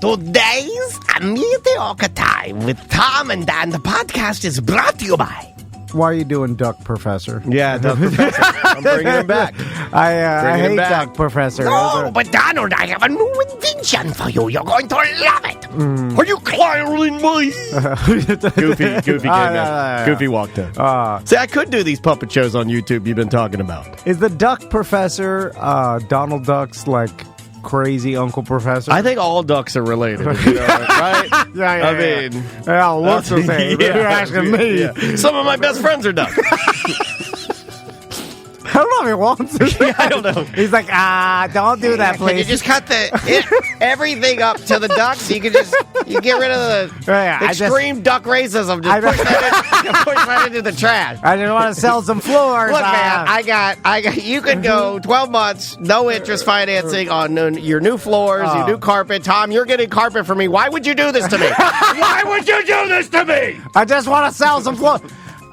today's A Mediocre Time with Tom and Dan. The podcast is brought to you by... Why are you doing Duck Professor? Yeah, Duck Professor. I'm bringing him back. I hate Duck Professor. No, but Donald, I have a new invention for you. You're going to love it. Are you clearing me? Goofy came in. Goofy walked in. See, I could do these puppet shows on YouTube you've been talking about. Is the Duck Professor Donald Duck's, like, crazy Uncle Professor? I think all ducks are related, right? Yeah. I mean, looks the same. Yeah, You're asking me. Yeah. Some of my best friends are ducks. I don't know if he wants to. Yeah, I don't know. He's like, don't do that, please. Can you just cut everything up to the ducks? You can just get rid of the extreme duck racism. Just push that into the trash. I just want to sell some floors. Look, man, I got. You could go 12 months, no interest financing on your new floors, your new carpet. Tom, you're getting carpet for me. Why would you do this to me? Why would you do this to me? I just want to sell some floors.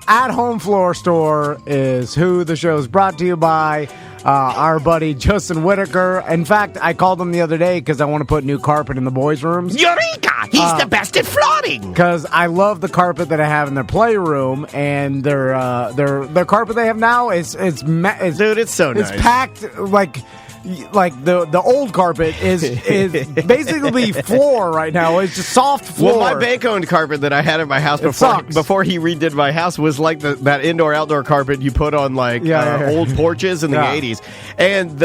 At Home Floor Store is who the show is brought to you by. Our buddy Justin Whitaker. In fact, I called him the other day because I want to put new carpet in the boys' rooms. Eureka! He's the best at flooring. Because I love the carpet that I have in their playroom, and their carpet they have now is dude, it's so nice. It's packed like the old carpet is basically floor right now. It's just soft floor. Well, my bank-owned carpet that I had at my house before he redid my house was like that indoor-outdoor carpet you put on old porches in the 80s. And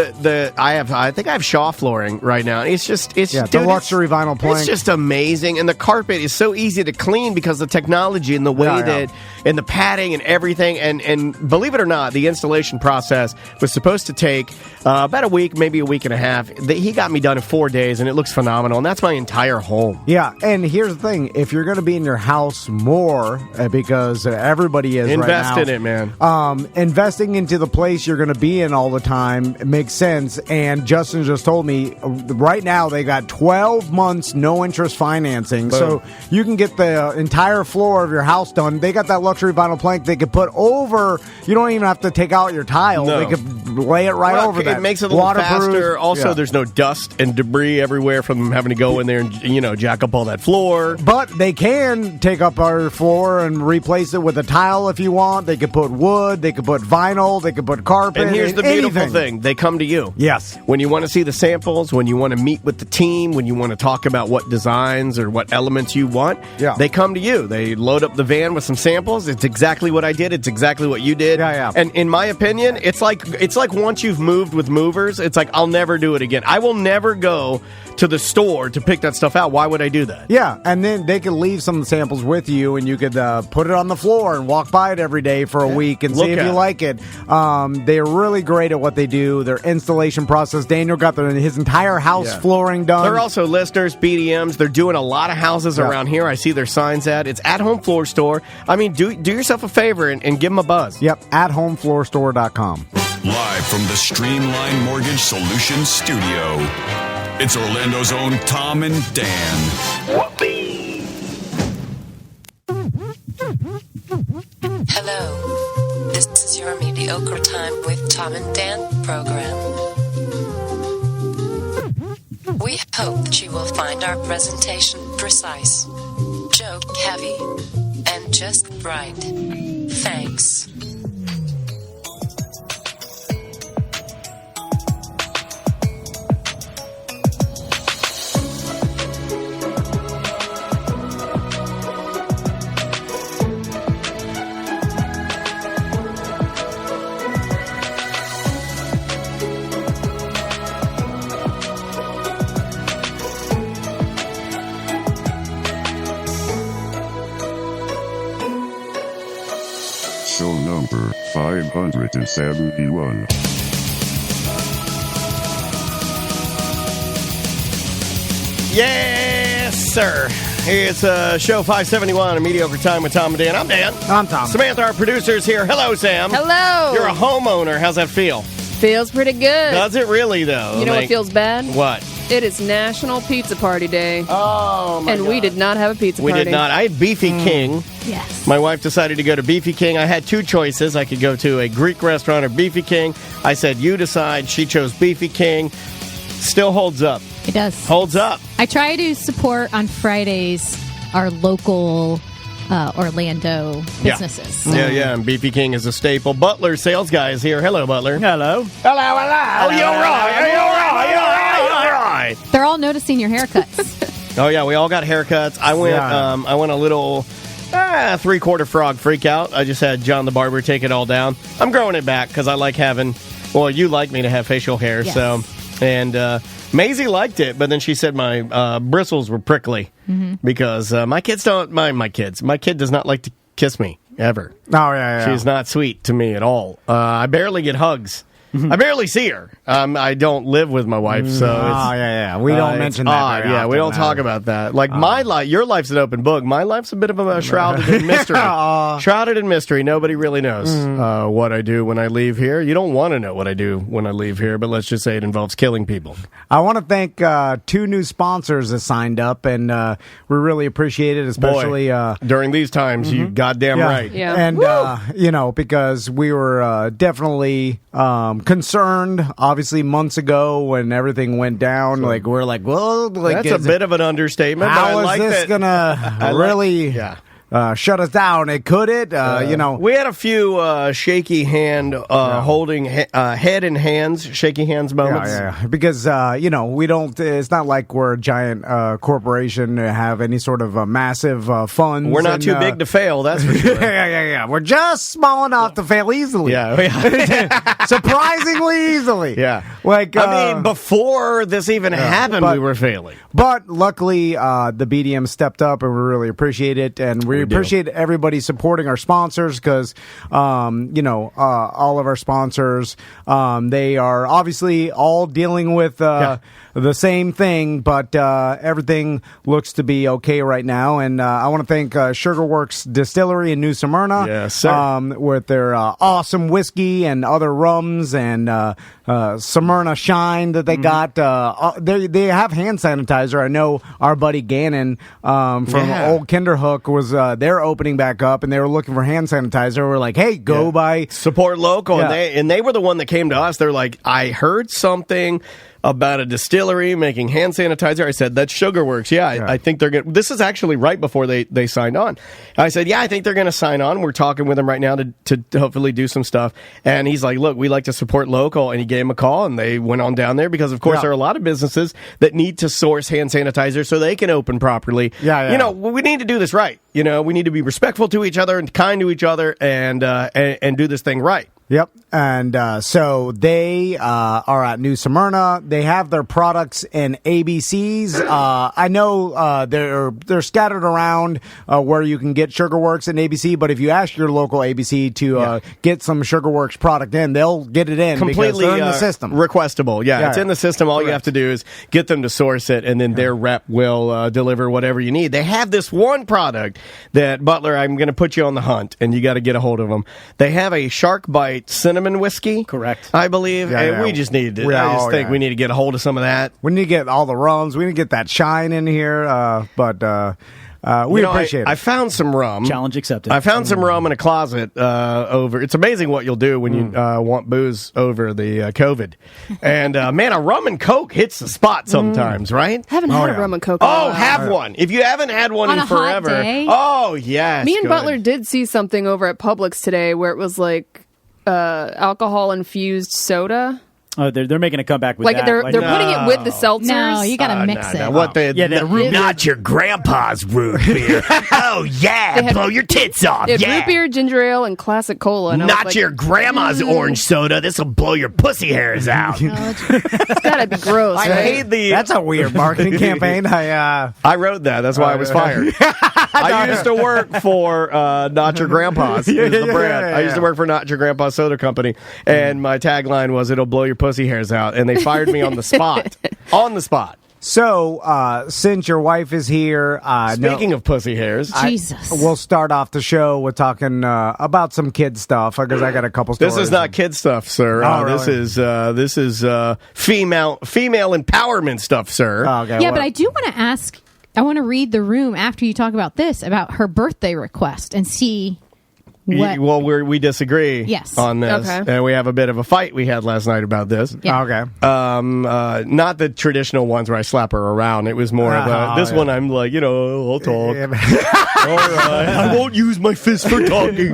I think I have Shaw flooring right now. It's the luxury vinyl plank. It's just amazing, and the carpet is so easy to clean because the technology and the way that and the padding and everything. And believe it or not, the installation process was supposed to take about a week, maybe a week and a half. He got me done in 4 days, and it looks phenomenal. And that's my entire home. Yeah, and here's the thing: if you're going to be in your house more, because everybody is invest right now, in it, man. Investing into the place you're going to be in all the time makes sense. And Justin just told me right now they got 12 months no interest financing, so you can get the entire floor of your house done. They got that luxury vinyl plank they could put over. You don't even have to take out your tile. No. They could lay it right over that. It makes it a little faster. Also, there's no dust and debris everywhere from them having to go in there and jack up all that floor. But they can take up our floor and replace it with a tile if you want. They could put wood. They could put vinyl. They could put carpet. And here's the beautiful thing. They come to you. Yes. When you want to see the samples, when you want to meet with the team, when you want to talk about what designs or what elements you want, they come to you. They load up the van with some samples. It's exactly what I did. It's exactly what you did. Yeah. And in my opinion, it's like once you've moved with movers, it's like I'll never do it again. I will never go to the store to pick that stuff out. Why would I do that? Yeah, and then they could leave some of the samples with you, and you could put it on the floor and walk by it every day for a week and see if you like it. They're really great at what they do. Their installation process. Daniel got his entire house flooring done. They're also listeners, BDMs. They're doing a lot of houses around here. I see their signs at. It's At Home Floor Store. I mean, do yourself a favor and give them a buzz. Yep, AtHomeFloorStore.com. Live from the Streamline Mortgage Solutions studio, it's Orlando's own Tom and Dan. Hello, this is your Mediocre Time with Tom and Dan program. We hope that you will find our presentation precise, joke heavy, and just right. Thanks. Show number 571. Yes, sir. It's show 571, A Mediocre Time with Tom and Dan. I'm Dan. I'm Tom. Samantha, our producer's here. Hello, Sam. Hello. You're a homeowner. How's that feel? Feels pretty good. Does it really, though? You know what feels bad? What? It is National Pizza Party Day. Oh, my God. We did not have a pizza party. We did not. I had Beefy King. Yes. My wife decided to go to Beefy King. I had two choices. I could go to a Greek restaurant or Beefy King. I said, you decide. She chose Beefy King. Still holds up. It does. Holds up. I try to support on Fridays our local Orlando businesses. Yeah. And BP King is a staple. Butler, sales guy, is here. Hello, Butler. Hello. Hello. You're right. They're all noticing your haircuts. Oh, yeah, we all got haircuts. I went a little 3/4 frog freak out. I just had John the Barber take it all down. I'm growing it back because I like having, well, you like me to have facial hair, Yes. so. And Maisie liked it, but then she said my bristles were prickly because my kids don't, my kid does not like to kiss me, ever. Oh, yeah. She's not sweet to me at all. I barely get hugs. I barely see her. I don't live with my wife, so it's, we don't mention that. odd. very Yeah, we often, don't talk about that. Like my life, your life's an open book. My life's a bit of a shrouded in mystery. Shrouded in mystery. Nobody really knows what I do when I leave here. You don't want to know what I do when I leave here, but let's just say it involves killing people. I want to thank 2 new sponsors that signed up, and we really appreciate it, especially during these times. You goddamn right. Yeah. And because we were definitely concerned, obviously, months ago when everything went down. Like, we're like, well, like, That's a bit of an understatement. but I how is like this that- gonna really shut us down? It could it? We had a few shaky hand holding head in hands, shaky hands moments. Because we don't. It's not like we're a giant corporation to have any sort of massive funds. We're not too big to fail, that's for sure. yeah. We're just small enough to fail easily. Surprisingly easily. Yeah. Like I mean, before this even happened, we were failing. But luckily, the BDM stepped up, and we really appreciate it. And we appreciate everybody supporting our sponsors because, all of our sponsors, they are obviously all dealing with the same thing, but everything looks to be okay right now. And I want to thank Sugarworks Distillery in New Smyrna, Yes, sir. with their awesome whiskey and other rums and Smyrna Shine that they got. They have hand sanitizer. I know our buddy Gannon from Old Kinderhook was they're opening back up, and they were looking for hand sanitizer. We're like, hey, go buy Support local, and they were the one that came to us. They're like, I heard something about a distillery making hand sanitizer. I said, that's Sugarworks. I think they're going to... This is actually right before they signed on. I said, I think they're going to sign on. We're talking with them right now to hopefully do some stuff. And he's like, look, we like to support local. And he gave him a call, and they went on down there because, of course, there are a lot of businesses that need to source hand sanitizer so they can open properly. We need to do this right. We need to be respectful to each other and kind to each other and do this thing right. Yep. And so they are at New Smyrna. They have their products in ABCs. I know they're scattered around where you can get Sugarworks and ABC, but if you ask your local ABC to get some Sugarworks product in, they'll get it in completely because they're in the system. Requestable. It's in the system. All you have to do is get them to source it, and then their rep will deliver whatever you need. They have this one product that, Butler, I'm going to put you on the hunt, and you got to get a hold of them. They have a Shark Bite cinnamon whiskey, correct? I believe, and we just need to. I just think we need to get a hold of some of that. We need to get all the rums. We need to get that shine in here. But we appreciate it. I found some rum. Challenge accepted. I found some rum in a closet over. It's amazing what you'll do when you want booze over the COVID. And man, a rum and Coke hits the spot sometimes, right? Haven't had a rum and Coke. in a while. Have one. If you haven't had one On in a hot forever. day? Oh, yes. Me and good. Butler did see something over at Publix today where it was like alcohol infused soda. Oh, they're making a comeback with Like that. they're putting it with the seltzers. No, you got to mix it. What they? Not your grandpa's root beer. Oh They had- blow your tits off. They had root beer, ginger ale, and classic cola. And I was Not like, your grandma's orange soda. This will blow your pussy hairs out. It's gotta be gross. I right? hate the. That's a weird marketing campaign. I wrote that. That's why I was fired. I used to work for Not Your Grandpa's. Is the brand. I used to work for Not Your Grandpa's Soda Company, and my tagline was, "It'll blow your pussy hairs out." And they fired me on the spot. On the spot. So, since your wife is here, Speaking of pussy hairs, Jesus. we'll start off the show with talking about some kid stuff because I got a couple stories. this is not kid stuff, sir. Oh, This is female empowerment stuff, sir. Oh, okay, Yeah, but I do want to ask. I want to read the room after you talk about this, about her birthday request, and see Well, we disagree Yes. on this. Okay. And we have a bit of a fight we had last night about this. Yeah. Okay. Not the traditional ones where I slap her around. It was more of this one I'm like, I'll talk. All right. I won't use my fist for talking.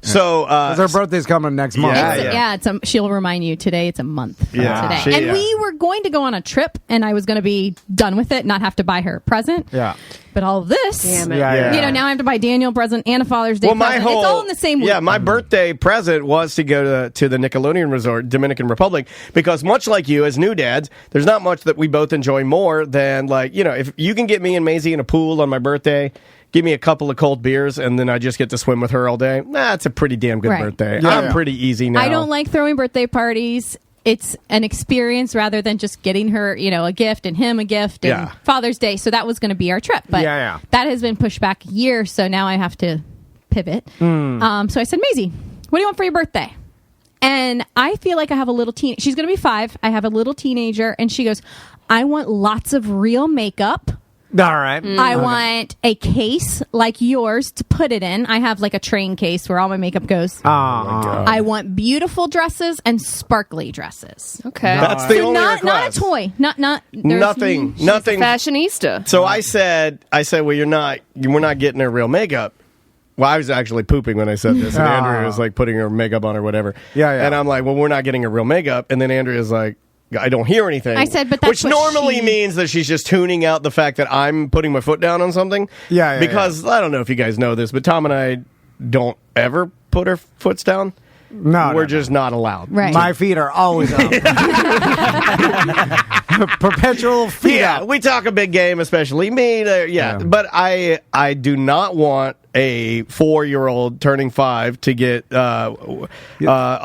Her birthday's coming next month. She'll remind you today. It's a month from Yeah. today. And we were going to go on a trip, and I was going to be done with it, not have to buy her a present. Yeah. But all of this, Damn it. now I have to buy Daniel a present and a Father's Day present. It's all in the same week. Yeah, my birthday present was to go to the Nickelodeon Resort, Dominican Republic, because much like you, as new dads, there's not much that we both enjoy more than, if you can get me and Maisie in a pool on my birthday, give me a couple of cold beers, and then I just get to swim with her all day. That's a pretty damn good birthday. I'm pretty easy now. I don't like throwing birthday parties. It's an experience rather than just getting her, a gift and him a gift and Father's Day. So that was going to be our trip. But that has been pushed back a year, so now I have to pivot. So I said, Maisie, what do you want for your birthday? And I feel like I have a little teen. She's going to be 5. I have a little teenager, and she goes, I want lots of real makeup. All right. I want a case like yours to put it in. I have like a train case where all my makeup goes. I want beautiful dresses and sparkly dresses. Okay. That's the only not request. a toy. Nothing. Fashionista. So I said, well, we're not getting her real makeup. Well, I was actually pooping when I said this, and Andrea was like putting her makeup on or whatever. Yeah. And I'm like, well, we're not getting her real makeup. And then Andrea's like, I don't hear anything. I said, but that's which normally means that she's just tuning out the fact that I'm putting my foot down on something. Yeah. Because I don't know if you guys know this, but Tom and I don't ever put our foots down. No, we're just not allowed. Right. My feet are always up. Perpetual feet up. We talk a big game, especially me. But I do not want a 4-year-old turning 5 to get a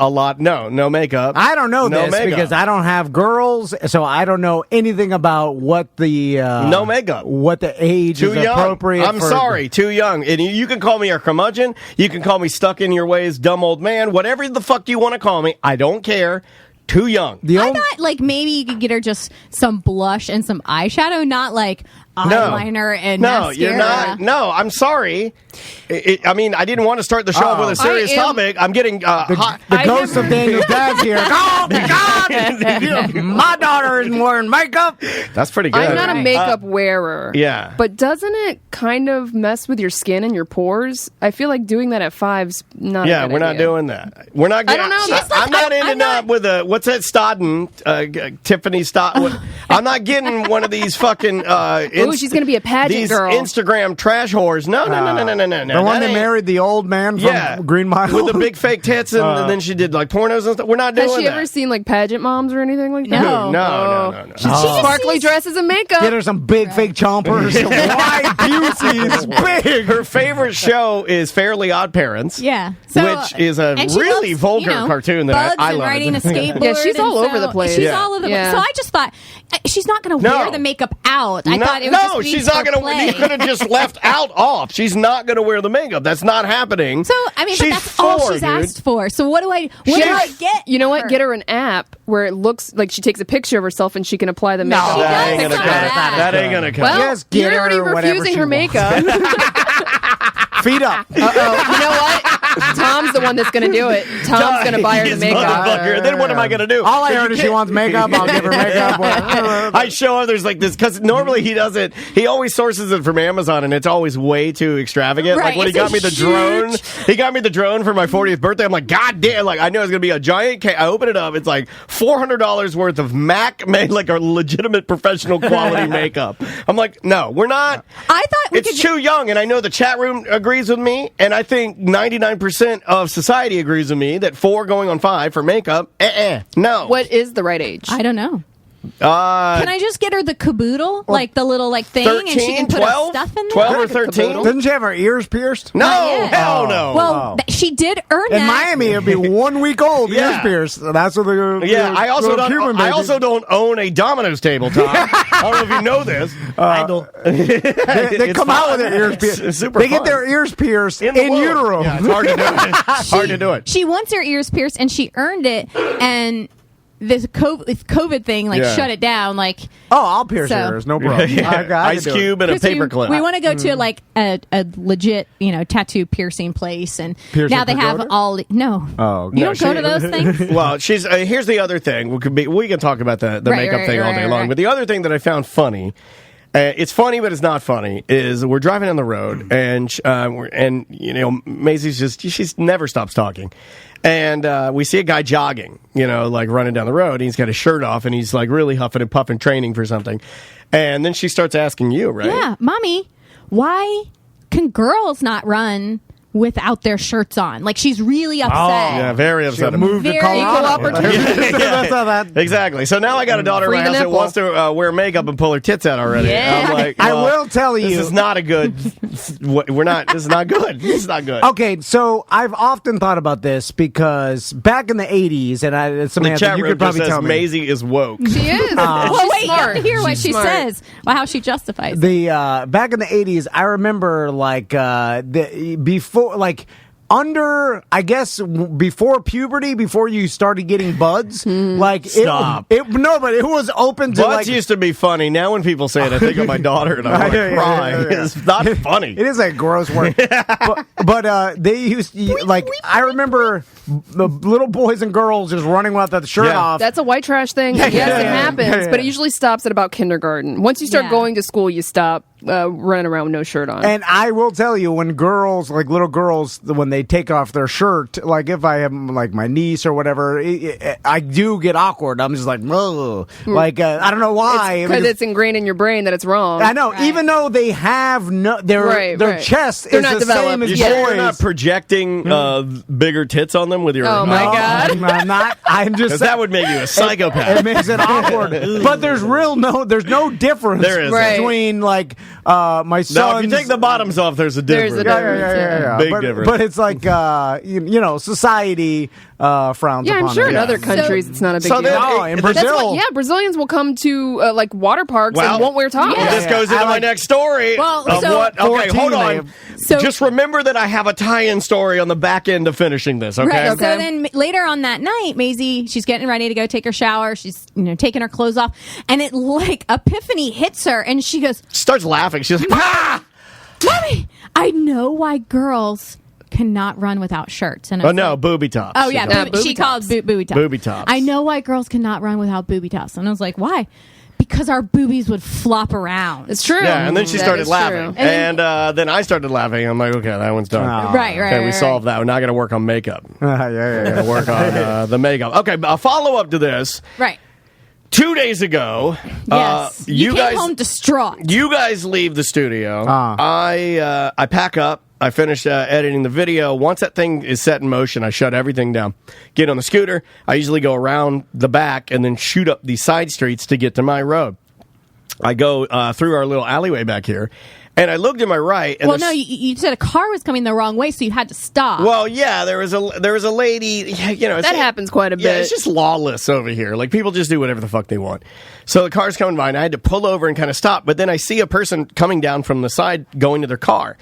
lot. No makeup. I don't know no this makeup. because I don't have girls, so I don't know anything about what the no makeup, what the age too is young. appropriate. I'm sorry, too young. And you can call me a curmudgeon. You can call me stuck in your ways, dumb old man. Whatever the fuck you want to call me, I don't care. Too young. I thought like maybe you could get her just some blush and some eyeshadow, not like eyeliner and mascara. You're not. No, I'm sorry. I mean, I didn't want to start the show with a serious topic. I'm getting hot. The ghost of Daniel's dad's here. Oh, God! My daughter isn't wearing makeup. That's pretty good. I'm not a makeup wearer. Yeah. But doesn't it kind of mess with your skin and your pores? I feel like doing that at 5's not a good we're not idea. doing that. We're not getting, I don't know. I'm not ending up with a, what's that Stodden, Tiffany Stodden. I'm not getting one of these fucking, she's going to be a pageant these girl. Instagram trash whores. No. The one that married the old man from Green Mile? With the big fake tits, and then she did like pornos and stuff. We're not doing that. Has she ever seen like pageant moms or anything like that? No. She sparkly dresses and makeup. Get her some big fake chompers. White beauties. Big. Her favorite show is Fairly Odd Parents. Yeah. Which is a really vulgar cartoon that I love. Riding a skateboard. Yeah, she's all over the place. She's all over the place. So I just thought she's not going to wear the makeup out. I thought it was just she's not going to. You could have just left out off. She's not going to wear the makeup. That's not happening. So I mean, but that's all she's asked for. So what do I get? You know what? Get her an app where it looks like she takes a picture of herself and she can apply the makeup. That ain't gonna cut. That ain't gonna cut. Well, Yes, get you're already her refusing her makeup. Feet up. You know what? Tom's the one that's going to do it. Tom's going to buy her the makeup. Then what am I going to do? All I heard is she wants makeup. I'll give her makeup. I show her there's like this because normally he doesn't. He always sources it from Amazon and it's always way too extravagant. Right, like when he got me the drone, he got me the drone for my 40th birthday. I'm like, God damn! Like I knew it was going to be a giant cake. I open it up. It's like $400 worth of MAC made like a legitimate professional quality makeup. I'm like, no, we're not. I thought it's too young, and I know the chat room agrees with me, and I think 99% of society agrees with me that 4 going on 5 for makeup. No. What is the right age? I don't know. Can I just get her the caboodle, like the little thing, 13, and she can put 12? her stuff in there? 12 or 13? Didn't she have her ears pierced? No, yet. hell no. Well, she did earn In that. Miami, it'd be 1 week old. Yeah. Ears pierced. That's what the I also Cuban I also don't own a Domino's table, Tom. I don't know if you know this. I don't. They come out with their ears pierced. It's super They get fun. their ears pierced in the womb. utero. Yeah, it's hard to do it. Hard to do it. She wants her ears pierced, and she earned it. And this COVID thing shut it down. Like, I'll pierce yours, no problem. Ice cube and a paperclip. We want to go to like a legit tattoo piercing place, and now they have all. No, you don't go to those things. Well, here's the other thing. We can talk about the makeup thing all day long, but the other thing that I found funny. It's funny, but it's not funny. Is we're driving on the road, and Maisie's she never stops talking, and we see a guy jogging, like running down the road. And he's got his shirt off, and he's like really huffing and puffing, training for something. And then she starts asking you, right? Yeah, Mommy, why can girls not run without their shirts on? Like, she's really upset. Oh, yeah, very upset. Moved to Colorado. Equal opportunity. That's how that. Exactly. So now I got a daughter in my house that wants to wear makeup and pull her tits out already. Yeah. I'm like, I will tell you, this is not a good. We're not. This is not good. This is not good. Okay, so I've often thought about this because back in the 80s, and Samantha, you could probably tell me. Maisie is woke. She is. Well, wait, you have to hear what She's she smart. says. Well, how she justifies. Back in the 80s, I remember before puberty, before you started getting buds, Stop. But it was open to Buds used to be funny. Now when people say it, I think of my daughter and I want to cry. It's not funny. It is a gross word. but they used I remember the little boys and girls just running with the shirt off. That's a white trash thing. Yes, it happens, but it usually stops at about kindergarten. Once you start going to school, you stop running around with no shirt on. And I will tell you, when girls, like little girls, when they take off their shirt, like if I have like my niece or whatever, I do get awkward. I'm just like, ugh. Like I don't know why. Because it's ingrained in your brain that it's wrong. I know, even though they have their chest They're is not the developed. same as boys. You're not projecting bigger tits on them with your. Oh my God! I'm not. I'm just. Because that would make you a psychopath. It makes it awkward. But there's no difference between like my son. Now, if you take the bottoms off, there's a difference. There's a difference. Yeah. Big difference. But it's like society frowns upon it. Yeah, I'm sure in other countries it's not a big deal. In Brazil, Brazilians will come to like water parks and won't wear tops. This goes into my next story. Okay, hold on. So just remember that I have a tie-in story on the back end of finishing this. Okay. Right. So then later on that night, Maisie, she's getting ready to go take her shower. She's taking her clothes off, and it like epiphany hits her, and she goes, starts laughing. She's like, "Ah, Mommy, I know why girls cannot run without shirts." And booby tops. Oh yeah, she called booby tops. Booby tops. I know why girls cannot run without booby tops, and I was like, why? Because our boobies would flop around. It's true. Yeah, and then she started laughing. True. And then I started laughing. I'm like, okay, that one's done. Right. Okay, we solved that. We're not going to work on makeup. yeah. Work on the makeup. Okay, a follow-up to this. Right. 2 days ago, yes, you came home distraught. You guys leave the studio. I pack up. I finish editing the video. Once that thing is set in motion, I shut everything down. Get on the scooter. I usually go around the back and then shoot up these side streets to get to my road. I go through our little alleyway back here, and I looked to my right. And you said a car was coming the wrong way, so you had to stop. Well, yeah, there was a lady. That happens quite a bit. Yeah, it's just lawless over here. Like people just do whatever the fuck they want. So the car's coming by, and I had to pull over and kind of stop. But then I see a person coming down from the side going to their car.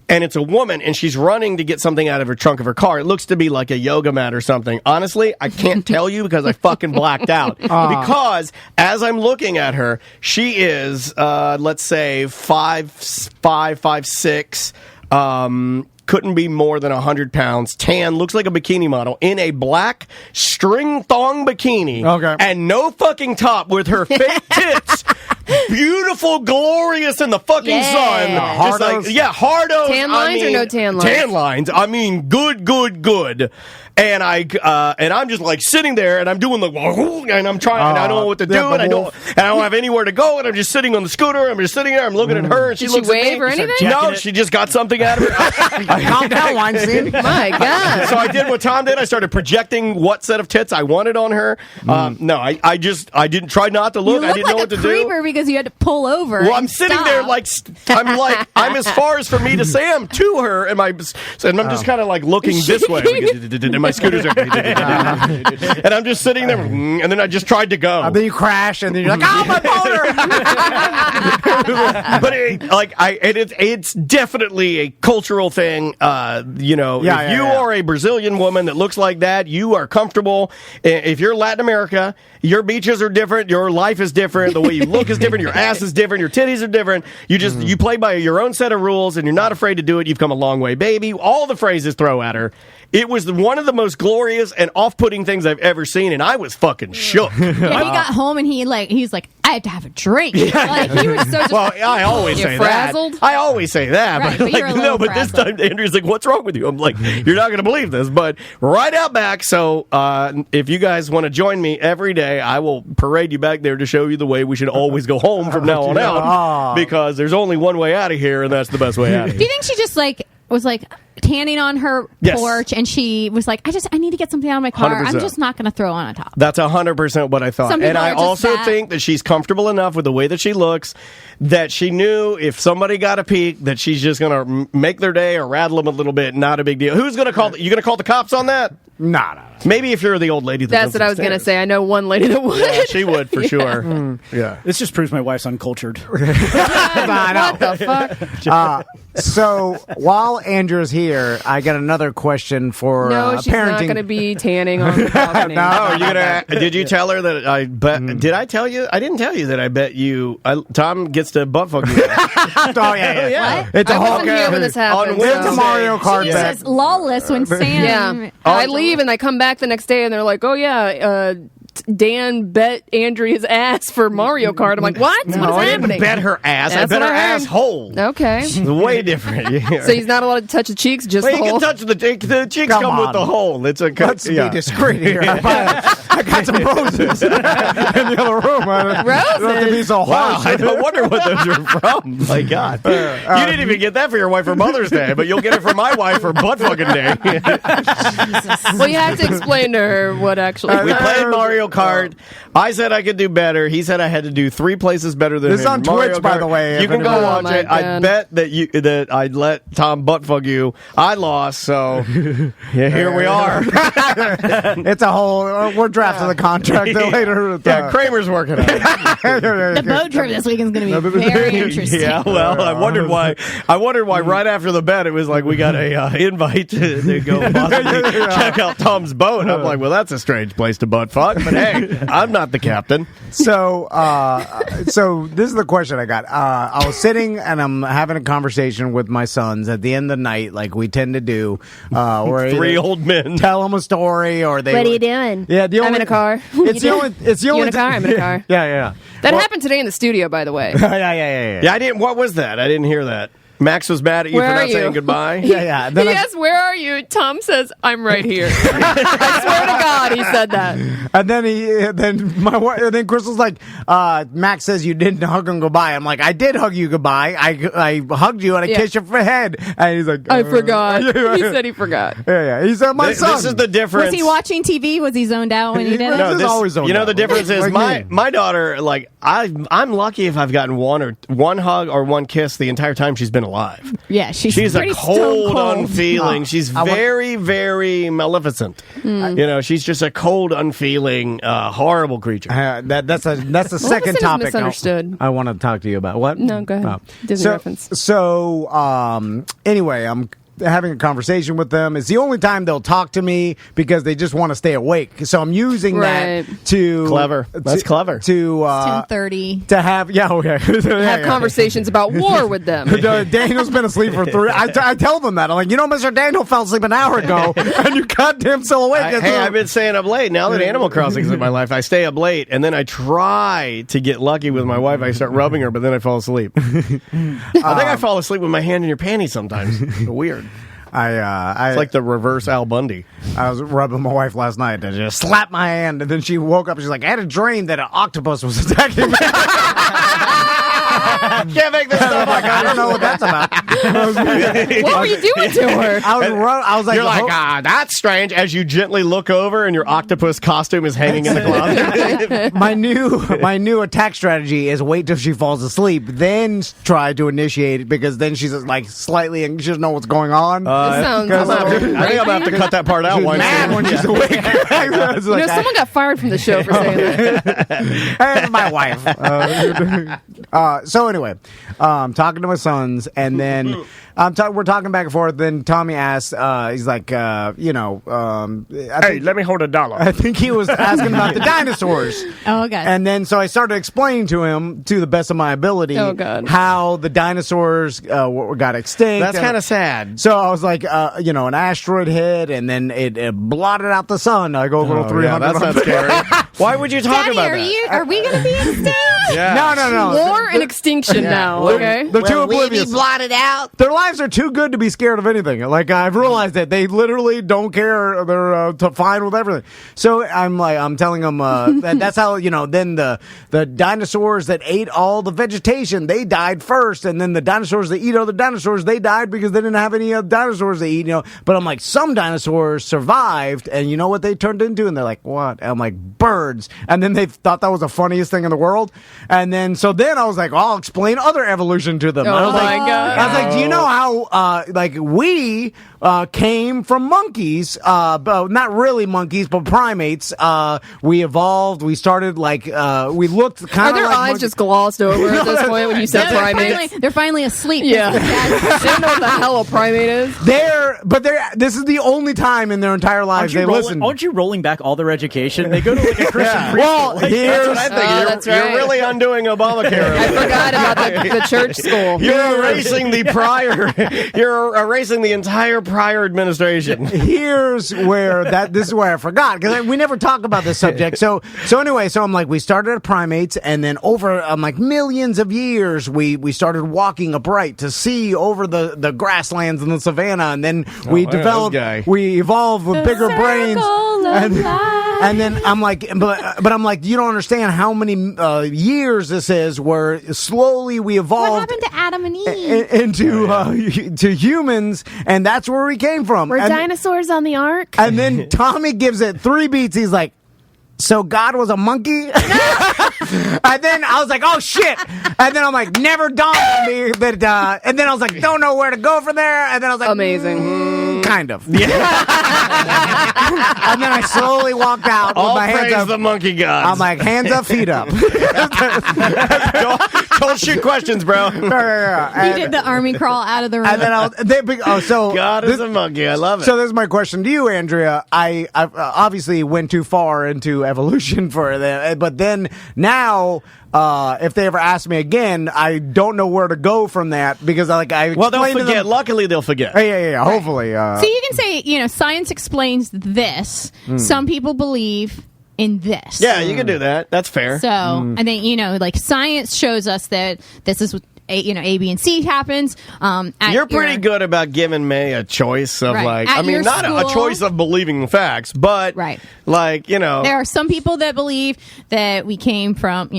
And it's a woman, and she's running to get something out of her trunk of her car. It looks to be like a yoga mat or something. Honestly, I can't tell you because I fucking blacked out. Because as I'm looking at her, she is, let's say, 5'6", couldn't be more than 100 pounds, tan, looks like a bikini model, in a black string thong bikini. Okay. And no fucking top with her fake tits. Beautiful, glorious in the fucking sun. Just hardos. Tan lines or no tan lines? Tan lines. I mean, good. And I'm just like sitting there, and I'm doing and I'm trying, and I don't know what to do, and I don't have anywhere to go, and I'm just sitting on the scooter. I'm just sitting there. I'm looking at her, and she looks wave at me. or anything? No, she just got something out of her. Calm down, Weinstein. My God. So I did what Tom did. I started projecting what set of tits I wanted on her. No, I didn't try not to look. I didn't know what to do. You look like a creeper because you had to pull over. Well, I'm sitting there I'm as far as for me to say I'm to her, and I'm just kind of like looking this way, and my scooter's there, and I'm just sitting there, and then I just tried to go. And then you crash, and then you're like, "Oh, my motor!" But it's definitely a cultural thing. If you are a Brazilian woman that looks like that, you are comfortable. If you're Latin America, your beaches are different, your life is different, the way you look is different, your ass is different, your titties are different. You play by your own set of rules, and you're not afraid to do it. You've come a long way, baby. All the phrases throw at her. It was one of the most glorious and off-putting things I've ever seen, and I was fucking shook. Yeah, he got home and he's like, I had to have a drink. Like, he was so. Well, I always say frazzled? that. I always say that, Right, but but you're a little but this frazzled. time Andrew's like, "What's wrong with you?" I'm like, "You're not going to believe this." But right out back. So if you guys want to join me every day, I will parade you back there to show you the way we should always go home from now on out, because there's only one way out of here, and that's the best way out of Do here. you think she just was tanning on her porch, and she was like, I need to get something out of my car. 100%. I'm just not going to throw on a top. That's 100% what I thought. Some people And I are just also that. think that she's comfortable enough with the way that she looks that she knew if somebody got a peek that she's just going to make their day or rattle them a little bit. Not a big deal. Who's going to call? You going to call the cops on that? No. Maybe if you're the old lady. That's what I was going to say. I know one lady that would. Yeah, she would for sure. Yeah. This just proves my wife's uncultured. What the fuck? So while Andrew's here, I got another question for No, she's parenting. not going to be tanning on the balcony. Oh, you gonna? Did you tell her that I bet? Did I tell you? I didn't tell you that I bet you. Tom gets to butt fuck you. Oh yeah. What? It's a I whole wasn't here when this happened. On Wednesday. It's a Mario Kart She bet. was lawless when Sam. Yeah. I leave and I come back the next day and they're like, "Oh yeah, Dan bet Andrea's ass for Mario Kart." I'm like, "What? No, What is I happening?" didn't bet her ass. That's I bet what her I heard. asshole. Okay. Way different. Yeah. So he's not allowed to touch the cheeks, just Well, the you hole. can touch the cheeks Come come with on. the hole. It's a Let's be discreet here. I got some roses in the other room. I don't have to be so Wow, harsh. I wonder what those are from. My God, you didn't even get that for your wife for Mother's Day, but you'll get it for my wife for butt fucking day. Well, you have to explain to her what actually. We played Mario Kart. I said I could do better. He said I had to do 3 places better than This is him. on Mario Twitch, by Kart. the way, You can go everybody. watch Oh, my it. I God. bet that I'd let Tom butt fuck you. I lost, so yeah, here we are. It's a whole. We're drafting the contract later. Yeah, Kramer's working on it. The boat trip this weekend is going to be very interesting. Yeah, well, I wondered why. Right after the bet, it was like we got a invite to go possibly check out Tom's boat. I'm like, well, that's a strange place to butt fuck, but hey, I'm not the captain. So this is the question I got. I was sitting and I'm having a conversation with my sons at the end of the night, like we tend to do. Where 3 old men. tell them a story, or they. What are you doing? Yeah, I'm in a car. It's the only. It's the You only. in a car? I'm in a car. Yeah. That happened today in the studio, by the way. Yeah. Yeah, I didn't. What was that? I didn't hear that. Max was mad at you Where for are not you? saying goodbye. Yeah. He Then I- asked, "Where are you?" Tom says, "I'm right here." I swear to God, he said that. And then Crystal's like, Max says you didn't hug him goodbye. I'm like, I did hug you goodbye. I hugged you and I Yeah. kissed your head. And he's like, I forgot. He said he forgot. Yeah. He said my son. This is the difference. Was he watching TV? Was he zoned out when he did it? No, this is always zoned you know out. the difference is Like me. my daughter, like I'm lucky if I've gotten one hug or one kiss the entire time she's been alive. Yeah, she's a pretty cold, stone cold. unfeeling. She's very, very maleficent. She's just a cold, unfeeling, horrible creature. That's the second is topic misunderstood? I want to talk to you about. What? No, go ahead. Disney reference. So, anyway, I'm having a conversation with them. It's the only time they'll talk to me because they just want to stay awake. So I'm using Right. that to Clever. That's clever. To 10:30. to have Have conversations about war with them. Daniel's been asleep for 3. I tell them that. I'm like, Mr. Daniel fell asleep an hour ago, and you goddamn still awake. I've been staying up late. Now that Animal Crossing's in my life, I stay up late, and then I try to get lucky with my wife. I start rubbing her, but then I fall asleep. I think I fall asleep with my hand in your panties sometimes. Weird. It's like the reverse Al Bundy. I was rubbing my wife last night and just slapped my hand, and then she woke up and she's like, I had a dream that an octopus was attacking me. Can't make this stuff up. I don't know what that's about. What were you doing to her? I was like, You're like, that's strange. As you gently look over and your octopus costume is hanging in the closet. my new attack strategy is wait till she falls asleep, then try to initiate it, because then she's like slightly and she doesn't know what's going on. This sounds I think I'm gonna have to cut that part out. She's mad when she's awake. someone got fired from the show for saying that. Hey, my wife. So anyway, talking to my sons, and then we're talking back and forth. Then Tommy asks, he's like, hey, let me hold $1. I think he was asking about the dinosaurs. Oh, God. And then so I started explaining to him, to the best of my ability, how the dinosaurs got extinct. That's kind of sad. So I was like, an asteroid hit, and then it blotted out the sun. I go a little 300. That's not scary. Why would you talk Daddy, about that? are we going to be extinct? Yeah. No. War and extinction now, okay? They're too oblivious. blotted out? Their lives are too good to be scared of anything. Like, I've realized that they literally don't care. They're fine with everything. So I'm telling them that's how, then the dinosaurs that ate all the vegetation, they died first, and then the dinosaurs that eat other dinosaurs, they died because they didn't have any dinosaurs to eat. But I'm like, some dinosaurs survived, and you know what they turned into? And they're like, what? And I'm like, birds. And then they thought that was the funniest thing in the world. And then I was like, I'll explain other evolution to them. Oh, I was my like, God. I was like, do you know how we came from monkeys, but not really monkeys, but primates. We evolved. We started we looked kind of. Are their like eyes monkeys. just glossed over at this point when you said primates? They're finally asleep. Yeah. They don't know what the hell a primate is. This is the only time in their entire lives they listen. Aren't you rolling back all their education? They go to like a Christian preschool. Well, That's what I think. That's right. You're really undoing Obamacare. I forgot about the church school. You're erasing the prior. You're erasing the entire prior administration. Here's where this is where I forgot, because we never talk about this subject. So anyway, I'm like, we started at primates, and then over millions of years, we started walking upright to see over the grasslands and the savannah, and then we evolved with bigger brains. And then I'm like, but I'm like, you don't understand how many years this is, where slowly we evolved. What happened to Adam and Eve? Into to humans, and that's where we came from. Were dinosaurs on the ark? And then Tommy gives it 3 beats. He's like, so God was a monkey? And then I was like, oh, shit. And then I'm like, never dawned on me that, and then I was like, don't know where to go from there. And then I was like, amazing. Kind of. Yeah. And then I slowly walked out with my hands up. The monkey gods. I'm like, hands up, feet up. Don't shoot questions, bro. He did the army crawl out of the room. And then so God is a monkey. I love it. So this is my question to you, Andrea. I obviously went too far into evolution for that, but then now, if they ever ask me again, I don't know where to go from that, because I they'll forget. Luckily, they'll forget. Yeah. Hopefully. So you can say, science explains this. Some people believe in this. Yeah, you can do that. That's fair. So, and then, science shows us that this is what A, B, and C happens. You're pretty good about giving me a choice of not school, a choice of believing facts, but there are some people that believe that we came from,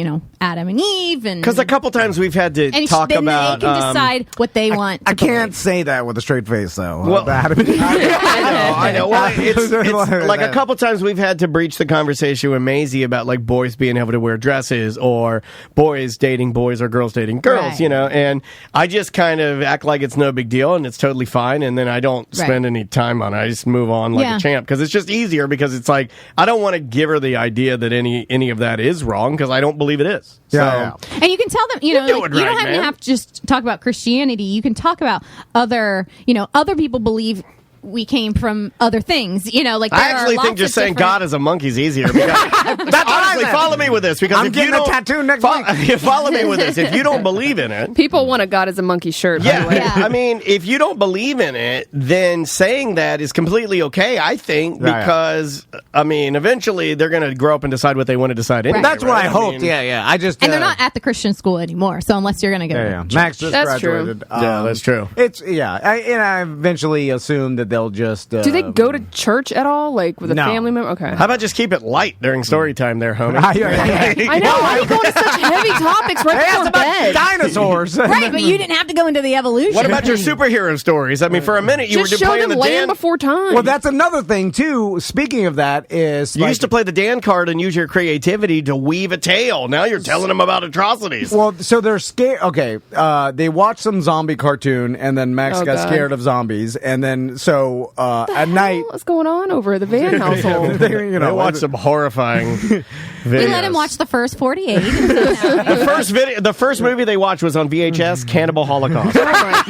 Adam and Eve, and because a couple times we've had to talk about. They can decide what they want. I can't say that with a straight face, though. Well, Adam and Eve. I know. Well, it's like a couple times we've had to breach the conversation with Maisie about boys being able to wear dresses, or boys dating boys or girls dating girls. Right. And I just kind of act like it's no big deal and it's totally fine, and then I don't spend any time on it. I just move on like a champ, because it's just easier, because it's like I don't want to give her the idea that any of that is wrong, because I don't believe it is. Yeah. And you can tell them, you don't even have to just talk about Christianity. You can talk about other people believe we came from other things, I actually think just saying God is a monkey is easier. That's honestly, follow me with this, because I'm if getting you don't a tattoo next week. Follow me with this. If you don't believe in it, people want a God is a monkey shirt. Yeah, by the way. I mean, if you don't believe in it, then saying that is completely okay, I think, because eventually they're going to grow up and decide what they want to decide. Anyway, That's what I hoped. I just and they're not at the Christian school anymore. So unless you're going to go, Max just That's graduated. True. Yeah, that's true. It's I eventually assumed but they'll just. Do they go to church at all, like with a family member? Okay. How about just keep it light during story time, there, homie? I know. Why are you going to such heavy topics right before bed? Dinosaurs, right? But you didn't have to go into the evolution. What about your superhero stories? I mean, for a minute you just were show playing them the Land Dan. Before Time. Well, that's another thing too. Speaking of that, is you used to play the Dan card and use your creativity to weave a tale. Now you're telling them about atrocities. Well, so they're scared. Okay, they watched some zombie cartoon, and then Max got scared of zombies, and then so at night, what's going on over at the Van household? They watch some horrifying videos. We let him watch the first 48. The first movie they watched was on VHS, Cannibal Holocaust. You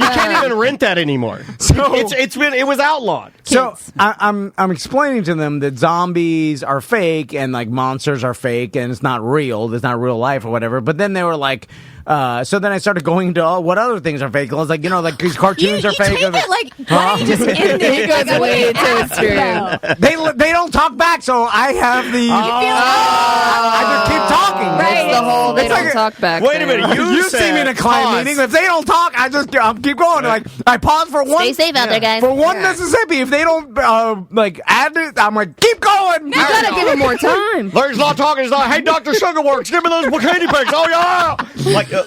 can't even rent that anymore. So it was outlawed. So I'm explaining to them that zombies are fake and like monsters are fake and it's not real. It's not real life or whatever. But then they were like, so then I started going to what other things are fake. I was like, like these cartoons are fake. Why don't you just end it? He goes way too extreme. They don't talk back, so I have the. I just keep talking. Right. It's the whole they don't talk back. Wait a minute. You see me in a client meeting. If they don't talk, I'll keep going. Like I pause for one. Stay safe out there, guys. For one Mississippi, if they don't add it, I'm like, keep going. You gotta give him more time. Larry's not talking. He's not. Hey, Dr. Sugarworks, give me those bikini pics. Oh yeah.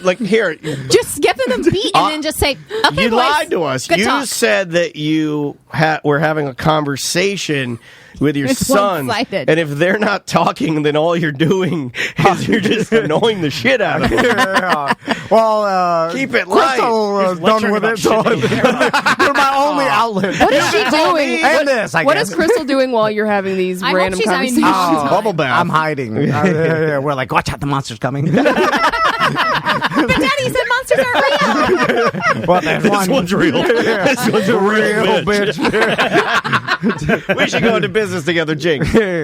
Like here. Just skip them a beat and then just say, okay, you boys, lied to us. Good You talk. said that you were having a conversation with your It's son, one-sided. and if they're not talking, then all you're doing is you're just annoying the shit out of them. Well, keep it light. Crystal done with it, so they're my only outlet. What is she doing? And this, I What guess. is Crystal doing while you're having these I hope random she's having conversations? fun. Bubble bath. I'm hiding. We're like, watch out, the monster's coming. But Daddy said monsters aren't real. Well, there's This one's real. This one's a real bitch. We should go into business together, Jink. I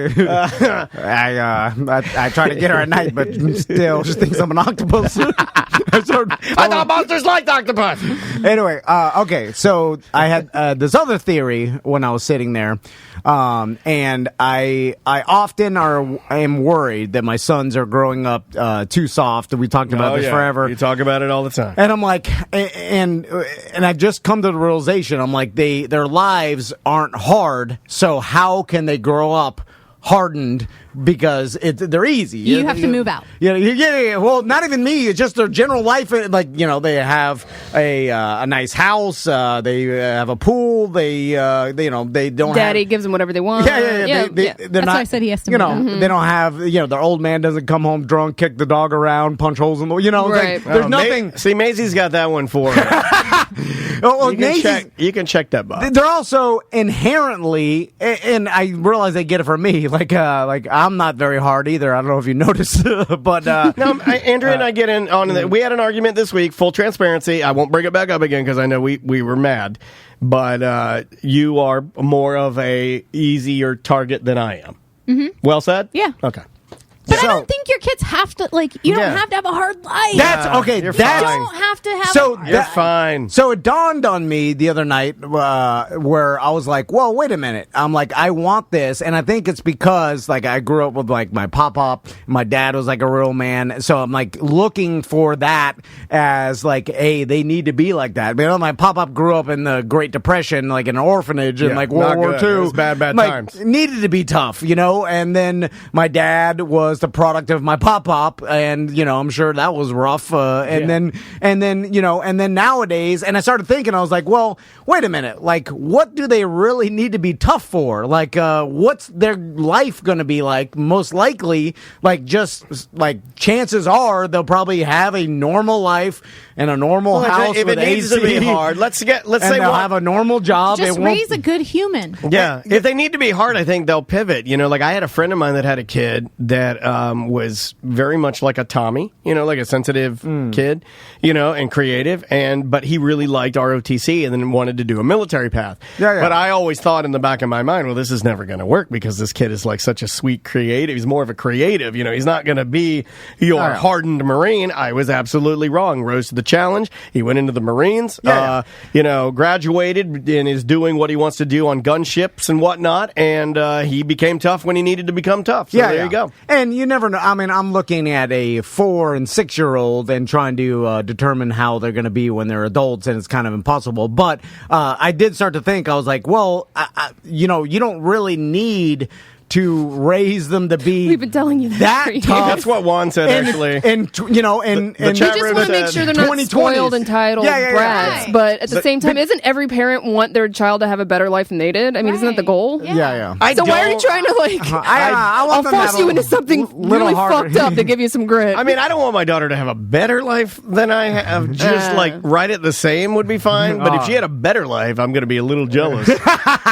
try to get her at night, but still, she thinks I'm an octopus. I thought monsters liked octopus. Anyway, okay, so I had this other theory when I was sitting there, and I often am worried that my sons are growing up too soft. We talked about this forever. You talk about it all the time. And I'm like, and I just come to the realization, I'm like, their lives aren't hard, so how can they grow up hardened? Because they're easy. You have to move out. Yeah. Well, not even me. It's just their general life. Like, they have a nice house. They have a pool. They don't. Daddy gives them whatever they want. Yeah. They're That's not, why I said he has to move out. They don't have. Their old man doesn't come home drunk, kick the dog around, punch holes in the. Right. Like, there's nothing. See, Maisie's got that one for her. You can check that box. They're also inherently, and I realize they get it from me. Like I'm not very hard either. I don't know if you noticed, but no, Andrea and I get in on that. We had an argument this week. Full transparency. I won't bring it back up again because I know we were mad. But you are more of a easier target than I am. Mm-hmm. Well said. Yeah. Okay. But I don't think your kids have to, you don't have to have a hard life. That's okay. You're You don't have to have You're fine. So it dawned on me the other night where I was like, well, wait a minute. I'm like, I want this. And I think it's because I grew up with my pop-pop. My dad was like a real man. So I'm looking for that as hey, they need to be like that. But my pop-pop grew up in the Great Depression, in an orphanage in World War II. It was bad times. Needed to be tough, and then my dad was the product of my pop and I'm sure that was rough and then nowadays, and I started thinking, I was like, well, wait a minute, what do they really need to be tough for? What's their life gonna be like? Most likely, chances are they'll probably have a normal life and a normal house if with it needs AC. to be hard, let's say they'll have a normal job. Just raise a good human. Yeah, if they need to be hard, I think they'll pivot. I had a friend of mine that had a kid that was very much like a Tommy, like a sensitive kid, and creative, but he really liked ROTC and then wanted to do a military path. Yeah. But I always thought in the back of my mind, well, this is never going to work because this kid is such a sweet creative. He's more of a creative, he's not going to be your hardened Marine. I was absolutely wrong. Rose to the challenge. He went into the Marines, graduated and is doing what he wants to do on gunships and whatnot, and he became tough when he needed to become tough. So there you go. And you never know. I mean, I'm looking at a 4 and 6 year old and trying to determine how they're going to be when they're adults, and it's kind of impossible. But I did start to think, I was like, well, you don't really need to raise them to be We've been telling you that tough. That's what Juan said, actually. And the chat we just room want to make sure they're not spoiled, entitled brats. Right. But at the same time, isn't every parent want their child to have a better life than they did? I mean, isn't that the goal? Yeah. So why are you trying to I'll force you into something really fucked up to give you some grit. I mean, I don't want my daughter to have a better life than I have. Just right at the same would be fine. But if she had a better life, I'm going to be a little jealous.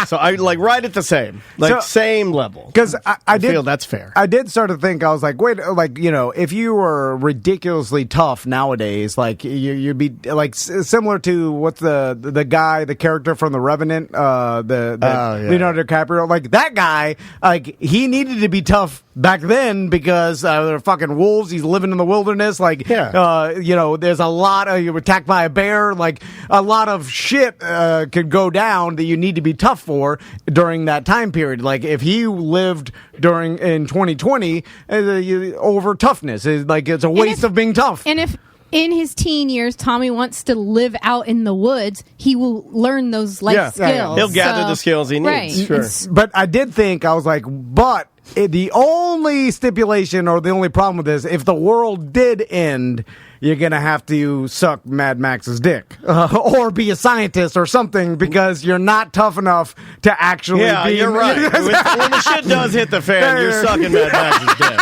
So I right at the same, same level. Because I did feel that's fair. I did start to think, I was like, wait, if you were ridiculously tough nowadays, like you'd be like similar to what's the guy, the character from The Revenant, Leonardo DiCaprio, like that guy, like he needed to be tough back then because they're fucking wolves. He's living in the wilderness. Like, there's a lot. You were attacked by a bear. Like a lot of shit could go down that you need to be tough for during that time period. Like if he lived in 2020 over toughness, it's a waste of being tough. And if in his teen years Tommy wants to live out in the woods, he will learn those life skills. Yeah. He'll gather the skills he needs. Right. Sure. But I did think, I was like, but the only stipulation or the only problem with this, if the world did end, you're going to have to suck Mad Max's dick or be a scientist or something because you're not tough enough to actually be... you're right. When the shit does hit the fan, you're sucking Mad Max's dick.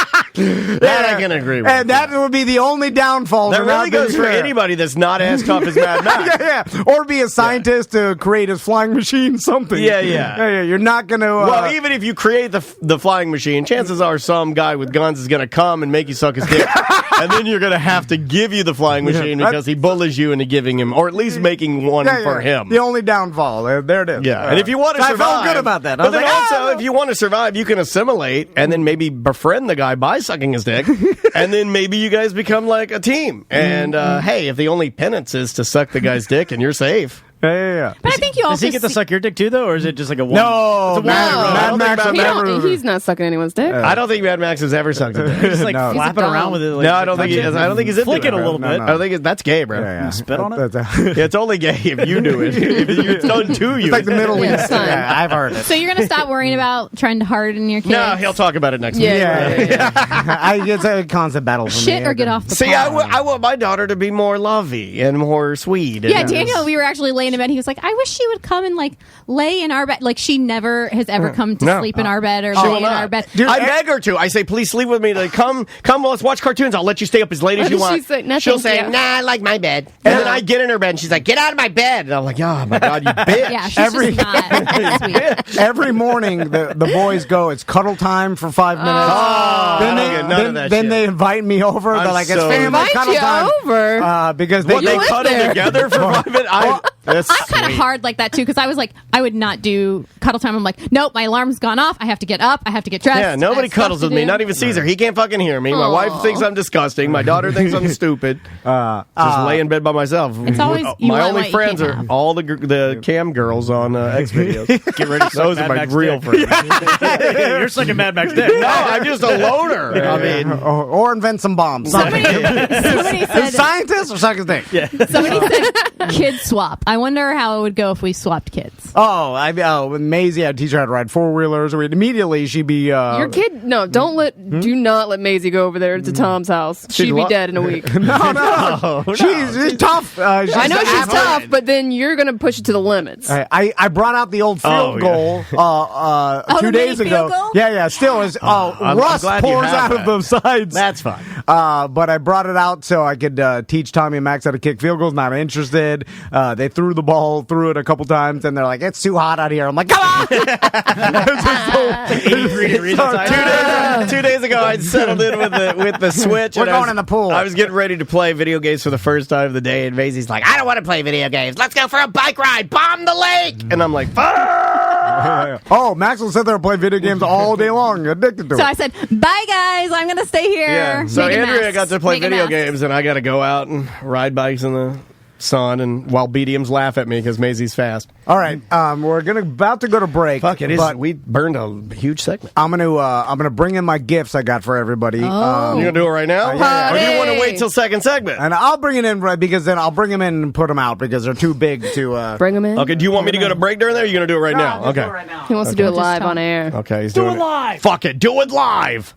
That I can agree with. And that would be the only downfall. That really goes for anybody that's not as tough as Mad Max. Or be a scientist to create his flying machine, something. Yeah. You're not going to... well, even if you create the flying machine, chances are some guy with guns is going to come and make you suck his dick. And then you're going to have to give you the flying machine because he bullies you into giving him, or at least making one for him. The only downfall. There it is. Yeah. And if you want to survive... I felt good about that. But then also, if you want to survive, you can assimilate and then maybe befriend the guy by sucking his dick. And then maybe you guys become like a team. And hey, if the only penance is to suck the guy's dick and you're safe... Yeah. But I think you also does he get to suck your dick too, though, or is it just like a one? No, Mad Max. He's not sucking anyone's dick. I don't think Mad Max has ever sucked a dick. He's like flapping around with it. Like, no, I don't think he is. I don't think he's into flick it a bro. little bit. I don't think that's gay, bro. Yeah. Spit on it. It's only gay if you do it. If it's done to you, It's like the Middle Yeah, East. it's fine. I've heard it. So you're going to stop worrying about trying to harden your kids? No, he'll talk about it next week. It's a constant battle for me. Shit or get off the See, pot. I want my daughter to be more lovey and more sweet. Yeah, Daniel, we were actually laying in bed. He was like, I wish she would come and lay in our bed. Like she never has ever come to sleep in our bed or lay in our bed. Dude, I beg her to. I say, please sleep with me. Like, come, let's watch cartoons. I'll let you stay up as late as you want. She'll say, nah, I like my bed. And then I get in her bed and she's like, get out of my bed. And I'm like, oh my God, you bitch. Yeah, she's just not sweet. Every morning the boys go, it's cuddle time for 5 minutes. Then they invite me over. They're like, it's family cuddle time. Over? Because they cuddle together for 5 minutes. I'm kind of hard like that too because I was like, I would not do cuddle time. I'm like, nope, my alarm's gone off. I have to get up. I have to get dressed. Yeah, nobody cuddles with me. Not even Caesar. He can't fucking hear me. My wife thinks I'm disgusting. My daughter thinks I'm stupid. Just lay in bed by myself. It's always my only friends are all the cam girls on X videos. Get ready. Those are my real friends. You're sucking Mad Max dick. No, I'm just a loner. I mean, or invent some bombs. Somebody said scientists or suck his dick. Yeah. Somebody said kid swap. I wonder how it would go if we swapped kids. With Maisie, I'd teach her how to ride 4-wheelers. Immediately, she'd be... Your kid? No, do not let Maisie go over there to Tom's house. She'd be dead in a week. No. She's tough. I know she's tough, but then you're going to push it to the limits. I brought out the old field goal 2 days ago. Goal? Yeah. Still is. Rust pours out of the sides. That's fine. But I brought it out so I could teach Tommy and Max how to kick field goals. Not interested. They threw it a couple times, and they're like, "It's too hot out here." I'm like, "Come on!" 83 degrees outside. 2 days ago, I'd settled in with the Switch. We're going in the pool. I was getting ready to play video games for the first time of the day, and Maisie's like, "I don't want to play video games. Let's go for a bike ride. Bomb the lake!" And I'm like, "Fuck!" Oh, Max will sit there and play video games all day long, addicted to it. So I said, bye, guys. I'm going to stay here. Yeah. So Make a Andrea mess. got to play Make a video mess. games, and I got to go out and ride bikes in the son, and while BDMs laugh at me because Maisie's fast. All right, we're about to go to break. Fuck it, but we burned a huge segment. I'm gonna bring in my gifts I got for everybody. You're gonna do it right now, yeah. Or do you want to wait till second segment? And I'll bring it in right because then I'll bring them in and put them out because they're too big to bring them in. Okay, do you want me to go to break during there? Or are you gonna do it right now? Okay, right now. He wants to do it live on air. Okay, he's doing it live. Fuck it, do it live.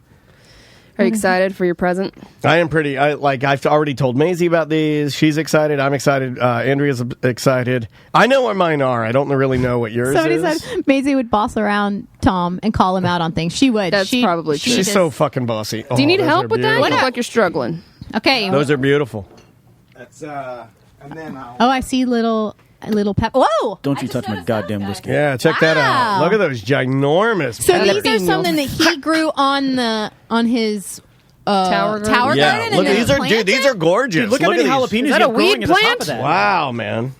Are you excited for your present? I am pretty. I've already told Maisie about these. She's excited. I'm excited. Andrea's excited. I know what mine are. I don't really know what yours Somebody is. said Maisie would boss around Tom and call him out on things. She would. That's probably true. She's so fucking bossy. Do you need those help are with that? You beautiful. look like you're struggling. Okay. Those are beautiful. That's and then Oh, I see little pep. Whoa! Don't you touch my goddamn whiskey. Yeah, check that out. Look at those ginormous. So peppers. these are something that he grew on his Tower garden. Yeah, And look, then these are planted these it? are gorgeous. Dude, look how many at jalapenos these. you that a have growing weed at the top plant? of that. Wow, man.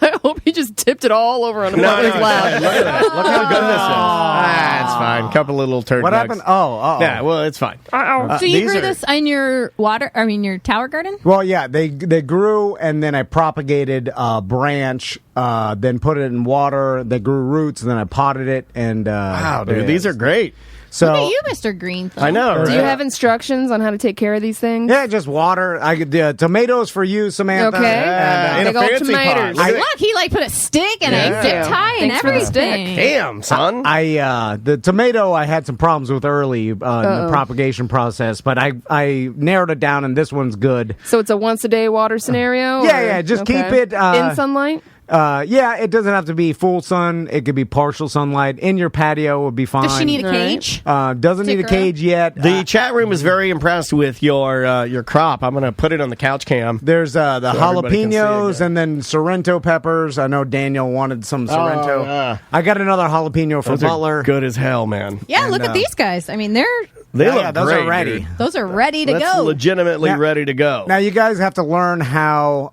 I hope he just tipped it all over on a No, mother's no, lap. look at that. Look how good this is. It's fine. Couple of little turd what nugs. happened? Oh, Yeah, well, it's fine. So you These grew are- this in your your tower garden? Well, yeah, they grew, and then I propagated a branch, then put it in water. They grew roots, and then I potted it. And Wow, dude, these are great. So Look at you, Mr. Green Thumb. I know. Do right? you have instructions on how to take care of these things? yeah, just water. I could tomatoes for you, Samantha. Okay. Yeah, in a Big old fancy pot. tomatoes. Look at Look, he put a stick and Yeah. a zip tie and Thanks for the stick. everything. Damn, son. The tomato I had some problems with early in the propagation process, but I narrowed it down, and this one's good. So it's a once a day water scenario? Yeah, just keep it in sunlight? Yeah, it doesn't have to be full sun. It could be partial sunlight. In your patio would be fine. Does she need a All right. cage? Doesn't need a Stick her cage yet. The chat room is very impressed with your crop. I'm going to put it on the couch cam. There's the everybody can see it, jalapenos yeah. and then Sorrento peppers. I know Daniel wanted some Sorrento. yeah. I got another jalapeno for Those Butler. are good as hell, man. Yeah, look at these guys. I mean, They Yeah, look yeah, those great, are ready. dude. those are ready to That's go. legitimately Now- ready to go. Now you guys have to learn how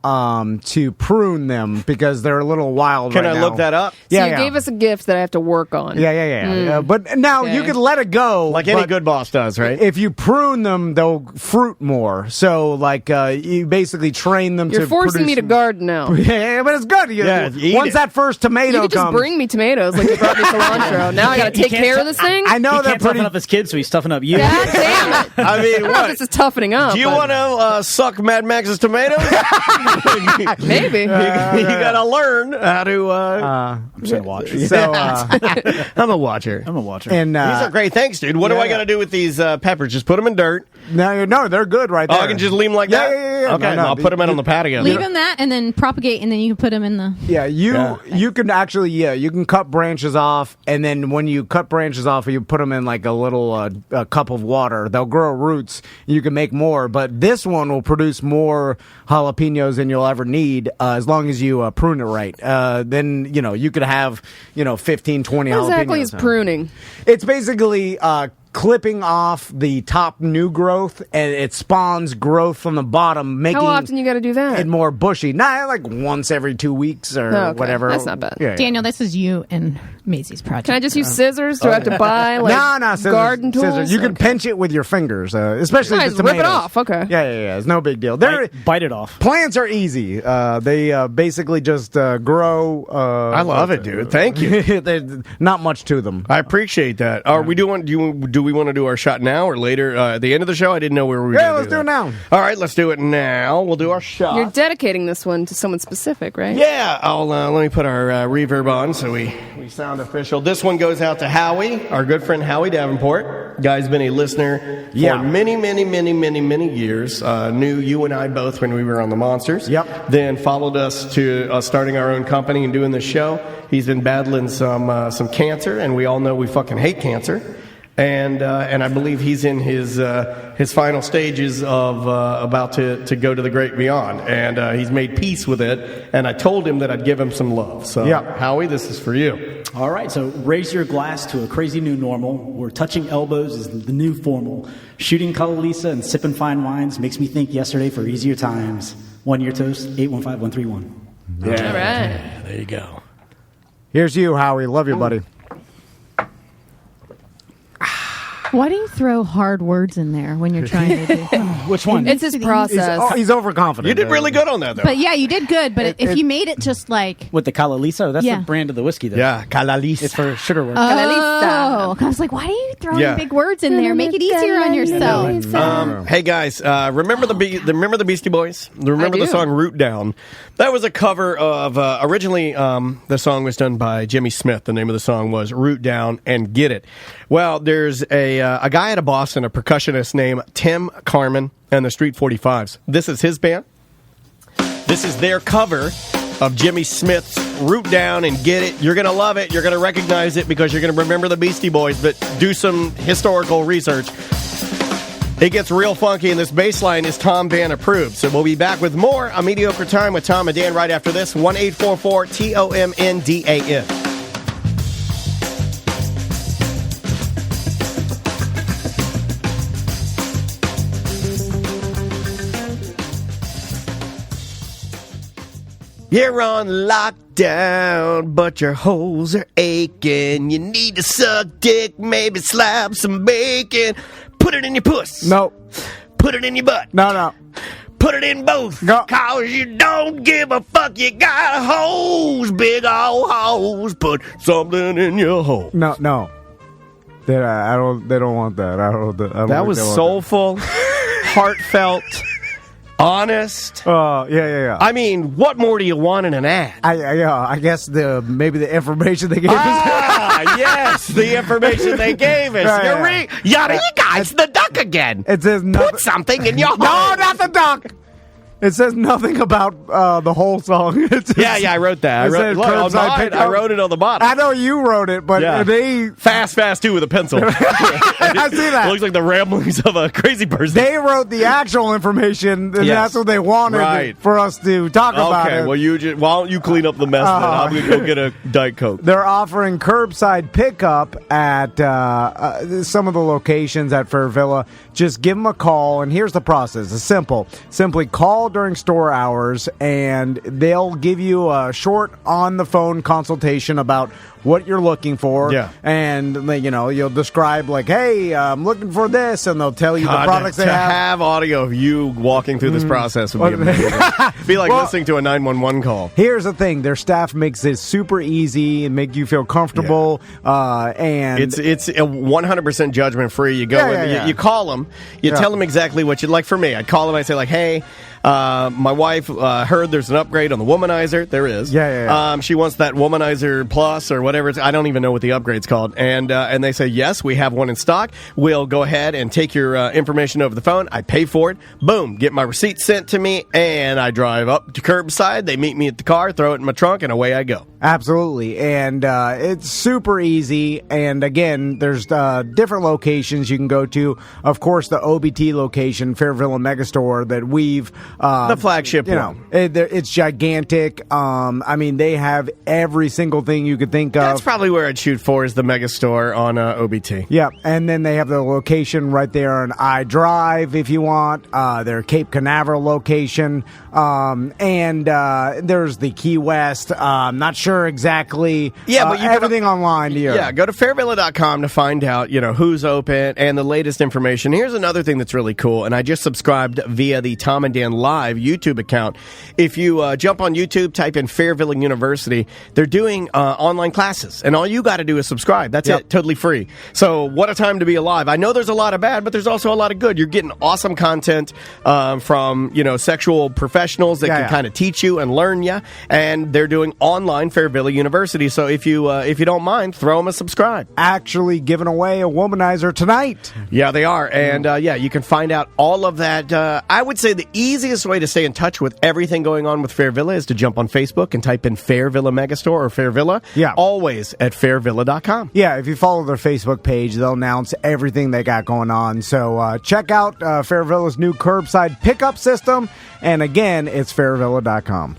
to prune them because they're a little wild Can right I now. look that up? So Yeah, you yeah. gave us a gift that I have to work on. Yeah. But now Okay. you can let it go. Like any but good boss does, right? If you prune them, they'll fruit more. So, like, you basically train them You're to forcing produce me to garden now. Yeah, but it's good. Yeah, eat once it. that first tomato You could just comes, bring me tomatoes like you brought me cilantro. Now I got to He take can't care of t- this thing? I know He they're can't pretty. toughen up his kids, so he's toughening up you. God damn it. I mean, I don't know if what? this is toughening up. Do you but want to suck Mad Max's tomatoes? Maybe. you got to learn how to. I'm just going to watch. So, I'm a watcher. I'm a watcher. and These are great. Thanks, dude. What do yeah, I got to do with these peppers? Just put them in dirt. no, they're good right Oh, there. I can just leave them like Yeah, that? yeah. Okay, No, I'll put them out on the patio. Leave them that and then propagate, and then you can put them in the. Yeah, you can actually you can cut branches off, and then when you cut branches off, you put them in like a little a cup of water. They'll grow roots. You can make more, but this one will produce more jalapenos than you'll ever need as long as you prune it right. Then you could have 15, 20 What jalapenos. exactly is pruning? It's basically clipping off the top new growth, and it spawns growth from the bottom, making How often you got to do that? it more bushy. Not like once every 2 weeks or Oh, okay. whatever. That's not bad. Yeah. Daniel, this is you and Maisie's project. Can I just use scissors? Do I have to buy like No, scissors, garden tools? Scissors. You can Okay. pinch it with your fingers, especially Nice, the rip it tomatoes. off, okay. Yeah. It's no big deal. They're Bite it off. plants are easy. They basically just grow. I love it, dude. Thank you. There's not much to them. I appreciate that. Are we doing? Do we want to do our shot now or later? At the end of the show, I didn't know where we were. Yeah, gonna let's do it now. All right, let's do it now. We'll do our shot. You're dedicating this one to someone specific, right? Yeah, I'll let me put our reverb on so we sound official. This one goes out to Howie, our good friend Howie Davenport. Guy's been a listener for many years. Knew you and I both when we were on the Monsters. Yep. Then followed us to starting our own company and doing this show. He's been battling some cancer, and we all know we fucking hate cancer. And I believe he's in his final stages of about to go to the great beyond, and he's made peace with it. And I told him that I'd give him some love. So, Yeah. Howie, this is for you. All right, so raise your glass to a crazy new normal, where touching elbows is the new formal. Shooting Kalalisa and sipping fine wines makes me think yesterday for easier times. 1 year toast, 815131. Yeah. All right. There you go. Here's you, Howie. Love you, buddy. Why do you throw hard words in there when you're trying to do? Which one? It's his process. He's overconfident. You did really good on that, though. But yeah, you did good. But if you made it just like With the Calalisa? That's Yeah. the brand of the whiskey, though. Yeah, Calalisa. It's for sugar work. I was like, why do you throw in big words in there? Make it easier on yourself. Hey guys, remember the Beastie Boys? Remember I the do. song "Root Down"? That was a cover of originally the song was done by Jimmy Smith. The name of the song was "Root Down" and "Get It." Well, there's a guy out of Boston, a percussionist named Tim Carmen and the Street 45s. This is his band. This is their cover of Jimmy Smith's "Root Down" and "Get It." You're going to love it. You're going to recognize it because you're going to remember the Beastie Boys, but do some historical research. It gets real funky, and this bass line is Tom Dan approved. So we'll be back with more on Mediocre Time with Tom and Dan right after this. 1-844-TOMNDAN. You're on lockdown, but your holes are aching. You need to suck dick, maybe slap some bacon. Put it in your puss. No. Put it in your butt. No. Put it in both. No. Cause you don't give a fuck. You got holes, big old holes. Put something in your hole. No. They don't want that. I don't That was soulful, heartfelt, honest. Yeah. I mean, what more do you want in an ad? I guess maybe the information they gave us. Yes, the information they gave us. Yeah. You guys, the duck again. It says Put something in your hole. No, not the duck. It says nothing about the whole song. It says, I wrote that. I wrote it on the bottom. I know you wrote it, but they fast 2 with a pencil. I see that. It looks like the ramblings of a crazy person. They wrote the actual information, and that's what they wanted for us to talk about. Okay, well, why don't you clean up the mess? Then I'm gonna go get a Diet Coke. They're offering curbside pickup at some of the locations at Fair Villa. Just give them a call, and here's the process. It's simple. Simply call during store hours, and they'll give you a short on-the-phone consultation about what you're looking for. Yeah. And, you'll describe, like, hey, I'm looking for this, and they'll tell you the products they have. To have audio of you walking through this process would be amazing. Be like listening to a 911 call. Here's the thing. Their staff makes it super easy and make you feel comfortable. And it's a 100% judgment-free. You go in, you call them, you tell them exactly what you'd like. For me, I'd call them, I'd say, like, hey, my wife heard there's an upgrade on the Womanizer. There is. She wants that Womanizer Plus or whatever. I don't even know what the upgrade's called. And they say, yes, we have one in stock. We'll go ahead and take your information over the phone. I pay for it. Boom. Get my receipt sent to me, and I drive up to curbside. They meet me at the car, throw it in my trunk, and away I go. Absolutely. And it's super easy. And again, there's different locations you can go to. Of course, the OBT location, Fair Villa Megastore, that we've... the flagship one. It's gigantic. I mean, they have every single thing you could think of. That's probably where I'd shoot for, is the Megastore on OBT. Yeah, and then they have the location right there on iDrive if you want. Their Cape Canaveral location. And there's the Key West. Not sure exactly. Yeah, but you everything online here. Yeah, go to fairvilla.com to find out, who's open and the latest information. Here's another thing that's really cool, and I just subscribed via the Tom and Dan Live YouTube account. If you jump on YouTube, type in Fairvilla University, they're doing online classes, and all you got to do is subscribe. That's it, totally free. So what a time to be alive. I know there's a lot of bad, but there's also a lot of good. You're getting awesome content from sexual professionals that can kind of teach you and learn you, and they're doing online Fairvilla University. So if you don't mind, throw them a subscribe. Actually giving away a Womanizer tonight. Yeah, they are. And you can find out all of that. I would say the easiest way to stay in touch with everything going on with Fair Villa is to jump on Facebook and type in Fair Villa Megastore or Fair Villa. Yeah. Always at fairvilla.com. Yeah, if you follow their Facebook page, they'll announce everything they got going on. So check out Fair Villa's new curbside pickup system. And again, it's fairvilla.com.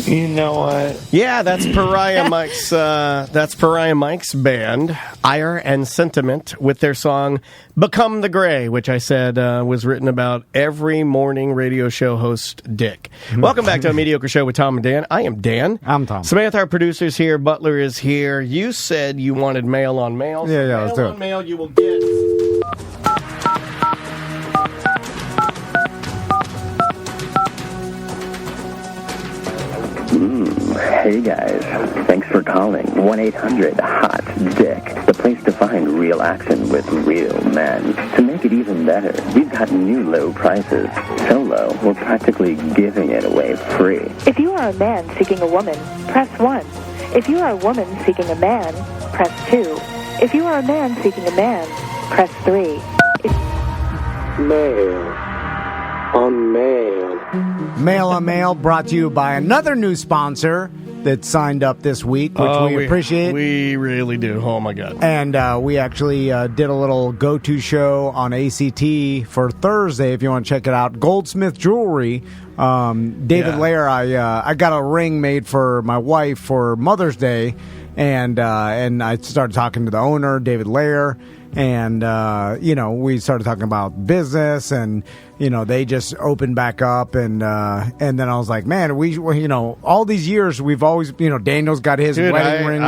You know what? Yeah, that's Pariah Mike's. That's Pariah Mike's band, Ire and Sentiment, with their song "Become the Gray," which I said was written about every morning radio show host Dick. Welcome back to A Mediocre Show with Tom and Dan. I am Dan. I'm Tom. Samantha, our producer's here. Butler is here. You said you wanted mail on mail. Yeah, let's do it. Mail on mail, you will get. Hey guys, thanks for calling 1-800-HOT-DICK, the place to find real action with real men. To make it even better, we've got new low prices. So low, we're practically giving it away free. If you are a man seeking a woman, press 1. If you are a woman seeking a man, press 2. If you are a man seeking a man, press 3. Mail on mail. Mail on Mail brought to you by another new sponsor that signed up this week, which we appreciate. We really do. Oh, my God. And we actually did a little go-to show on ACT for Thursday, if you want to check it out. Goldsmith Jewelry. David Lair, I got a ring made for my wife for Mother's Day, and I started talking to the owner, David Lair, and, we started talking about business, and, they just opened back up, and then I was like, man, all these years we've always, Daniel's got his wedding ring.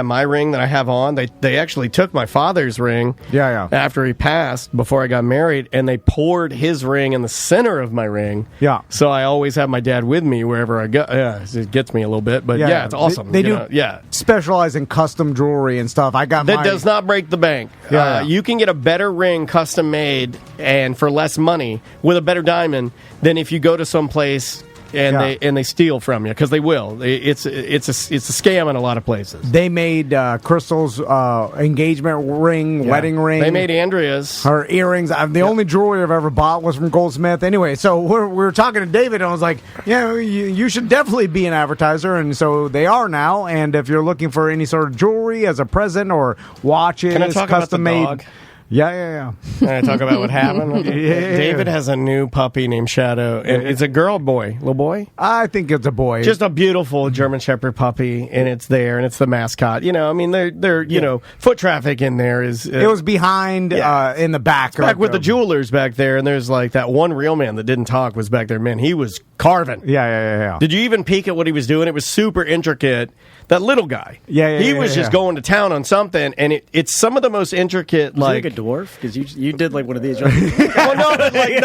My ring that I have on, they actually took my father's ring after he passed, before I got married, and they poured his ring in the center of my ring. Yeah. So I always have my dad with me wherever I go. Yeah, it gets me a little bit, but it's awesome. They do specialize in custom jewelry and stuff. That does not break the bank. You can get a better ring custom made and for less money with a better diamond than if you go to some place and they steal from you, because they will. It's a scam in a lot of places. They made Crystal's engagement ring, wedding ring. They made Andrea's. Her earrings. The only jewelry I've ever bought was from Goldsmith. Anyway, so we were talking to David, and I was like, you should definitely be an advertiser, and so they are now. And if you're looking for any sort of jewelry as a present or watches, can I talk custom about the made. dog? Yeah. Can I talk about what happened? David has a new puppy named Shadow. And it's a girl, little boy. I think it's a boy. Just a beautiful German Shepherd puppy, and it's there, and it's the mascot. They're foot traffic in there is. It was behind in the back. Back with the jewelers back there, and there's like that one real man that didn't talk was back there. Man, he was carving. Yeah. Did you even peek at what he was doing? It was super intricate. That little guy. He was just going to town on something, and it's some of the most intricate. Was he like a dwarf? Because you did like one of these. Right?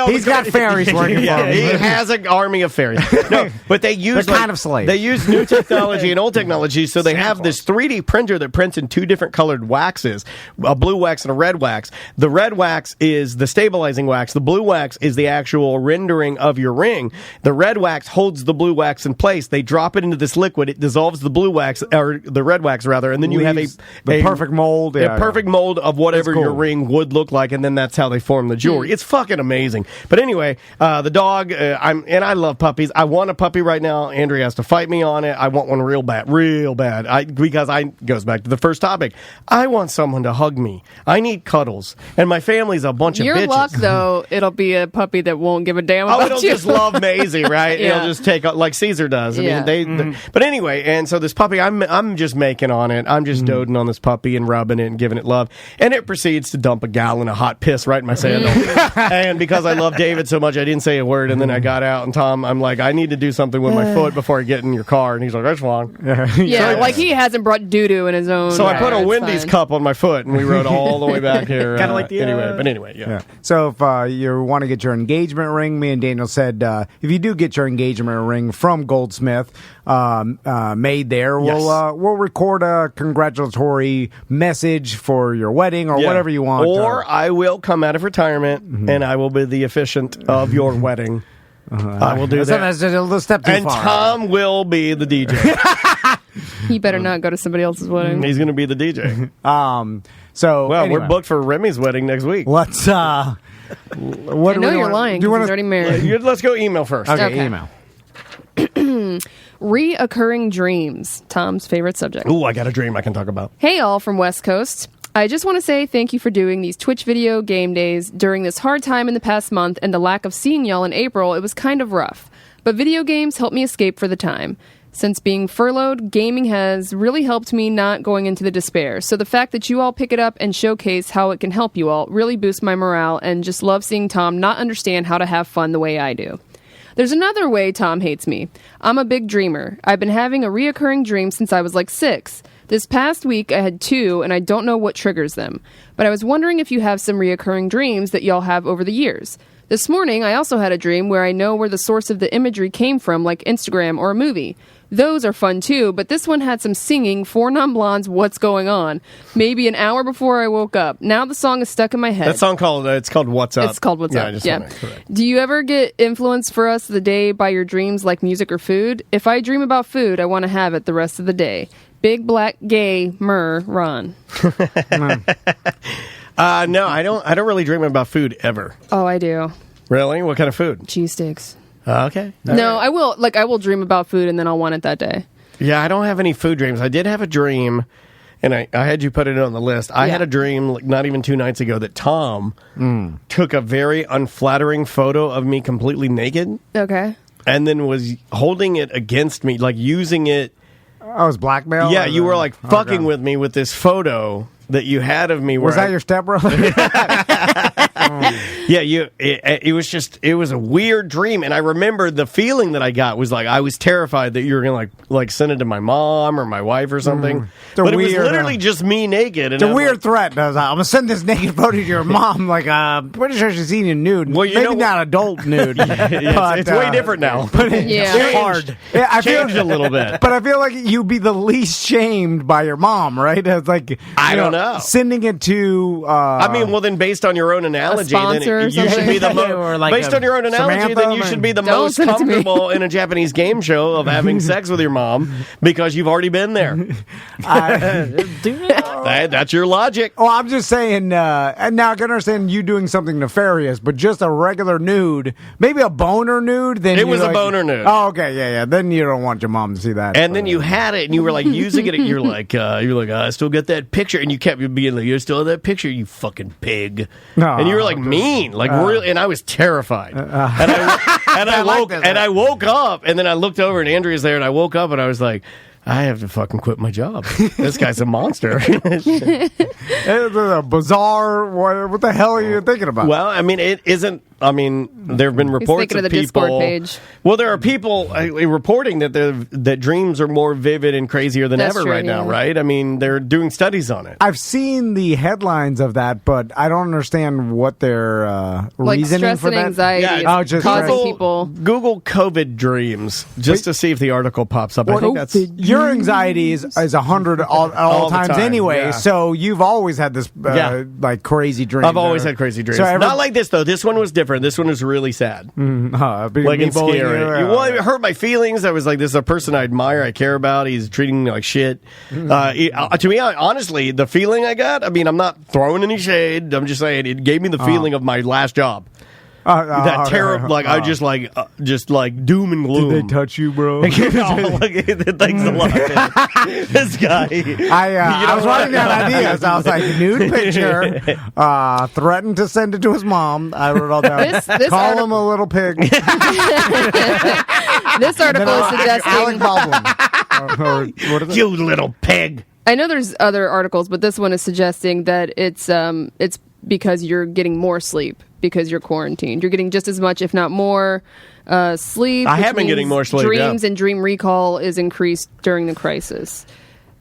He's got fairies working for him. He has an army of fairies. No, but they use kind of slaves. They use new technology and old technology, so they have this 3D printer that prints in two different colored waxes, a blue wax and a red wax. The red wax is the stabilizing wax. The blue wax is the actual rendering of your ring. The red wax holds the blue wax in place. They drop it into this liquid. It dissolves the blue wax, or the red wax rather, and then you have a perfect mold. Perfect mold of whatever your ring would look like, and then that's how they form the jewelry. It's fucking amazing. But anyway, the dog, I love puppies. I want a puppy right now. Andrea has to fight me on it. I want one real bad. Because goes back to the first topic. I want someone to hug me. I need cuddles, and my family's a bunch of bitches. Your luck, though, it'll be a puppy that won't give a damn about it'll you. just love Maisie, right? It'll just take like Caesar does. But anyway, and so this puppy, I'm just making on it. I'm just doting on this puppy and rubbing it and giving it love, and it proceeds to dump a gallon of hot piss right in my sandal. And because I love David so much, I didn't say a word, and then I got out, and Tom, I'm like, I need to do something with my foot before I get in your car, and he's like, that's fine. Like he hasn't brought doo-doo in his own. So I put a Wendy's cup on my foot, and we rode all the way back here. Kind of like the anyway. So if you want to get your engagement ring, me and Daniel said if you do get your engagement ring from Goldsmith made there, we'll record a congratulatory message for your wedding or whatever you want. Or I will come out of retirement and I will be the officiant of your wedding. I will do that. That's a little step too and far. Tom will be the DJ. He better not go to somebody else's wedding. He's going to be the DJ. Anyway. We're booked for Remy's wedding next week. Let's. I know you're lying. He's already married. Let's go email first. Okay. Email. Reoccurring dreams. Tom's favorite subject. Ooh, I got a dream I can talk about. Hey, all from West Coast. I just want to say thank you for doing these Twitch video game days during this hard time in the past month and the lack of seeing y'all in April. It was kind of rough. But video games helped me escape for the time. Since being furloughed, gaming has really helped me not going into the despair. So the fact that you all pick it up and showcase how it can help you all really boosts my morale, and just love seeing Tom not understand how to have fun the way I do. There's another way Tom hates me. I'm a big dreamer. I've been having a reoccurring dream since I was like 6. This past week I had 2, and I don't know what triggers them. But I was wondering if you have some reoccurring dreams that y'all have over the years. This morning, I also had a dream where I know where the source of the imagery came from, like Instagram or a movie. Those are fun too, but this one had some singing, 4 Non-Blondes, What's Going On, maybe an hour before I woke up. Now the song is stuck in my head. That song it's called What's Up. It's called What's Up, yeah. Do you ever get influenced for us of the day by your dreams like music or food? If I dream about food, I want to have it the rest of the day. Big black gay Ron. No, I don't really dream about food ever. Oh, I do. Really? What kind of food? Cheesesteaks. Okay. No, I will. I will dream about food and then I'll want it that day. Yeah, I don't have any food dreams. I did have a dream, and I had you put it on the list. I had a dream not even 2 nights ago that Tom took a very unflattering photo of me completely naked. Okay. And then was holding it against me, like using it. I was blackmail? Yeah, you were like fucking with me with this photo that you had of me. Was that your stepbrother? Yeah, it was a weird dream, and I remember the feeling that I got was like I was terrified that you were gonna like send it to my mom or my wife or something. But it was literally just me naked. And it's a weird threat. I'm gonna send this naked photo to your mom. Like, pretty sure she's seen you nude. Well, maybe not adult nude. But, it's way different now. But it's hard. Yeah, I changed a little bit. But I feel like you'd be the least shamed by your mom, right? It's like I don't know. Sending it to. I mean, well, then based on your own analogy, then you should be the most. Based on your own analogy, Samantha, then you should be the most comfortable in a Japanese game show of having sex with your mom because you've already been there. That's your logic. Oh, I'm just saying. And now I can understand you doing something nefarious, but just a regular nude, maybe a boner nude. Then it was a boner nude. Oh, okay, yeah. Then you don't want your mom to see that. And then you had it, and you were like using it. You're like, I still get that picture, and you kept being like, you still have that picture, you fucking pig. No, and you were like mean, like really, and I was terrified. And I woke up, and then I looked over, and Andrea's there, and I woke up, and I was like, I have to fucking quit my job. This guy's a monster. It's a bizarre. What the hell are you thinking about? Well, I mean, it isn't. I mean, there have been reports of the people. Discord page. Well, there are people reporting that dreams are more vivid and crazier than ever right now. Right? I mean, they're doing studies on it. I've seen the headlines of that, but I don't understand what their reasoning for that. Anxiety, just causing people. Google COVID dreams just to see if the article pops up. I think that's your anxiety is 100 all times time, anyway. Yeah. So you've always had this like crazy dreams. I've always had crazy dreams. Not like this though. This one was different. This one was really sad. Like and scary. Well, it hurt my feelings. I was like, this is a person I admire, I care about. He's treating me like shit. To me, honestly, the feeling I got, I mean, I'm not throwing any shade. I'm just saying it gave me the feeling of my last job. That terror, I just like doom and gloom. Did they touch you, bro? Thanks a lot. Man. This guy. I was writing down ideas. I was like, nude picture, threatened to send it to his mom. I wrote it all down. Call him a little pig. This article is suggesting Alec Baldwin. What is it? You little pig. I know there's other articles, but this one is suggesting that it's because you're getting more sleep because you're quarantined. You're getting just as much, if not more, sleep. I have been getting more sleep. Dreams and dream recall is increased during the crisis.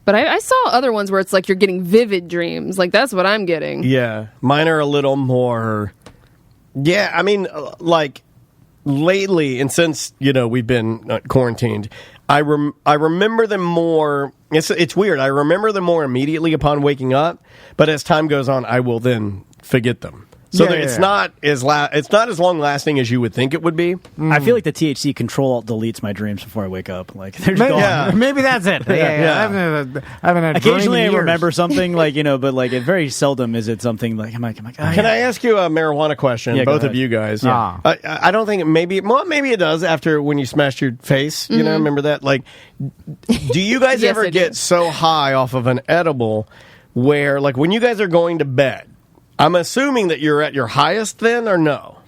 But I saw other ones where it's like you're getting vivid dreams. Like, that's what I'm getting. Yeah. Mine are a little more... Yeah, I mean, like, lately, and since, we've been quarantined, I remember them more... It's weird. I remember them more immediately upon waking up, but as time goes on, I will then forget them. So it's not as long lasting as you would think it would be. I feel like the THC deletes my dreams before I wake up. Like they're just gone. Yeah, maybe that's it. I haven't had occasionally I years. remember something but like it very seldom is it something like I'm like. Can I ask you a marijuana question? Yeah, both of you guys. Yeah. I don't think maybe it does after when you smashed your face. Mm-hmm. Remember that? Like, do you guys Yes, ever I get do. so high off of an edible where, like, when you guys are going to bed? I'm assuming that you're at your highest then, or no?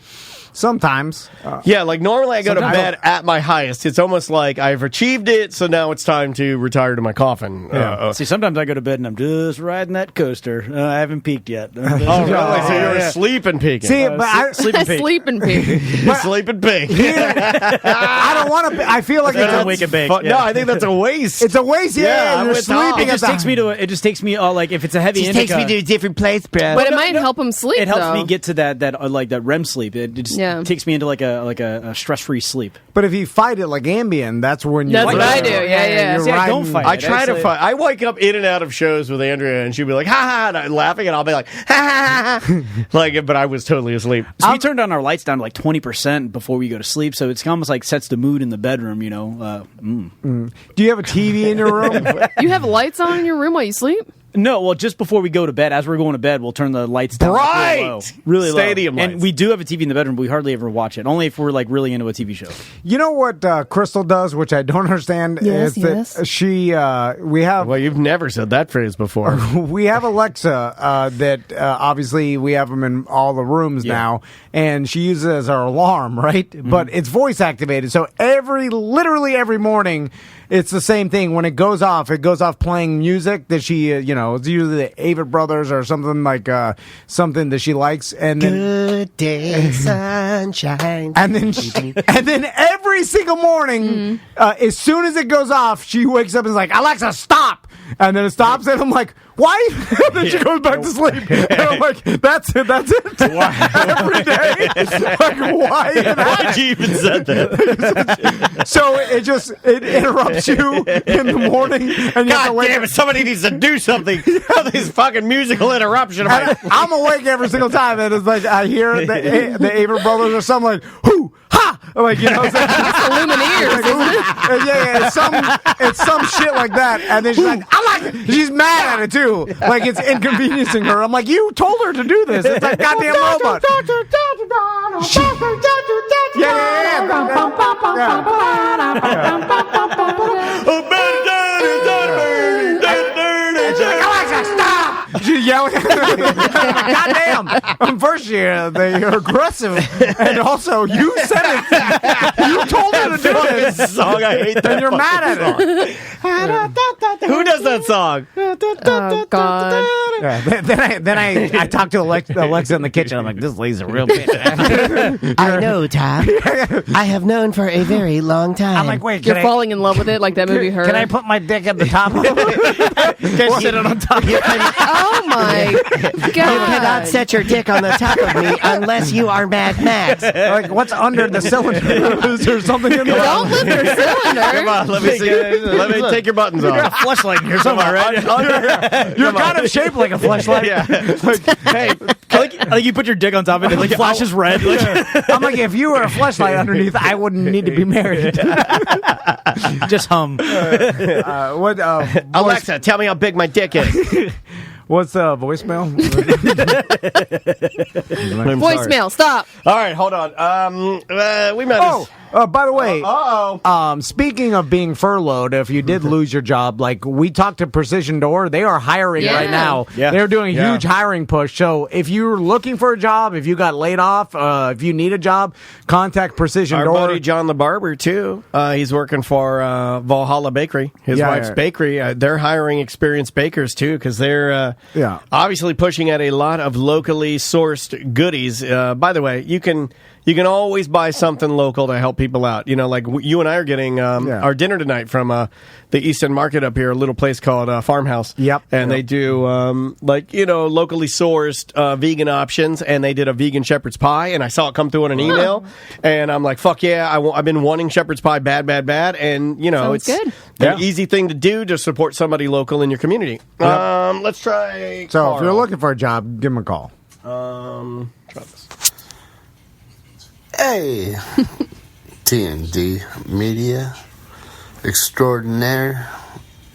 Sometimes. Yeah, like normally I go to bed at my highest. It's almost like I've achieved it, so now it's time to retire to my coffin. Yeah. See, sometimes I go to bed and I'm just riding that coaster. I haven't peaked yet. Oh, really? So you're asleep and peaking. See, but I Sleep and peak. Sleep and peak. I don't want to. I feel like it's a wake and bake. No, I think that's a waste. It's a waste. Yeah, you're sleeping. It just takes me like if it's a heavy indica. It takes me to a different place, bro. But it might help him sleep. It helps though. me get to that REM sleep. It just takes me into like a stress-free sleep. But if you fight it like Ambien, that's when you. That's what I do. Yeah. See, I don't fight. I try to fight. I wake up in and out of shows with Andrea, and she'll be like, "Ha ha," and I'm laughing, and I'll be like, "Ha ha ha," like, but I was totally asleep. So we turned on our lights down to like 20% before we go to sleep, so it's almost like sets the mood in the bedroom. You know. Do you have a TV in your room? You have lights on in your room while you sleep? No, well, just before we go to bed, as we're going to bed, we'll turn the lights down really low. Stadium lights. And we do have a TV in the bedroom, but we hardly ever watch it, only if we're like really into a TV show. You know what Crystal does, which I don't understand, is that we have... Well, you've never said that phrase before. We have Alexa that obviously we have them in all the rooms now, and she uses it as our alarm, right? Mm-hmm. But it's voice activated, so literally every morning... It's the same thing. When it goes off playing music that she, it's usually the Avett Brothers or something like something that she likes. And then, good day, sunshine. And then every single morning, as soon as it goes off, she wakes up and is like, Alexa, stop! And then it stops, and I'm like, why? And then she goes back to sleep. And I'm like, that's it. Why? Every day. Like, why? Why'd you even said that? So it interrupts you in the morning. And God damn it, somebody needs to do something. This fucking musical interruption. I'm awake every single time, and it's like I hear the Avett Brothers or something like, hoo, ha! Like, That's the Lumineers, isn't it? It's some shit like that. And then she's like, I like it. She's mad at it, too. Like, it's inconveniencing her. I'm like, you told her to do this. It's that goddamn robot. Alexa, stop! She's yelling. Goddamn! First year, they're aggressive. And also, you said it. You told her to do this. Song, I hate that. And you're mad at it. Who does that song? Oh, God. Yeah, then I talk to Alexa in the kitchen. I'm like, this lady's a real bitch. I know, Tom. I have known for a very long time. I'm like, wait, You're falling in love with it like that movie Her. Can I put my dick at the top of it? Can I sit it on top? Oh, my God. You cannot set your dick on the top of me unless you are Mad Max. Like, what's under the cylinder? Is there something in there? Don't lift your cylinder. Come on, let me see. Let me take your buttons off. You got a fleshlight in here somewhere, right? You're kind of shaped like a fleshlight. Yeah. Like you put your dick on top of it, it flashes red. I'm like, if you were a fleshlight underneath, I wouldn't need to be married. Just hum. Alexa, tell me how big my dick is. What's the voicemail? Voicemail, stop. All right, hold on. We met. By the way, speaking of being furloughed, if you did lose your job, like we talked to Precision Door, they are hiring right now. Yeah. They're doing a huge hiring push. So if you're looking for a job, if you got laid off, if you need a job, contact Precision Door. Our buddy John the Barber, too. He's working for Valhalla Bakery, his wife's bakery. They're hiring experienced bakers, too, because they're obviously pushing at a lot of locally sourced goodies. By the way, you can always buy something local to help people out. You know, like you and I are getting our dinner tonight from the East End Market up here, a little place called Farmhouse. Yep. And they do, locally sourced vegan options, and they did a vegan shepherd's pie, and I saw it come through on an email, and I'm like, fuck yeah, I've been wanting shepherd's pie bad, and, Sounds it's good. an easy thing to do to support somebody local in your community. Yep. Let's try So Carl. if you're looking for a job, give them a call. Try this. Hey, T&D Media Extraordinaire.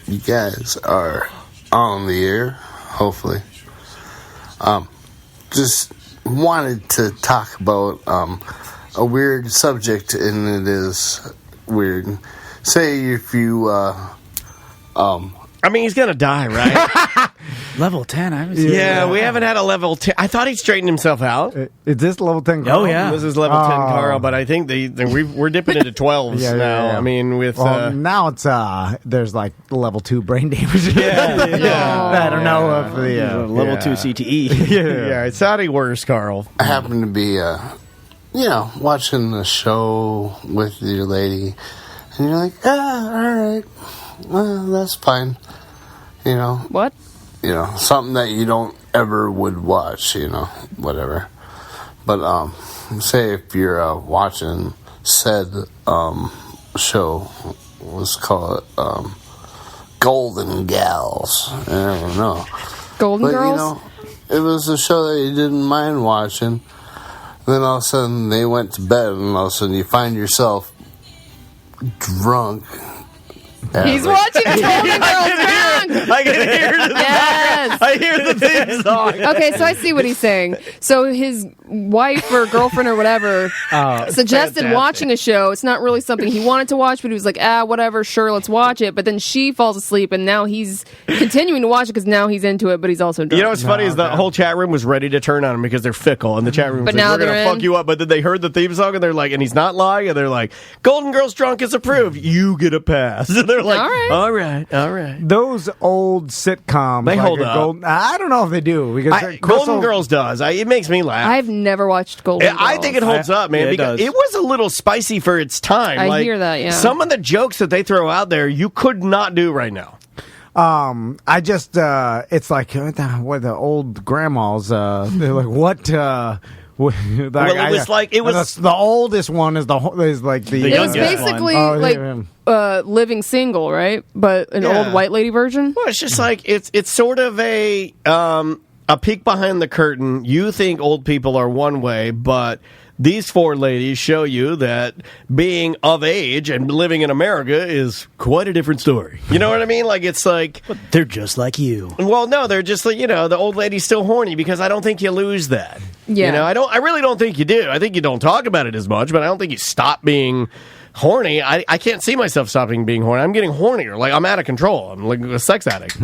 You guys are on the air, hopefully. Just wanted to talk about a weird subject, and it is weird. Say if you... I mean, he's going to die, right? Level 10. I haven't seen we haven't had a level 10. I thought he straightened himself out. Is this level 10 Carl? Oh, yeah. This is level 10 Carl, but I think we're dipping into 12s now. Yeah. I mean, with... now it's, there's like level 2 brain damage. I don't know if the... level 2 CTE. Yeah, it's sounding worse, Carl. I happen to be, watching the show with your lady, and you're like, all right, well, that's fine. What? Something that you don't ever would watch, whatever. But say if you're watching said show, let's call it Golden Gals. I don't know. Golden Girls? It was a show that you didn't mind watching. Then all of a sudden they went to bed, and all of a sudden you find yourself drunk. He's watching Golden Girls drunk. I can hear the Yes. I hear the theme song. Okay, so I see what he's saying. So his wife or girlfriend or whatever suggested fantastic. watching a show. It's not really something he wanted to watch, but he was like, whatever, sure, let's watch it. But then she falls asleep, and now he's continuing to watch it because now he's into it, but he's also drunk. You know what's funny is the whole chat room was ready to turn on him because they're fickle, and the chat room was But like, now we're going to they're in. fuck you up. But then they heard the theme song, and they're like, and he's not lying, and they're like, Golden Girls drunk is approved. You get a pass. And they're like, all right. Those old sitcoms, They like hold up. I don't know if they do because Golden Girls does. It makes me laugh. I've never watched Golden Girls. I think it holds up, man, because it was a little spicy for its time. I hear that, yeah. Some of the jokes that they throw out there, you could not do right now. I just it's like what the old grandmas they're like what it was the oldest one is like the it was basically living single, right? But an old white lady version. Well, it's just like it's sort of a peek behind the curtain. You think old people are one way, but these four ladies show you that being of age and living in America is quite a different story. You know what I mean? Like, it's like... But they're just like you. Well, no, they're just like, the old lady's still horny because I don't think you lose that. Yeah. I really don't think you do. I think you don't talk about it as much, but I don't think you stop being horny. I can't see myself stopping being horny. I'm getting hornier. Like, I'm out of control. I'm like a sex addict.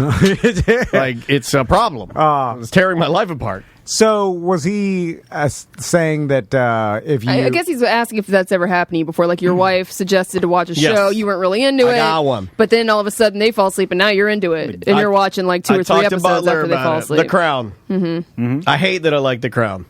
Like, it's a problem. It's tearing my life apart. So was he saying that if you... I guess he's asking if that's ever happened to you before. Like your wife suggested to watch a show, you weren't really into it. I got one. But then all of a sudden they fall asleep and now you're into it. And you're watching like 2 or 3 episodes after they fall asleep. The Crown. Mm-hmm. I hate that I like The Crown.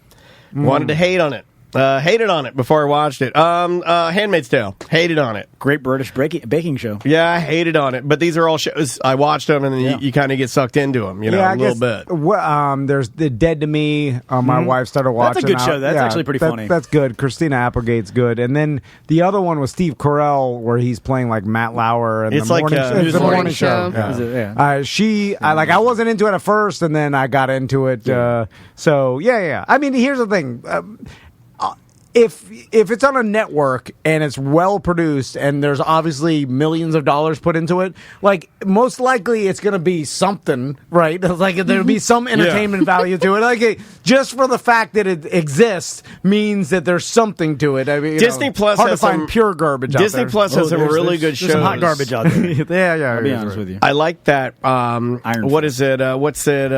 Wanted to hate on it. Hated on it before I watched it. Handmaid's Tale. Hated on it. Great British baking show. Yeah, I hated on it. But these are all shows. I watched them, and then you kind of get sucked into them, a little bit. There's the Dead to Me. My wife started watching. That's a good show. That's actually pretty funny. That's good. Christina Applegate's good. And then the other one was Steve Carell, where he's playing like Matt Lauer. And it's the like morning it's the morning show. Yeah. I wasn't into it at first, and then I got into it. So yeah. I mean, here's the thing. If it's on a network and it's well produced and there's obviously millions of dollars put into it, like most likely it's going to be something, right? Like there'll be some entertainment value to it. Like just for the fact that it exists means that there's something to it. I mean, Disney Plus hard has to find some pure garbage. Disney out there. Plus has some really good shows. Some hot garbage out there. yeah. I'll be honest with you. I like that. What is it? What's it?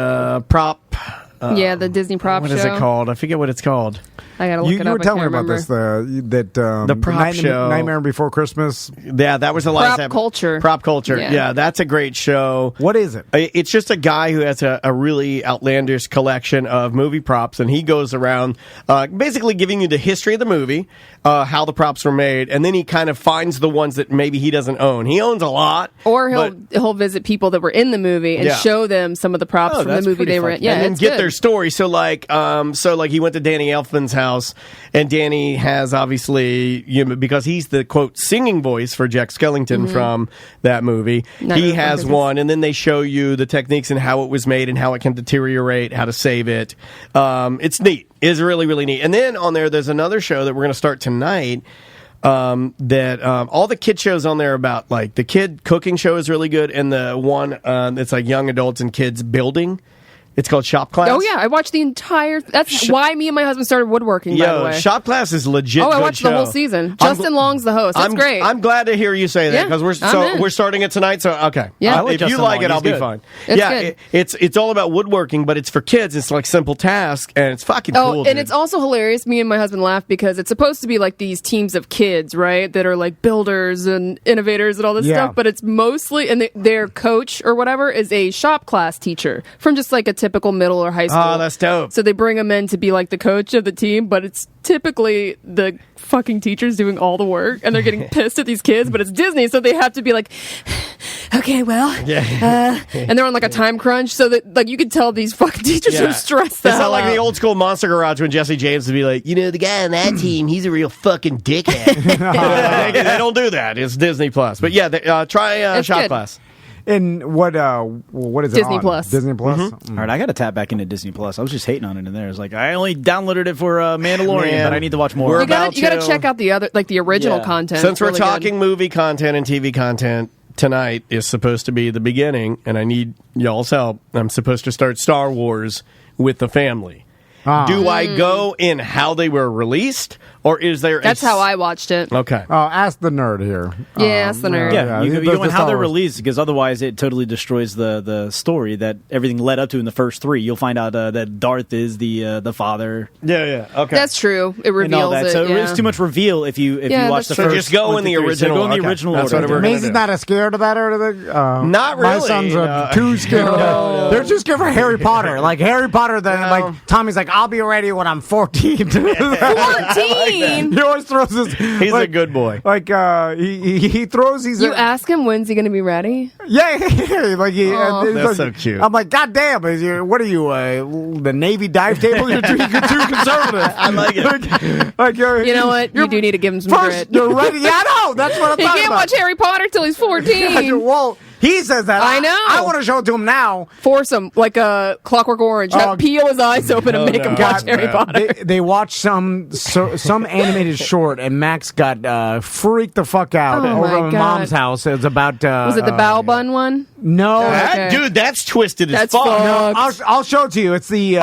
Prop. The Disney prop show. What is it called? I forget what it's called. I gotta look it up. You were telling me about this. The prop show, Nightmare Before Christmas. Yeah, that was the last. Prop Culture. Prop Culture. Yeah, that's a great show. What is it? It's just a guy who has a really outlandish collection of movie props, and he goes around basically giving you the history of the movie, how the props were made, and then he kind of finds the ones that maybe he doesn't own. He owns a lot, or he'll visit people that were in the movie and show them some of the props from the movie they were in. Yeah, and then get their story. So like he went to Danny Elfman's house, and Danny has obviously, because he's the quote singing voice for Jack Skellington from that movie. He has one, and then they show you the techniques and how it was made and how it can deteriorate, how to save it. It's neat. It's really, really neat. And then on there's another show that we're going to start tonight. That all the kid shows on there about like the kid cooking show is really good, and the one that's like young adults and kids building. It's called Shop Class. Oh yeah, I watched the entire. That's why me and my husband started woodworking. By the way, Shop Class is legit. Oh, I good watched show. the whole season. Justin Long's the host. That's great. I'm glad to hear you say that because we're starting it tonight. So okay, yeah, if you like it, I'll be fine. It's good. It's all about woodworking, but it's for kids. It's like simple tasks, and it's fucking cool. And it's also hilarious. Me and my husband laugh because it's supposed to be like these teams of kids, right? That are like builders and innovators and all this stuff. But it's mostly, and their coach or whatever is a shop class teacher from just like a typical middle or high school. Oh, that's dope. So they bring him in to be like the coach of the team, but it's typically the fucking teachers doing all the work, and they're getting pissed at these kids, but it's Disney, so they have to be like, okay, well, and they're on like a time crunch, so that like you could tell these fucking teachers are stressed out. It's not like the old school Monster Garage when Jesse James would be like, the guy on that team, he's a real fucking dickhead. They don't do that. It's Disney Plus. But yeah, try Shop Class. And what is it Disney on? Plus. Disney Plus. All right, I got to tap back into Disney Plus. I was just hating on it in there. It's like I only downloaded it for Mandalorian, but I need to watch more. You got to check out the other, like the original content. Since we're talking movie content and TV content, tonight is supposed to be the beginning, and I need y'all's help. I'm supposed to start Star Wars with the family. Do I go in how they were released, or is there? That's how I watched it. Okay. Ask the nerd here. Yeah, ask the nerd. Yeah, you go in how they're released because otherwise it totally destroys the story that everything led up to in the first three. You'll find out that Darth is the father. Yeah. Okay. That's true. It reveals it. So it's too much reveal if you watch the first. So just go in the original. Go in the original order. Maisie's not as scared of that or anything. Not really. My sons are too scared of that. They're too scared for Harry Potter. Like Harry Potter, like Tommy's like, I'll be ready when I'm 14. 14. He always throws his. He's a good boy. Like he throws. You ask him when's he going to be ready? Yeah. Like that's so cute. I'm like, God damn! What are you? The Navy dive table? You're too conservative. I like it. You know what? You do need to give him some first, grit. You're ready. Yeah, I know. That's what I'm talking about. He can't watch Harry Potter till he's 14. Well, he says that. I know. I want to show it to him now. Force him like a Clockwork Orange. Peel his eyes open and make him watch Harry Potter. They watched some animated short, and Max got freaked the fuck out over at Mom's house. It was about. Was it the Bao Bun one? No, dude, that's twisted as that's fuck. No, I'll show it to you. It's the.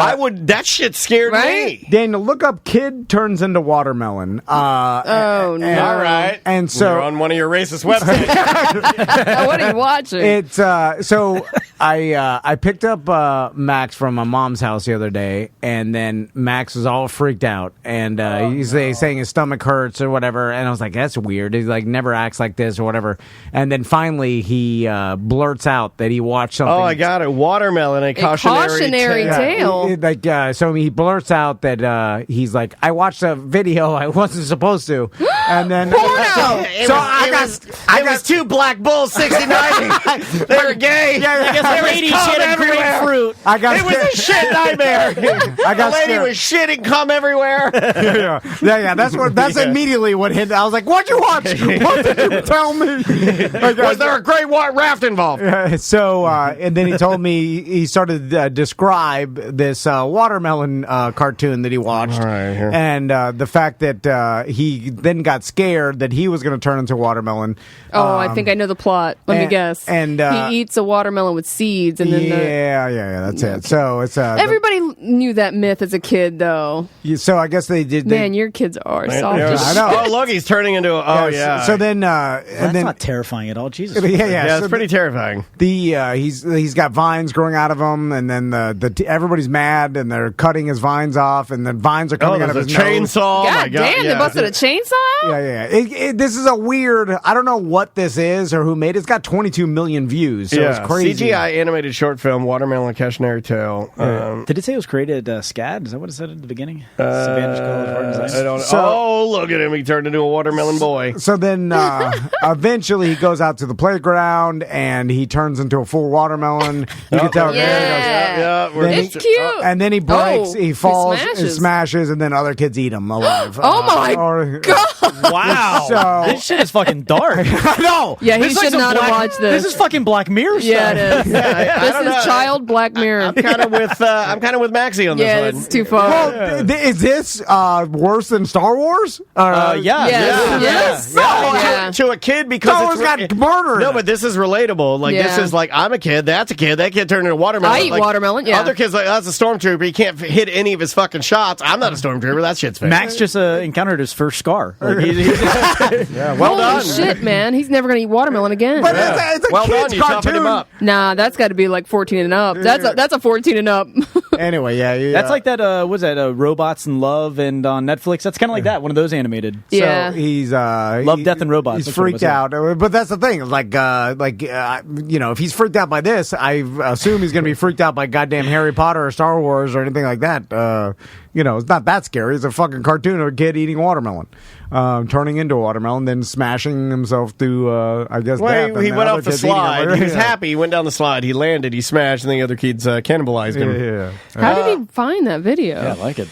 That shit scared me. Daniel, look up "Kid turns into watermelon." No! All right, and so you're on one of your racist websites. What are you watching? It's so I picked up Max from my mom's house the other day, and then Max was all freaked out, and he's saying his stomach hurts or whatever, and I was like, that's weird. He like never acts like this or whatever, and then finally he blurts out that he watched something. Oh, I got it. Watermelon, a cautionary tale. So he blurts out that he's like, I watched a video I wasn't supposed to, and then I got two black bulls 69. They were gay. I guess the lady shit everywhere. Grapefruit. It was a shit nightmare. The lady was shitting cum everywhere. Yeah. That's immediately what hit. I was like, "What'd you watch? What did you tell me? Was there a great raft involved?" And then he told me he started to describe this watermelon cartoon that he watched, and the fact that he then got scared that he was going to turn into a watermelon. I think I know the plot. Let me guess. And he eats a watermelon with seeds, and then that's it. So it's everybody knew that myth as a kid, though. So I guess they did. Man, your kids are soft. I know. Oh, look, he's turning into. So then, that's not terrifying at all. Jesus. Yeah, it's pretty terrifying. He's got vines growing out of him, and then everybody's mad, and they're cutting his vines off, and the vines are coming out of his chainsaw. God damn! They busted a chainsaw out? Yeah. This is a weird. I don't know what this is or who made it. It's got 22 million views. So it's crazy. CGI animated short film, Watermelon Cautionary Tale. Did it say it was created SCAD? Is that what it said at the beginning? Spanish College of Art and Design? I don't know. Look at him. He turned into a watermelon boy. So then eventually he goes out to the playground and he turns into a full watermelon. You can tell. It's cute. And then he breaks, he falls, and smashes, and then other kids eat him alive. Oh my God. Wow. So this shit is fucking dark. I know. Yeah, he This is should some not have watched this. This is fucking Black Mirror stuff. Yeah, it is. I don't This know. is child Black Mirror. I'm kind of with Maxie on this Yeah, one. it's too far. Well, is this worse than Star Wars? Yeah. Yes. Yeah. To a kid because Star Wars got murdered. No, but this is relatable. Like this Yeah. is like I'm a kid, that's a kid. That kid turned into a watermelon. I eat Like, watermelon, yeah. Other kids like that's a stormtrooper. He can't hit any of his fucking shots. I'm not a stormtrooper. That shit's fake. Max just encountered his first scar. Like, yeah, well Holy done. shit, man. He's never going to eat watermelon again. But it's a Well done. kid's You toughened cartoon. him up. Nah, that's got to be like 14 and up. That's a 14 and up. Anyway, yeah. That's like that. What's that? Robots in Love and on Netflix. That's kind of like that. One of those animated. Yeah. So he's Love, Death, and Robots. He's That's what it freaked was. out, but that's the thing. If he's freaked out by this, I assume he's going to be freaked out by goddamn Harry Potter or Star Wars or anything like that. It's not that scary. It's a fucking cartoon of a kid eating watermelon, turning into a watermelon, then smashing himself to, I guess, death. Well, he and went other off the kids eating him. slide. He was Yeah. happy. He went down the slide. He landed. He smashed, and the other kids cannibalized him. Yeah. How did he find that video? Yeah, I like it.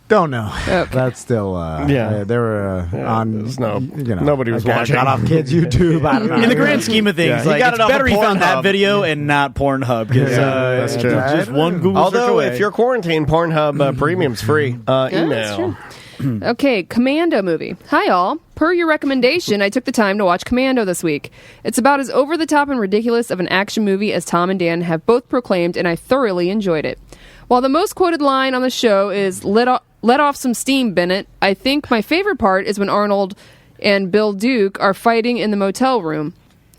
Don't know. Okay. That's still, they were on, there's nobody was watching. Got off kids' YouTube. I don't know. In the grand scheme of things, Yeah, he like, got it's it off better of he found that Pornhub. video and not Pornhub. Because that's true. Just one Google search Although, away. if you're quarantined, Pornhub Premium's free. That's Email. true. Okay, Commando movie. Hi, all. Per your recommendation, I took the time to watch Commando this week. It's about as over-the-top and ridiculous of an action movie as Tom and Dan have both proclaimed, and I thoroughly enjoyed it. While the most quoted line on the show is, let off some steam, Bennett, I think my favorite part is when Arnold and Bill Duke are fighting in the motel room.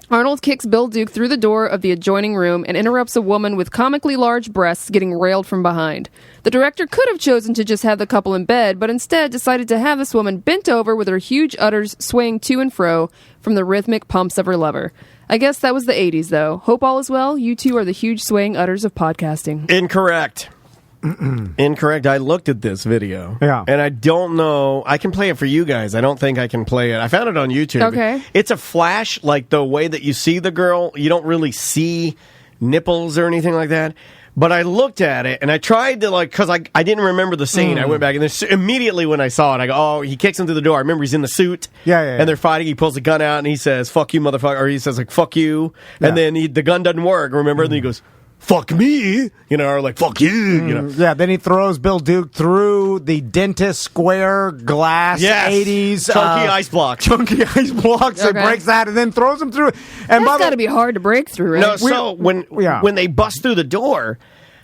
Arnold kicks Bill Duke through the door of the adjoining room and interrupts a woman with comically large breasts getting railed from behind. The director could have chosen to just have the couple in bed, but instead decided to have this woman bent over with her huge udders swaying to and fro from the rhythmic pumps of her lover. I guess that was the 80s, though. Hope all is well. You two are the huge swaying udders of podcasting. Incorrect. Incorrect. I looked at this video. Yeah. And I don't know. I can play it for you guys. I don't think I can play it. I found it on YouTube. Okay. It's a flash, like the way that you see the girl. You don't really see nipples or anything like that. But I looked at it and I tried to, because I didn't remember the scene. I went back and then immediately when I saw it, I go, oh, he kicks him through the door. I remember he's in the suit. Yeah. And they're fighting. He pulls the gun out and he says, fuck you, motherfucker. Or he says, like, fuck you. Yeah. And then the gun doesn't work, remember? And then he goes, fuck me, or like, fuck you, Yeah, then he throws Bill Duke through the dentist square glass 80s. Chunky ice block. Chunky ice blocks. Okay. It breaks that and then throws him through. And That's got to be hard to break through, right? No, so when they bust through the door,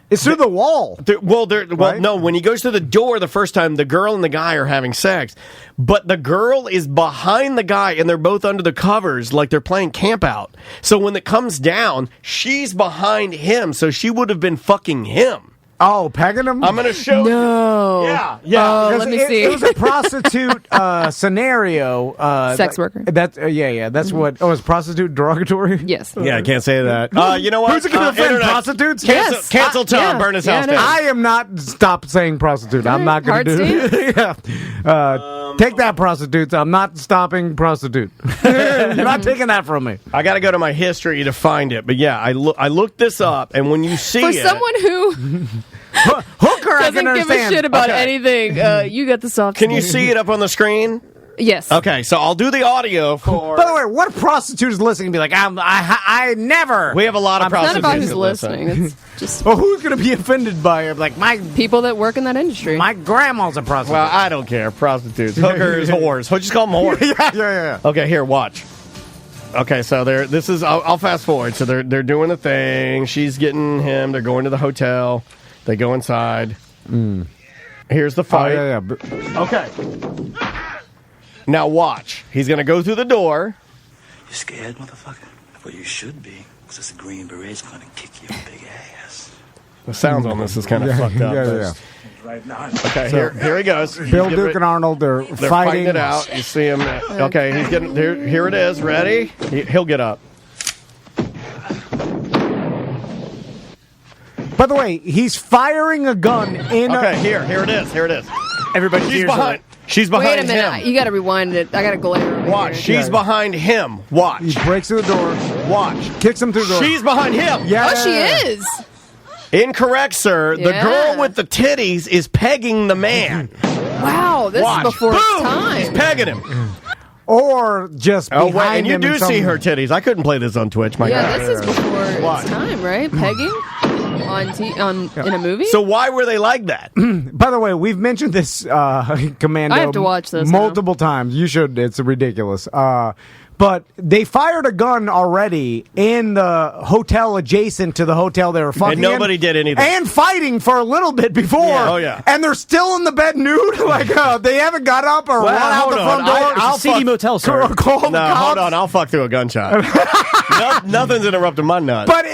it's through the wall. Right? No, when he goes through the door the first time, the girl and the guy are having sex, but the girl is behind the guy and they're both under the covers like they're playing camp out. So when it comes down, she's behind him, so she would have been fucking him. Oh, pegging him? I'm going to show you. No. Yeah. Oh, let me see. It was a prostitute scenario. Sex worker. That's That's what. Oh, is prostitute derogatory? Yes. Yeah, I can't say that. You know what? Who's it going to offend? Internet. Prostitutes? Cancel Tom. yeah. Burn his Yeah, house no. down. I am not. Stop saying prostitute. I'm not going to do it. Yeah. Take that, prostitutes. I'm not stopping prostitute. You're not taking that from me. I got to go to my history to find it. But yeah, I looked this up, and when you see For it, someone who Hooker, I doesn't can give a understand. shit about Okay. anything, you got the soft. can you see it up on the screen? Yes. Okay, so I'll do the audio for. By the way, what prostitute is listening and be like, I never. We have a lot of It's not prostitutes. about who's that listen. listening. It's just Well, who's going to be offended by it? Like, my people that work in that industry. grandma's a prostitute. Well, I don't care. Prostitutes, hookers, whores. Just call them whores. yeah. Okay, here, watch. Okay, so this is. I'll fast forward. So they're doing the thing. She's getting him. They're going to the hotel. They go inside. Here's the fight. Okay. Now watch. He's going to go through the door. You scared, motherfucker? Well, you should be, because this Green Beret's gonna kick your big ass. The sounds on this is kind of fucked up. Yeah. Right now. Okay, here he goes. Bill Duke and Arnold, they're fighting it out. You see him. Okay, he's getting here. It is. Ready? He'll get up. By the way, he's firing a gun in. Okay, here it is. Here it is. Everybody, She's behind. She's behind Wait a minute. him. You got to rewind it. I got to glare over Watch. here. She's behind him. Watch. He breaks through the door. Watch. Kicks him through the door. She's behind him. Yeah. Oh, she is. Incorrect, sir. The Yeah. girl with the titties is pegging the man. Wow. Oh, this is before its time. She's pegging him. Or just behind wait, and you him do in some- see her titties. I couldn't play this on Twitch. My God. This is before its time, right? Pegging in a movie. So why were they like that? By the way, we've mentioned this Commando. I have to watch this multiple times. You should. It's ridiculous. But they fired a gun already in the hotel adjacent to the hotel they were fucking And nobody did anything. And fighting for a little bit before. Yeah. Oh, yeah. And they're still in the bed nude. Like, they haven't got up or run out the front door. I'll CD motel, sir. Call the cops. Hold on. I'll fuck through a gunshot. Nothing's interrupting my nut. But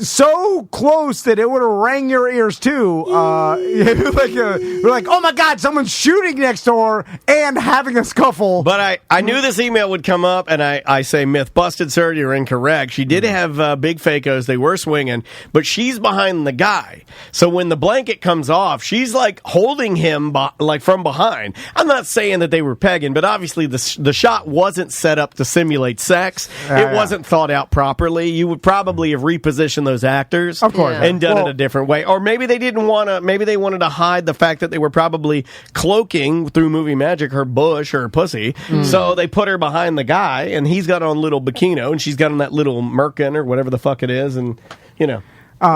so close that it would have rang your ears too. We're like, oh my God, someone's shooting next door and having a scuffle. But I knew this email would come up, and I say, myth busted, sir. You're incorrect. She did have big Facos. They were swinging, but she's behind the guy. So when the blanket comes off, she's like holding him like from behind. I'm not saying that they were pegging, but obviously the shot wasn't set up to simulate sex. It wasn't thought out properly. You would probably have repositioned those actors, of course, and done it a different way. Or maybe they didn't want to. Maybe they wanted to hide the fact that they were probably cloaking through movie magic her bush or her pussy. So they put her behind the guy, and he's got on little bikini, and she's got on that little merkin or whatever the fuck it is, and there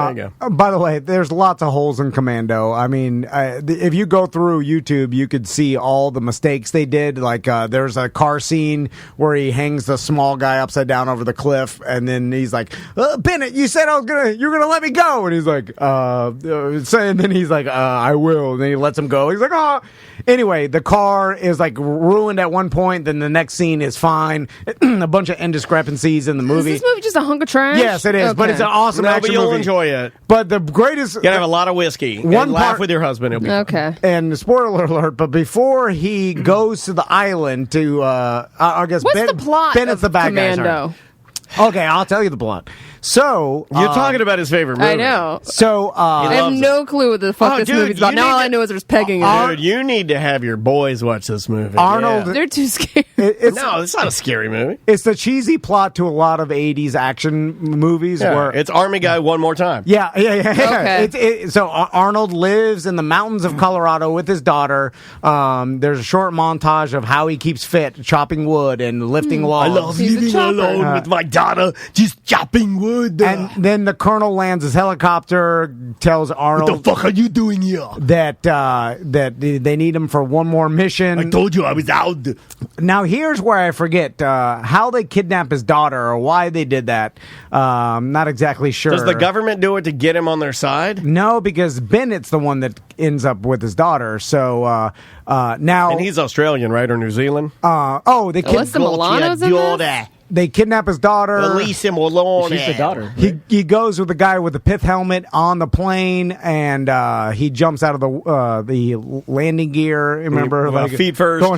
you go. By the way, there's lots of holes in Commando. I mean, if you go through YouTube, you could see all the mistakes they did. Like, there's a car scene where he hangs the small guy upside down over the cliff, and then he's like, Bennett, you said you're gonna let me go, and he's like, and then he's like, I will, and then he lets him go. He's like, oh. Anyway, the car is like ruined at one point, then the next scene is fine. A bunch of indiscrepancies in the movie. Is this movie just a hunk of trash? Yes, it is, but it's an awesome action but you'll movie. enjoy it. But the greatest... You gotta have a lot of whiskey. And laugh with your husband. It'll be okay. fun. And spoiler alert, but before he goes to the island to, I guess... What's the plot Bennett's of the bad Commando? Guy. Okay, I'll tell you the plot. So... You're talking about his favorite movie. I know. So... I have no clue what the fuck this movie's about. Now all I know is there's pegging in it. Dude, you need to have your boys watch this movie. Arnold... They're too scared. No, it's not a scary movie. It's the cheesy plot to a lot of 80s action movies where... It's Army Guy one more time. Yeah. Okay. So Arnold lives in the mountains of Colorado with his daughter. There's a short montage of how he keeps fit, chopping wood and lifting logs. I love living alone with my daughter, just chopping wood. And then the colonel lands his helicopter, tells Arnold... What the fuck are you doing here? That they need him for one more mission. I told you I was out. Now, here's where I forget how they kidnap his daughter or why they did that. I'm not exactly sure. Does the government do it to get him on their side? No, because Bennett's the one that ends up with his daughter. So now... And he's Australian, right? Or New Zealand? They What's the Milano's in this? They kidnap his daughter. Elisa Malone. She's the daughter. He goes with the guy with the pith helmet on the plane, and he jumps out of the landing gear. Remember, feet first, going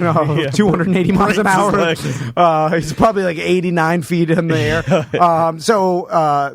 280 miles an hour. He's probably like 89 feet in the air.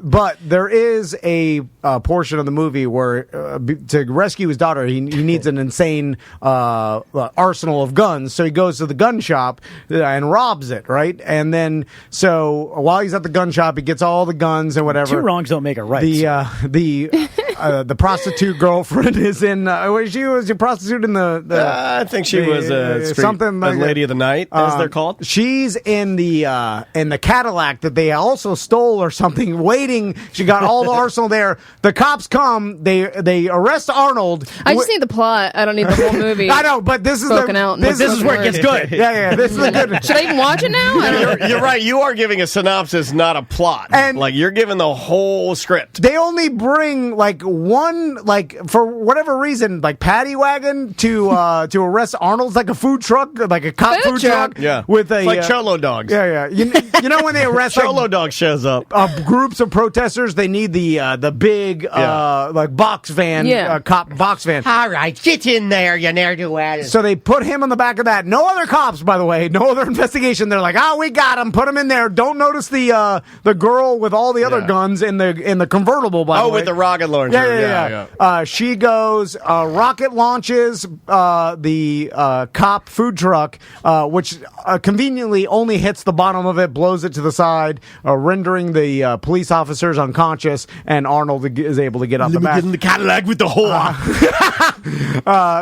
But there is a portion of the movie where to rescue his daughter, he needs an insane arsenal of guns. So he goes to the gun shop and robs it, right? And then. So while he's at the gun shop, he gets all the guns and whatever. Two wrongs don't make a right. The prostitute girlfriend is in. She was a prostitute in the. I think she was something like Lady of the Night, as they're called. She's in the Cadillac that they also stole or something. Waiting, she got all the arsenal there. The cops come. They arrest Arnold. I just need the plot. I don't need the whole movie. I know, but this is this is where it gets good. Yeah. This is the good. Should I even watch it now? You're right. You are giving a synopsis, not a plot. And like you're giving the whole script. They only bring like one, like for whatever reason, like paddy wagon to arrest Arnold's like a food truck, like a cop food truck. Yeah, with a it's like Cholo Dogs. Yeah. You know when they arrest Cholo Dog shows up. Groups of protesters, they need the big like box van, cop box van. All right, get in there, you ne'er-do-well. So they put him on the back of that. No other cops, by the way. No other investigation. They're like, we got him. Put him in there. Don't notice the girl with all the other guns in the convertible. By the way, with the rocket launcher. Yeah. She goes, rocket launches the cop food truck, which conveniently only hits the bottom of it, blows it to the side, rendering the police officers unconscious, and Arnold is able to get out the back. Get in the Cadillac with the whore.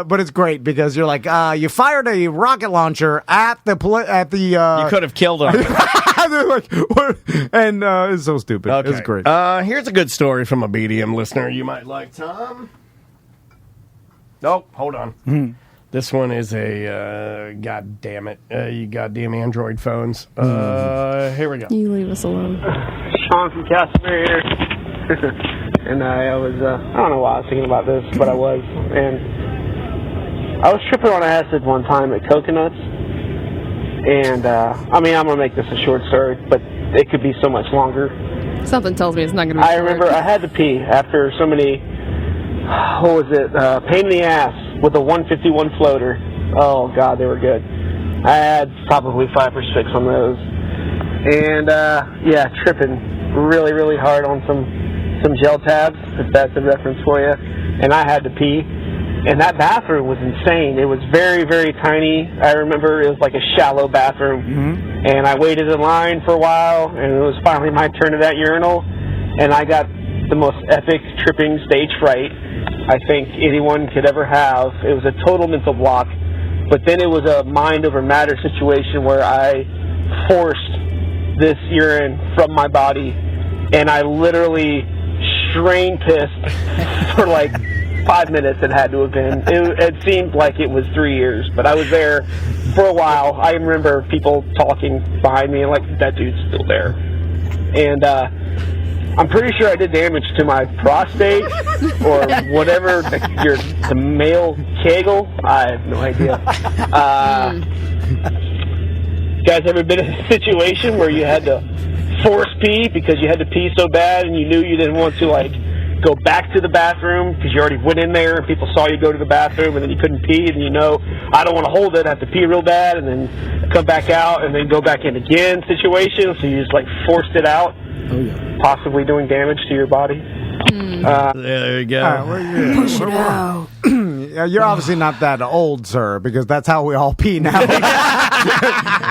But it's great because you're like, you fired a rocket launcher at the you could have killed him. Like, what? And it's so stupid. Okay. It's great. Here's a good story from a BDM listener you might like, Tom. Nope, hold on. This one is a god damn it, you goddamn Android phones. Here we go. You leave us alone. Sean from Casimir here. And I was, I don't know why I was thinking about this, but I was. And I was tripping on acid one time at Coconuts. And, I mean, I'm going to make this a short story, but it could be so much longer. Something tells me it's not going to be I remember I had to pee after so many, what was it, pain in the ass with a 151 floater. Oh, God, they were good. I had probably 5 or 6 on those. And, yeah, tripping really, really hard on some gel tabs, if that's a reference for you. And I had to pee. And that bathroom was insane. It was very, very tiny. I remember it was like a shallow bathroom. And I waited in line for a while, and it was finally my turn to that urinal. And I got the most epic tripping stage fright I think anyone could ever have. It was a total mental block. But then it was a mind over matter situation where I forced this urine from my body, and I literally strain pissed for like 5 minutes. It had to have been. It seemed like it was 3 years, but I was there for a while. I remember people talking behind me, and like, that dude's still there. And I'm pretty sure I did damage to my prostate or whatever, the male kegel. I have no idea. Guys ever been in a situation where you had to force pee because you had to pee so bad and you knew you didn't want to, like, go back to the bathroom because you already went in there and people saw you go to the bathroom and then you couldn't pee, and you know, I don't want to hold it, I have to pee real bad, and then come back out and then go back in again situation, so you just like forced it out, possibly doing damage to your body. There you go. Push it out. You're obviously not that old, sir, because that's how we all pee now.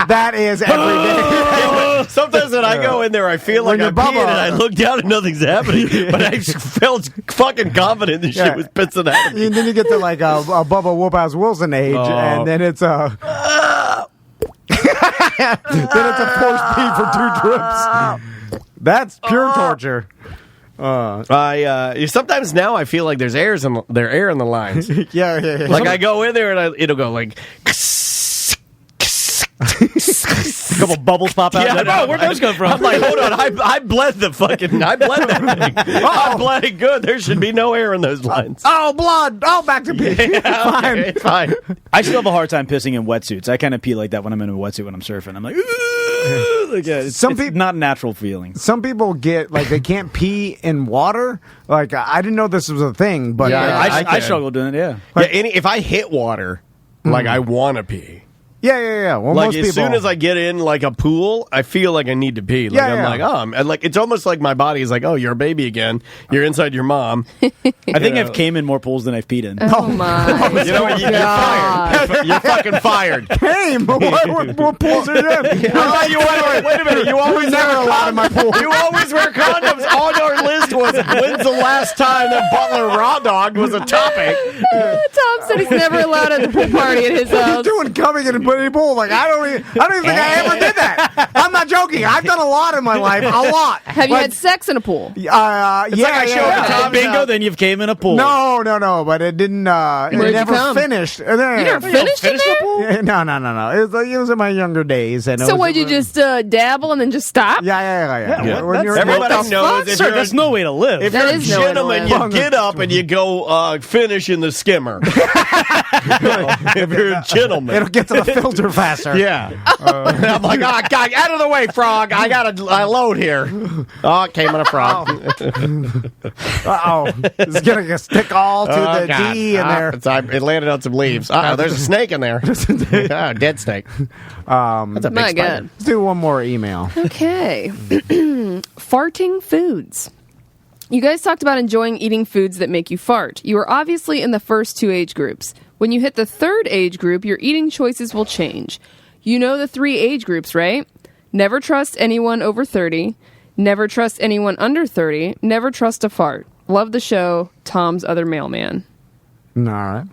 That is every day. Sometimes when I go in there, I feel like I'm peeing, and I look down and nothing's happening. But I felt fucking confident the shit was pissing out of me. And then you get to like a Bubba Whoop-Ass Wilson age, and then it's a... then it's a forced pee for 2 trips. That's pure torture. Sometimes now I feel like there's air in the lines. Yeah. Like I go in there and it'll go like... A couple bubbles pop out. Yeah, where'd those come from? I'm like, hold on, I bled that thing. I'm blooding good. There should be no air in those lines. Oh, blood. Oh, back to pee. Fine. It's fine. I still have a hard time pissing in wetsuits. I kind of pee like that when I'm in a wetsuit when I'm surfing. I'm like, it's not a natural feeling. Some people get, like, they can't pee in water. Like, I didn't know this was a thing, but... I struggle doing it, yeah. Like, if I hit water, like, I want to pee. Yeah. Well, like, most as soon as I get in, like, a pool, I feel like I need to pee. Like, I'm like, and like, it's almost like my body is like, oh, you're a baby again. You're inside your mom. I think I've came in more pools than I've peed in. Oh, my. You know what? You're fired. You're fucking fired. Came? What pools are you in? Wait a minute. You always never allowed in my pool. You always wear condoms. On our list was, when's the last time that Butler Raw Dog was a topic? Tom said he's never allowed at the pool party at his house. He's doing coming in a pool. Like, I don't even think I ever did that. I'm not joking. I've done a lot in my life. A lot. Have you had sex in a pool? It's like I showed up to bingo, then you've came in a pool. No. But it didn't. It never finished. You never finished in there? No. It was in my younger days. And so would you just dabble and then just stop? Yeah. Everybody knows. Sir, that's no way to live. If you're a gentleman, you get up and you go finish in the skimmer. If you're a gentleman, it'll get to the filter faster. Yeah. I'm like, God, out of the way, frog. I got a load here. Oh, it came in a frog. It's going to stick all to the God. D in there. It landed on some leaves. There's a snake in there. Dead snake. That's a big spider. God. Let's do one more email. Okay. Farting foods. You guys talked about enjoying eating foods that make you fart. You are obviously in the first 2 age groups. When you hit the 3rd age group, your eating choices will change. You know the 3 age groups, right? Never trust anyone over 30. Never trust anyone under 30. Never trust a fart. Love the show. Tom's other mailman. All right.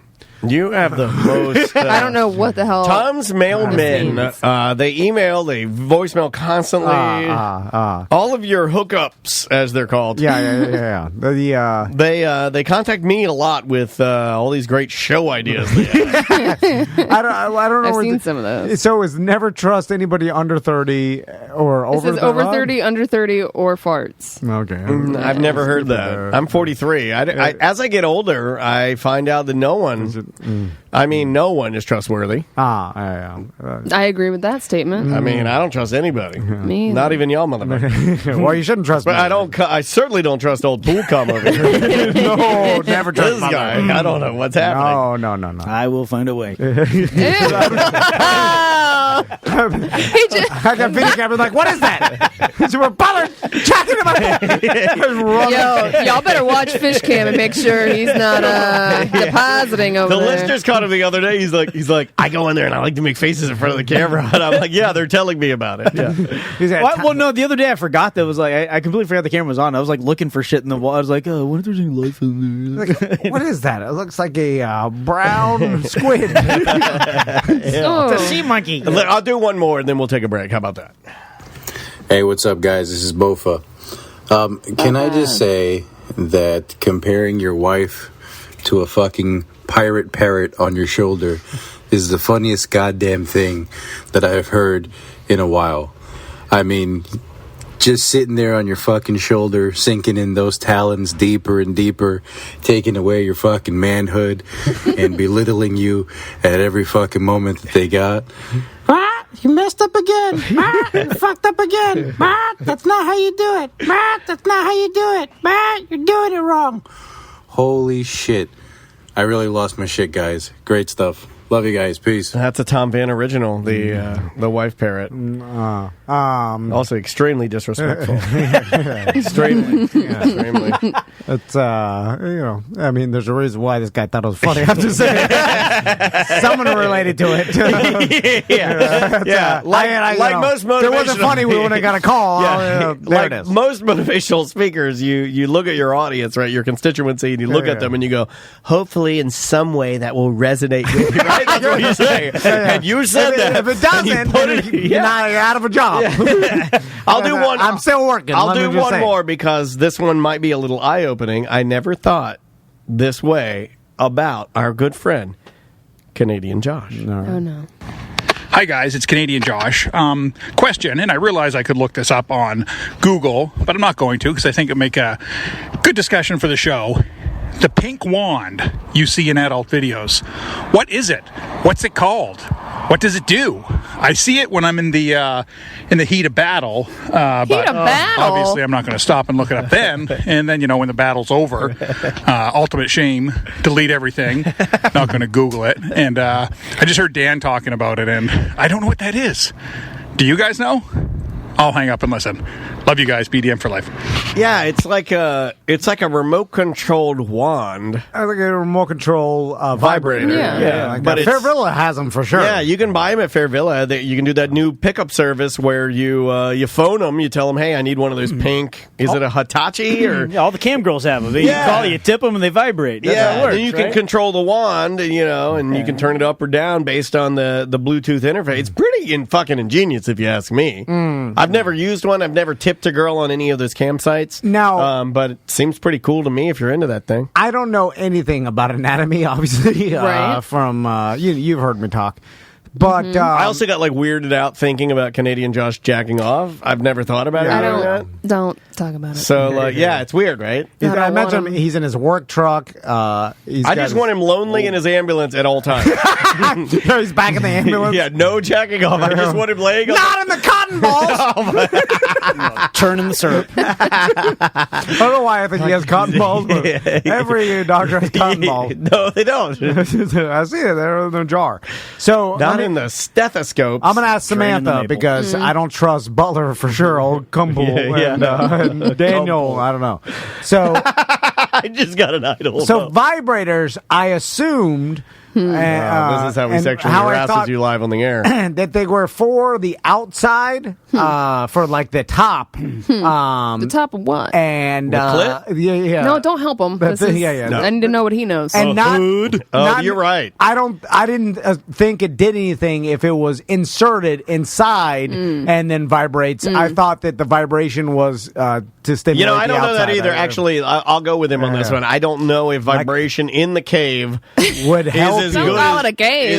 You have the most... I don't know what the hell... Tom's mailmen, they email, they voicemail constantly. All of your hookups, as they're called. Yeah. They contact me a lot with all these great show ideas they have. I don't know. I've seen some of those. So it's never trust anybody under 30 or over 30? It says over 30, under 30, or farts. Okay. I've never heard that. I'm 43. As I get older, I find out that no one is trustworthy. I agree with that statement. I mean, I don't trust anybody. Me Not even y'all motherfuckers. Well, you shouldn't trust me. But I certainly don't trust old pool cum over here. No, never trust this guy. I don't know what's happening. No. I will find a way. I got video cameras like, what is that? So we're bothered chatting about Yo, y'all better watch Fish Cam and make sure he's not depositing over the there. listeners caught him the other day. He's like, I go in there and I like to make faces in front of the camera. And I'm like, yeah, they're telling me about it. Yeah. Well, no, the other day I forgot that was like, I completely forgot the camera was on. I was like looking for shit in the wall. I was like, oh, what if there's any life in there? Like, what is that? It looks like a brown squid. It's a sea monkey. I'll do one more and then we'll take a break. How about that? Hey, what's up, guys? This is Bofa. Can I just say that comparing your wife to a fucking pirate parrot on your shoulder is the funniest goddamn thing that I've heard in a while. I mean, just sitting there on your fucking shoulder, sinking in those talons deeper and deeper, taking away your fucking manhood and belittling you at every fucking moment that they got. You messed up again. You fucked up again. That's not how you do it. That's not how you do it. You're doing it wrong. Holy shit. I really lost my shit, guys. Great stuff. Love you guys. Peace. That's a Tom Van original, the wife parrot. Also extremely disrespectful. Extremely. It's I mean, there's a reason why this guy thought it was funny. I'm just saying, someone related to it. Like most motivational. It wasn't funny when I got a call. There like it is. most motivational speakers, you look at your audience, right, your constituency, and you look at them and you go, hopefully in some way that will resonate with you. Right? That's what you say. And you said that. If it doesn't, then you're out of a job. I'll do one. I'm still working. I'll do one more because this one might be a little eye-opening. I never thought this way about our good friend, Canadian Josh. Oh, no. Hi, guys. It's Canadian Josh. Question, and I realize I could look this up on Google, but I'm not going to because I think it would make a good discussion for the show. The pink wand you see in adult videos. What is it? What's it called? What does it do? I see it when I'm in the heat of battle. But obviously I'm not going to stop and look it up then. And then, when the battle's over, ultimate shame, delete everything. Not going to Google it. And I just heard Dan talking about it, and I don't know what that is. Do you guys know? I'll hang up and listen. Love you guys. BDM for life. Yeah, it's like a remote controlled wand. Like a remote control vibrator. Yeah. But Fair Villa has them for sure. Yeah, you can buy them at Fair Villa. You can do that new pickup service where you phone them, you tell them, hey, I need one of those pink. Is it a Hitachi or? Yeah, all the cam girls have them. You call, you tip them, and they vibrate. That's how it works, then you can control the wand, and you can turn it up or down based on the Bluetooth interface. It's pretty fucking ingenious, if you ask me. I've never used one. I've never tipped a girl on any of those campsites. Now, but it seems pretty cool to me if you're into that thing. I don't know anything about anatomy, obviously. Right. From you've heard me talk. But I also got weirded out thinking about Canadian Josh jacking off. I've never thought about it. Don't talk about it. So it's weird, right? I imagine he's in his work truck. I just want him lonely in his ambulance at all times. He's back in the ambulance. Yeah, no jacking off. I just want him laying. Not in the cotton cotton balls. Churning the syrup. I don't know why I think he has cotton balls, but every doctor has cotton balls. No, they don't. I see it. They're in the jar. So not in the stethoscope. I'm going to ask Samantha because I don't trust Butler for sure. Old Cumble and Daniel. I don't know. So I just got an idol. So vibrators, I assumed. This is how we sexually harass you live on the air. That they were for the outside, for like the top. The top of what? And yeah. No, don't help him. I need to know what he knows. And you're right. I didn't think it did anything if it was inserted inside and then vibrates. I thought that the vibration was to stimulate. I don't know that either. Actually, I'll go with him on this one. I don't know if vibration in the cave would help. Is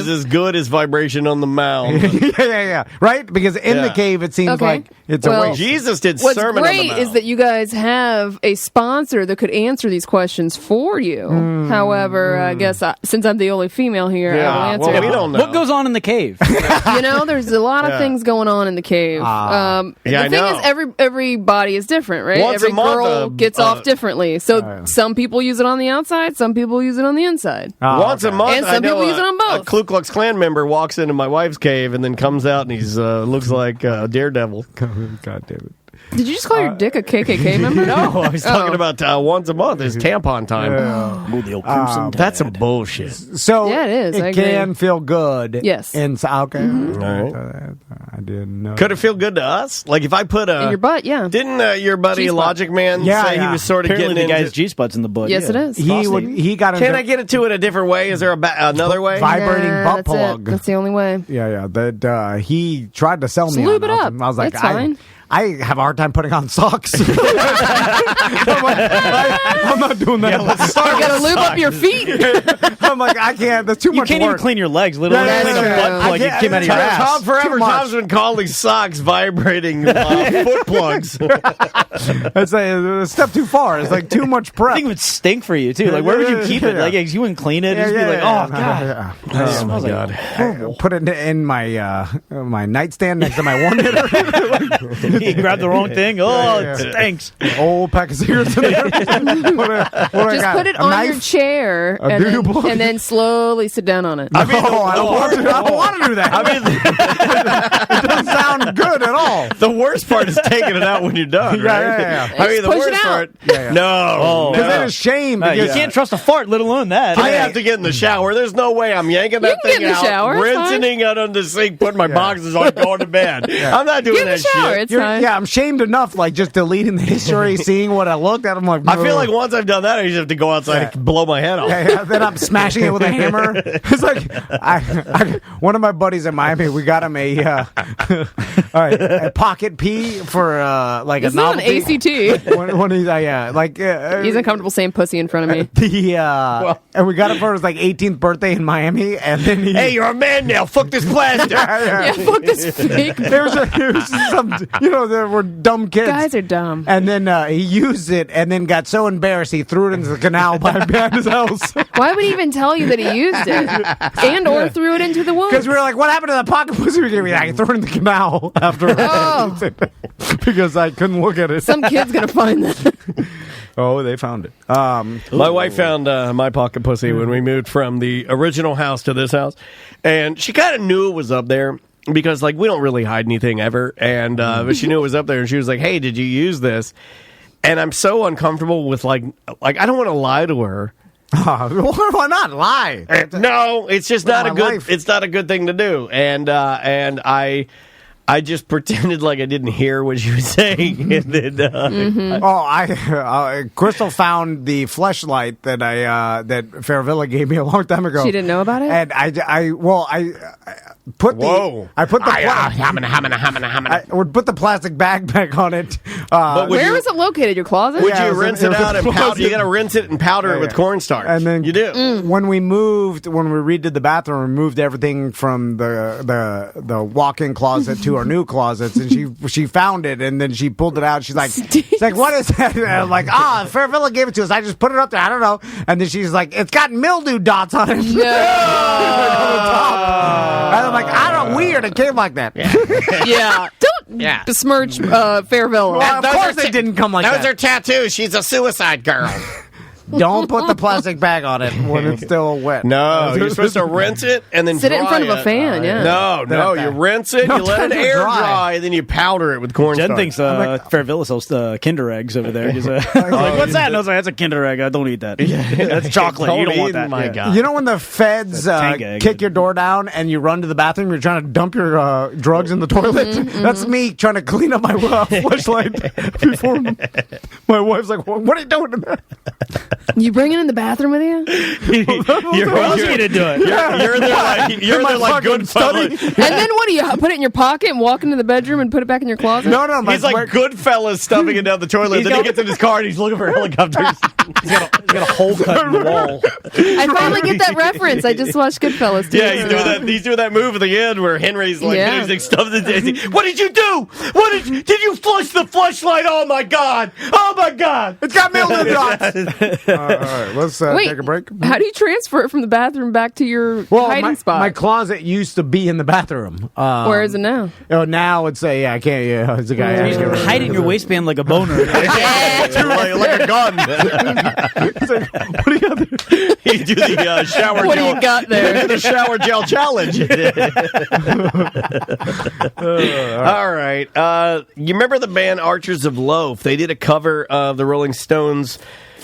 as good as vibration on the mound. yeah. Right? Because in the cave, it seems like it's a waste. Jesus did what's sermon great on the mound. is that you guys have a sponsor that could answer these questions for you. However, I guess since I'm the only female here, I will answer. We don't know. What goes on in the cave? There's a lot of things going on in the cave. The thing is, every body is different, right? Every girl gets off differently. So some people use it on the outside, some people use it on the inside. Once a month, and some people use it on both. A Ku Klux Klan member walks into my wife's cave and then comes out and he's looks like Daredevil. God damn it. Did you just call your dick a KKK member? No, I was talking about once a month. It's tampon time. The old crimson that's some bullshit. So yeah, it is. It can feel good. Yes. Okay. All right. I didn't know. Could it feel good to us? Like if I put in your butt? Yeah. Didn't your buddy G-spot. Logic Man say he was sort of Apparently getting the into guy's G-spot's in the butt? Yes, it is. He got into. Can I get it to it a different way? Is there another way? Vibrating butt plug. That's the only way. Yeah. That he tried to sell me. Lube it up. I was like, it's fine. I have a hard time putting on socks. I'm not doing that. You gotta lube up your feet. I'm like, I can't. That's too much work. You can't even clean your legs. Literally, clean a butt plug. It came out of your ass. Tom's been calling socks vibrating foot plugs. That's a step too far. It's like too much prep. I think it would stink for you too. Like, where would you keep it? Like, you wouldn't clean it. Just be like, oh god, oh my god. I put it in my my nightstand next to my one hitter. You grabbed the wrong thing. Oh, it stinks. Old pack of cigarettes in there. Just put it on your chair and then slowly sit down on it. I don't want to do that. It doesn't sound good at all. The worst part is taking it out when you're done, right? Yeah. I mean, the worst part. No. Because then it's shame. You can't trust a fart, let alone that. I have to get in the shower. There's no way I'm yanking that thing out, rinsing it under the sink, putting my boxes on, going to bed. I'm not doing that shit. It's fine. Yeah, I'm shamed enough, like just deleting the history, seeing what I looked at. I'm like, I feel like once I've done that, I just have to go outside and blow my head off. Then I'm smashing it with a hammer. It's like one of my buddies in Miami. We got him a pocket pee for like this a novelty. Is an ACT. when he's he's uncomfortable saying pussy in front of me. And we got him for his 18th birthday in Miami. And then hey, you're a man now. Fuck this plastic. Fuck this fake. There was some, there were dumb kids. Guys are dumb. And then he used it and then got so embarrassed he threw it into the canal behind his house. Why would he even tell you that he used it? Or threw it into the woods? Because we were like, what happened to the pocket pussy we gave you? I threw it in the canal after because I couldn't look at it. Some kid's going to find that. Oh, they found it. My wife found my pocket pussy when we moved from the original house to this house. And she kind of knew it was up there. Because, we don't really hide anything ever. And but she knew it was up there. And she was like, hey, did you use this? And I'm so uncomfortable with, I don't want to lie to her. Why not lie? No, it's just not a good. It's not a good thing to do. And I just pretended like I didn't hear what she was saying. And then, Crystal found the fleshlight that that Fairvilla gave me a long time ago. She didn't know about it, and I put the I would put the plastic bag back on it. Where was it located? Your closet? Would you rinse it out and powder? You got to rinse it and powder it with cornstarch. And then you do. When we redid the bathroom, we moved everything from the walk-in closet to our new closets, and she found it, and then she pulled it out. She's like, what is that? And I'm like, Fairvilla gave it to us. I just put it up there. I don't know. And then she's like, it's got mildew dots on it. No. And I'm like, I don't know, weird. It came like that. Yeah. besmirch Fairvilla. Well, of course they didn't come like that. Those are tattoos. She's a suicide girl. Don't put the plastic bag on it when it's still wet. No, you're supposed to rinse it and then sit it in front dry of a fan. Yeah. No, you rinse it, you let it air dry, then you powder it with cornstarch. Jen thinks Fairvilla sells Kinder eggs over there. What's that? And I was like, that's a Kinder egg. I don't eat that. That's chocolate. You don't want that. My God. You know when the feds kick your door down and you run to the bathroom, you're trying to dump your drugs in the toilet? That's me trying to clean up my flashlight before my wife's like, what are you doing in there? You bring it in the bathroom with you? You're welcome to do it. You're there like Goodfellas. And then what do you put it in your pocket and walk into the bedroom and put it back in your closet? No, he's like Goodfellas stuffing it down the toilet. Then he gets in his car and he's looking for helicopters. He's got a hole cut in the wall. I finally get that reference. I just watched Goodfellas. Too. Yeah, he's doing that move at the end where Henry's like, he's stuff the daisy. What did you do? Did you flush the flashlight? Oh my God! It's got mildew dots. All right, let's take a break. How do you transfer it from the bathroom back to your hiding spot? My closet used to be in the bathroom. Where is it now? Oh, now it's I can't. Yeah, it's a guy. You hide it in your waistband like a boner. like a gun. He's like, what do you got there? You do the shower. What gel. do you got there? The shower gel challenge. All right. You remember the band Archers of Loaf? They did a cover of the Rolling Stones'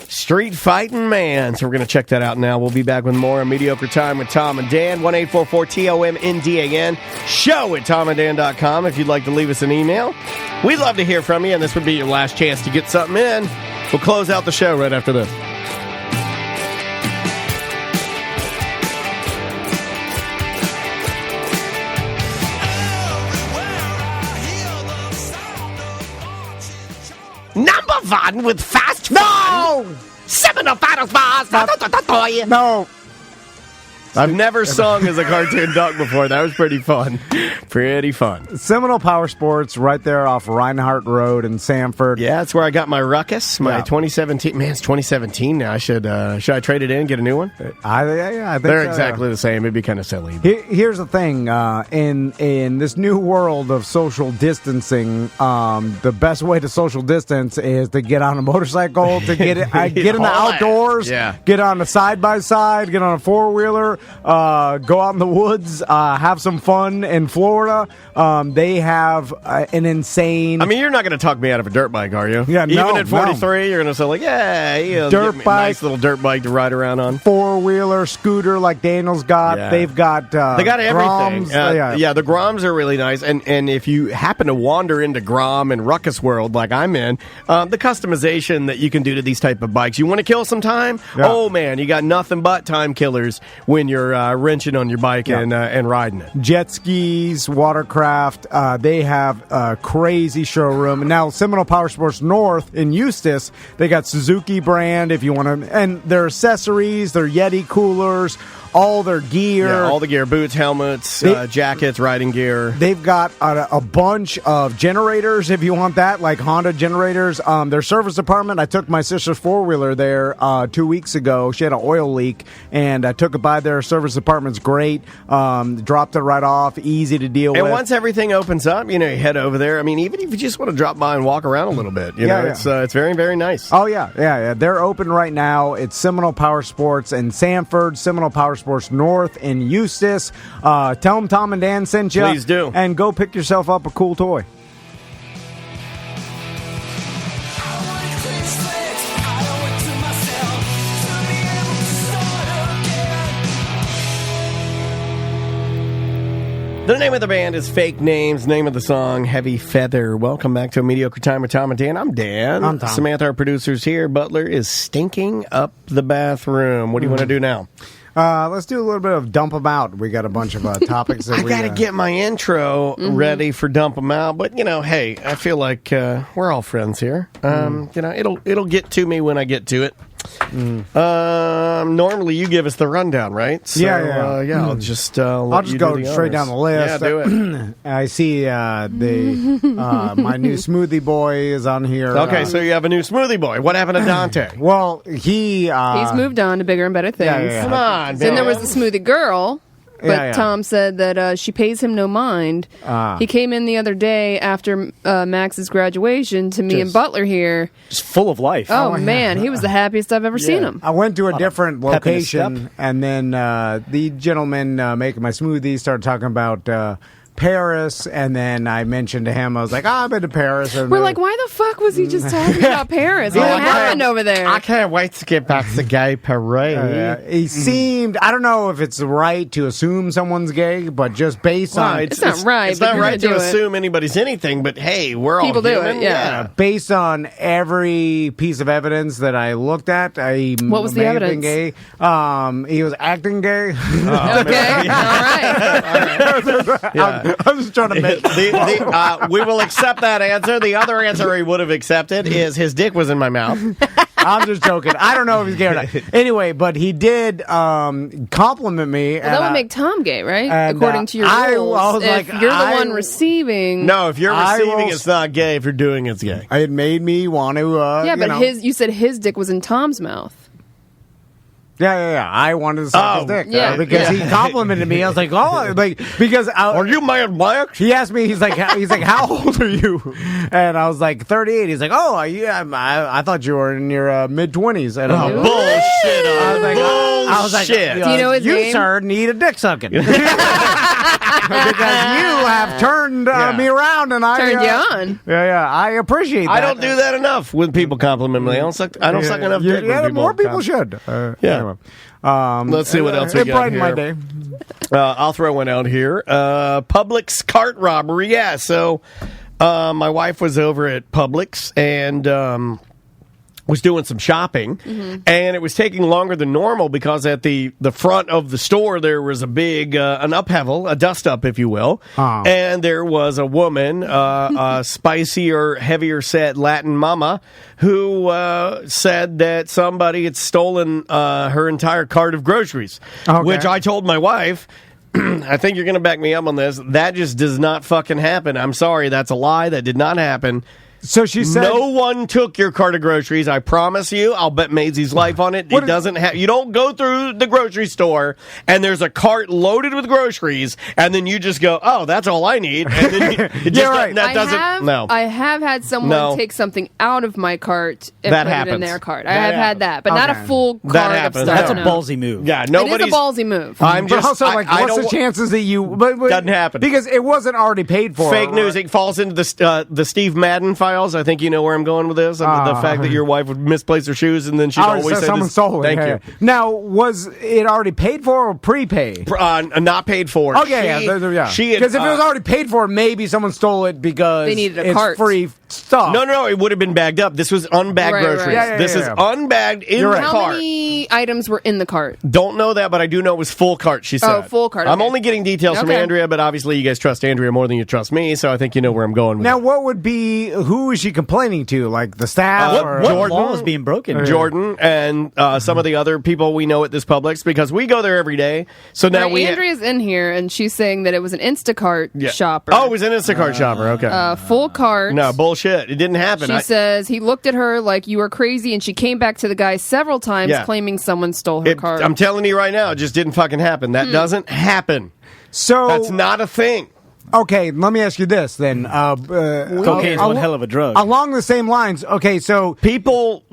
Street Fighting Man. So we're going to check that out now. We'll be back with more on Mediocre Time with Tom and Dan. 1-844-TOM-NDAN. Show at tomanddan.com if you'd like to leave us an email. We'd love to hear from you, and this would be your last chance to get something in. We'll close out the show right after this. Number one with fast fun. 7 of 5 bars. No. I've never sung as a cartoon duck before. That was pretty fun. Pretty fun. Seminole Power Sports right there off Reinhardt Road in Sanford. Yeah, that's where I got my Ruckus, my 2017. Man, it's 2017 now. Should I trade it in and get a new one? I think they're exactly the same. It'd be kind of silly. Here's the thing. In this new world of social distancing, the best way to social distance is to get on a motorcycle, to get in the outdoors, get on a side-by-side, get on a four-wheeler, go out in the woods, have some fun in Florida. They have an insane... I mean, you're not going to talk me out of a dirt bike, are you? Yeah, Even at 43, you're going to say, like, dirt bike, nice little dirt bike to ride around on. Four-wheeler, scooter like Daniel's got. Yeah. They've got they got everything. Groms. The Groms are really nice. And if you happen to wander into Grom and Ruckus World like I'm in, the customization that you can do to these type of bikes. You want to kill some time? Yeah. Oh, man, you got nothing but time killers when you're wrenching on your bike and riding it. Jet skis, watercraft, they have a crazy showroom. And now Seminole Power Sports North in Eustis, they got Suzuki brand if you want to, and their accessories, their Yeti coolers, all their gear. Yeah, all the gear, boots, helmets, jackets, riding gear. They've got a bunch of generators if you want that, like Honda generators. Their service department, I took my sister's four-wheeler there 2 weeks ago. She had an oil leak, and I took it by their service department's great. Dropped it right off, easy to deal with. And once everything opens up, you head over there. I mean, even if you just want to drop by and walk around a little bit, it's very, very nice. Oh, yeah. They're open right now. It's Seminole Power Sports in Sanford, Seminole Power Sports North in Eustis. Tell them Tom and Dan sent you. Please do. And go pick yourself up a cool toy. The name of the band is Fake Names. Name of the song, Heavy Feather. Welcome back to A Mediocre Time with Tom and Dan. I'm Dan. I'm Tom. Samantha, our producer's here. Butler is stinking up the bathroom. What do you want to do now? Let's do a little bit of Dump 'em Out. We got a bunch of topics that I got to get my intro ready for Dump 'em Out. But, hey, I feel like we're all friends here. It'll get to me when I get to it. Normally you give us the rundown, right? So, I'll just go straight down the list. Yeah, do it. I see my new smoothie boy is on here. Okay, so you have a new smoothie boy. What happened to Dante? Well, he's moved on to bigger and better things. Come on, Then there was the smoothie girl. But Tom said that she pays him no mind. He came in the other day after Max's graduation to me and Butler here. Just full of life. Oh, man. He was the happiest I've ever seen him. I went to a different location, and then the gentleman making my smoothie started talking about Paris, and then I mentioned to him, I was like, I've been to Paris. And we're like, why the fuck was he just talking about Paris? What happened over there? I can't wait to get back to gay parade. He seemed, I don't know if it's right to assume someone's gay, but just based on... It's not right. It's not right to assume anybody's anything, but hey, we're People all do human. it, yeah. Based on every piece of evidence that I looked at, what was the evidence? Gay. He was acting gay. Okay, all right. Yeah. I'm just trying to make we will accept that answer. The other answer he would have accepted is his dick was in my mouth. I'm just joking. I don't know if he's gay or not. Anyway, but he did compliment me. Well, that would make Tom gay, right? and, According to your rules. I was if like, you're the one receiving... No, if you're receiving, it's not gay. If you're doing, it's gay. It made me want to, yeah, but you said his dick was in Tom's mouth. Yeah. I wanted to suck his dick because he complimented me. I was like, because are you mad, Mike? He asked me. He's like, how old are you? And I was like, 38. He's like, oh, yeah. I thought you were in your mid-20s. And bullshit! I was like, do you know his you name? sir need a dick sucking because you have turned me around, and I turned you on. Yeah. I appreciate that. I don't do that enough when people compliment me. I don't suck enough dick. Yeah, more people should. Yeah. Let's see what else we got here. My day. I'll throw one out here. Publix cart robbery. Yeah, so my wife was over at Publix and was doing some shopping, and it was taking longer than normal because at the front of the store there was a big an upheaval, a dust up, if you will, and there was a woman, a spicier, heavier set Latin mama, who said that somebody had stolen her entire cart of groceries, which I told my wife. I think you're going to back me up on this. That just does not fucking happen. I'm sorry, that's a lie. That did not happen. So she said, no one took your cart of groceries. I promise you. I'll bet Maisie's life on it. It doesn't have. You don't go through the grocery store and there's a cart loaded with groceries, and then you just go, "Oh, that's all I need." And then it just, right. That doesn't. I have had someone take something out of my cart and that put happens. it in their cart. I have had that, but not a full cart that of happens. stuff. That's a ballsy move. Yeah, it is a ballsy move. I'm just. Also, what's the chances that you? But doesn't happen because it wasn't already paid for. Fake news. It falls into the Steve Madden files. I think you know where I'm going with this. The fact that your wife would misplace her shoes and then she'd always say someone stole it. Thank you. Now, was it already paid for or prepaid? Not paid for. Okay, because if it was already paid for, maybe someone stole it because they needed a it's cart. Free stuff. No, it would have been bagged up. This was unbagged groceries. Yeah, this is unbagged in the cart. How many items were in the cart? Don't know that, but I do know it was full cart, she said. Oh, full cart. Okay. I'm only getting details from Andrea, but obviously you guys trust Andrea more than you trust me, so I think you know where I'm going with Now, what would be, who is she complaining to? Like the staff? What law is being broken? Jordan and some of the other people we know at this Publix, because we go there every day. So now Andrea's in here, and she's saying that it was an Instacart shopper. Oh, it was an Instacart shopper, okay. Full cart. No, bullshit. It didn't happen. She says he looked at her like you were crazy, and she came back to the guy several times claiming someone stole her cart. I'm telling you right now, it just didn't fucking happen. That doesn't happen. So that's not a thing. Okay, let me ask you this then. Cocaine's one hell of a drug. Along the same lines, okay, so people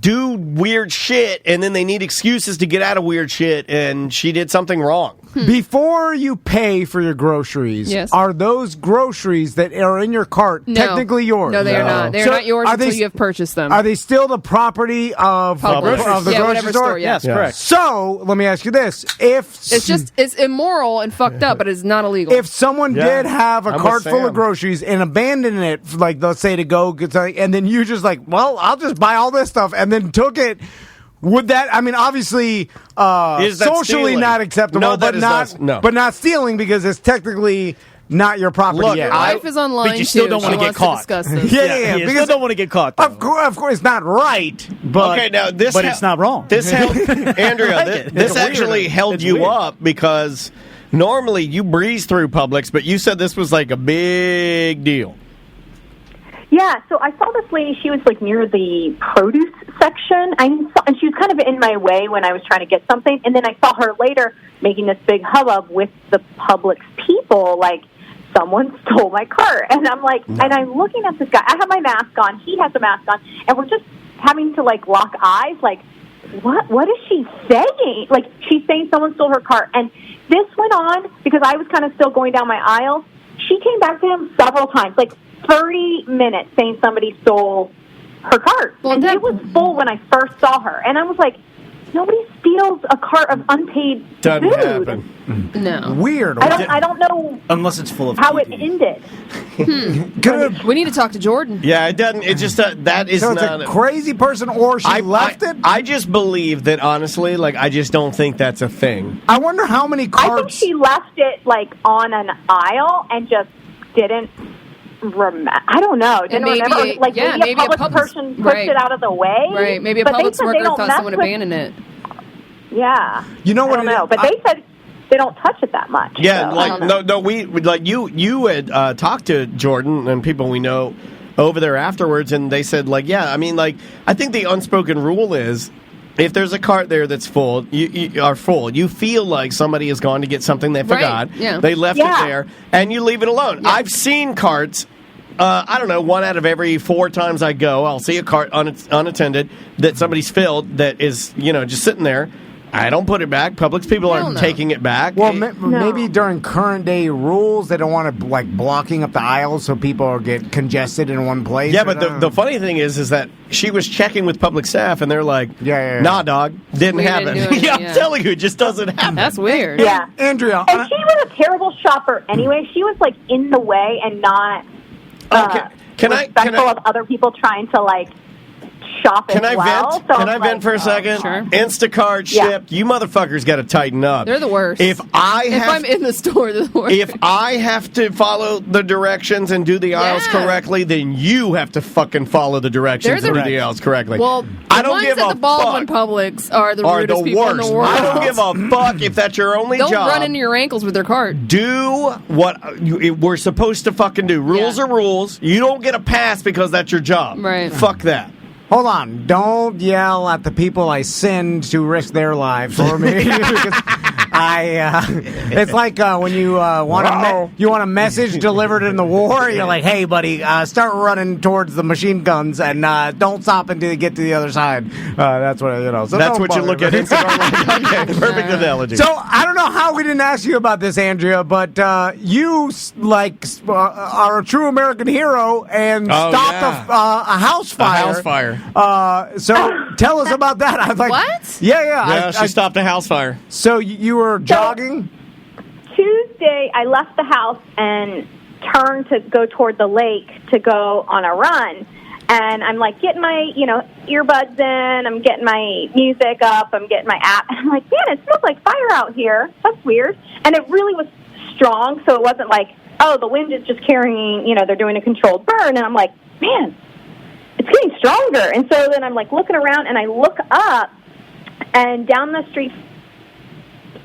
do weird shit and then they need excuses to get out of weird shit, and she did something wrong. Before you pay for your groceries, are those groceries that are in your cart technically yours? No, they are not. They are not yours until you have purchased them. Are they still the property of the grocery store? Yes, correct. So, let me ask you this. It's immoral and fucked up, but it's not illegal. If someone did have a cart full of groceries and abandoned it, like let's say to go get something, and then you just I'll just buy all this stuff, and then took it, would that, I mean, obviously, socially stealing? not acceptable, No, but not stealing because it's technically not your property Look, yet. your wife is online, but you still don't want to get caught. Yeah, you still don't want to get caught. Of course, it's not right. But okay, now this, but it's not wrong. This held Andrea. This actually held you up because normally you breeze through Publix, but you said this was like a big deal. Yeah, so I saw this lady. She was near the produce section. And she was kind of in my way when I was trying to get something. And then I saw her later making this big hubbub with the Publix people, like, someone stole my cart. And I'm like, and I'm looking at this guy. I have my mask on. He has a mask on. And we're just having to, like, lock eyes. Like, what is she saying? Like, she's saying someone stole her cart. And this went on because I was kind of still going down my aisle. She came back to him several times, like 30 minutes, saying somebody stole her cart. Well, and it was full when I first saw her. And I was like, nobody steals a cart of unpaid Doesn't food. happen. No. Weird. I don't know unless it's full of how it ended. We need to talk to Jordan. Yeah, it doesn't. It just that is so it's not a crazy person, or she left it. I just believe that, honestly, like, I just don't think that's a thing. I wonder how many carts. I think she left it like on an aisle and just didn't. I don't know. Didn't remember. Like maybe a public person pushed it out of the way. Right. Maybe a Publix worker thought someone abandoned it. Yeah. You know what? I don't know, but they said they don't touch it that much. Yeah, so like no, we like you had talked to Jordan and people we know over there afterwards, and they said, like, yeah, I mean, like, I think the unspoken rule is, if there's a cart there that's full, you feel like somebody has gone to get something they forgot. Right. Yeah. They left it there, and you leave it alone. Yeah. I've seen carts. I don't know, 1 out of every 4 times I go, I'll see a cart unattended that somebody's filled that is, just sitting there. I don't put it back. Publix people aren't taking it back. Well, maybe during current day rules, they don't want to, like, blocking up the aisles so people get congested in one place. Yeah, but the funny thing is that she was checking with public staff, and they're like, nah, dog, didn't happen. I'm telling you, it just doesn't happen. That's weird. Yeah. Andrea. And she was a terrible shopper anyway. She was, like, in the way and not respectful of other people trying to, like, shop as well. Vent? Can I vent for a second? Sure. Instacart shipped. You motherfuckers got to tighten up. They're the worst. If I'm in the store, they're the worst. If I have to follow the directions and do the aisles correctly, then you have to fucking follow the directions and do the aisles correctly. Well, I don't give a the Baldwin Publix are the rudest people in the world. I don't give a fuck if that's your only job. Don't run into your ankles with their cart. Do what we're supposed to fucking do. Rules are rules. You don't get a pass because that's your job. Right. Fuck that. Hold on. Don't yell at the people I send to risk their lives for me. It's like when you want a message delivered in the war. You're like, hey, buddy, start running towards the machine guns and don't stop until you get to the other side. That's what So that's what you look at Instagram. Okay, perfect analogy. So I don't know how we didn't ask you about this, Andrea, but you are a true American hero and stopped a house fire. A house fire. So tell us about that. I was like, what? Yeah. She stopped a house fire. So you were jogging? Tuesday, I left the house and turned to go toward the lake to go on a run. And I'm like getting my, earbuds in. I'm getting my music up. I'm getting my app. And I'm like, man, it smells like fire out here. That's weird. And it really was strong, so it wasn't like, oh, the wind is just carrying, they're doing a controlled burn. And I'm like, man, it's getting stronger. And so then I'm like looking around and I look up and down the street,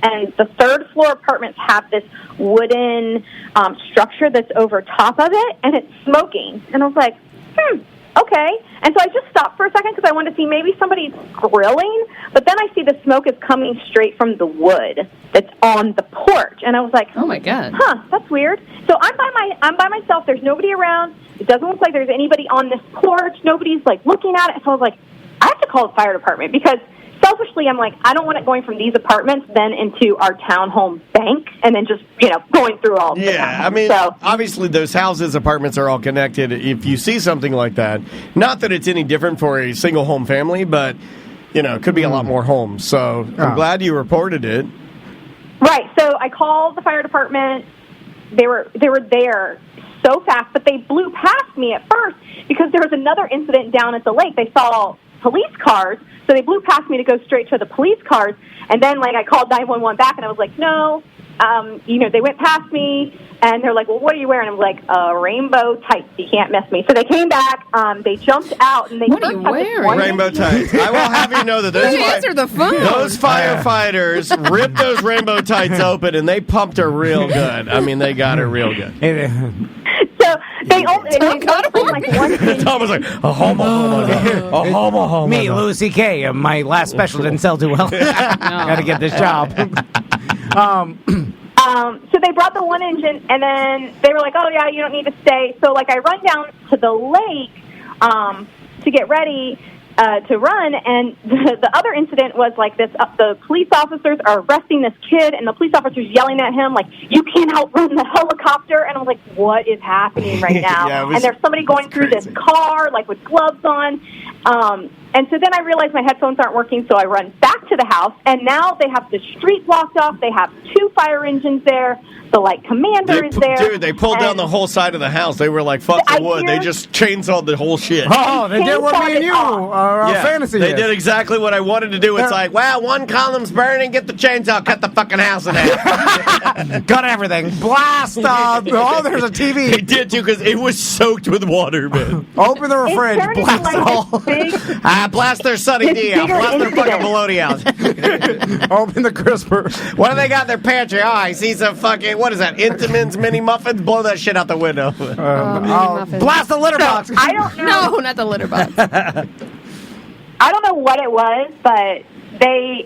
and the third floor apartments have this wooden structure that's over top of it, and it's smoking. And I was like, okay. And so I just stopped for a second because I wanted to see maybe somebody's grilling, but then I see the smoke is coming straight from the wood that's on the porch. And I was like, oh my God. That's weird. So I'm by myself. There's nobody around. It doesn't look like there's anybody on this porch. Nobody's like looking at it. So I was like, I have to call the fire department because selfishly I'm like, I don't want it going from these apartments then into our townhome bank and then just, going through all the I mean, obviously those houses, apartments are all connected. If you see something like that, not that it's any different for a single home family, but, it could be a lot more homes. So I'm glad you reported it. Right. So I called the fire department. They were there so fast, but they blew past me at first because there was another incident down at the lake. They saw police cars, so they blew past me to go straight to the police cars. And then, I called 911 back, and I was like, no. They went past me, and they're like, well, what are you wearing? I'm like, rainbow tights. You can't miss me. So they came back. They jumped out, and they what are you wearing? Rainbow tights. I will have you know that those firefighters ripped those rainbow tights open, and they pumped her real good. I mean, they got her real good. They only got like one engine. Tom was like, a homo. Me, Louis C.K. My last special didn't sell too well. Got to get this job. So they brought the one engine, and then they were like, "Oh yeah, you don't need to stay." So like I run down to the lake to get ready to run, and the other incident was like this: the police officers are arresting this kid, and the police officers yelling at him like, "You can't outrun the helicopter!" And I was like, "What is happening right now?" And there's somebody going through this car like with gloves on. And so then I realized my headphones aren't working, so I run back to the house, and now they have the street blocked off. They have 2 fire engines there. The commander is there. Dude, they pulled down the whole side of the house. They were like, fuck the wood. They just chainsawed the whole shit. Oh, they did what me and you fantasy. They did exactly what I wanted to do. It's like, well, one column's burning. Get the chainsaw. Cut the fucking house in half. Cut everything. Blast. Oh, there's a TV. They did, too, because it was soaked with water, man. Open the fridge. Blast it all. Blast their Sunny D out. Blast their fucking bologna out. Open the crisper. What do they got in their pantry? Oh, I see some fucking, what is that, Intamin's mini muffins? Blow that shit out the window. Blast the litter box. I don't know. No, not the litter box. I don't know what it was, but they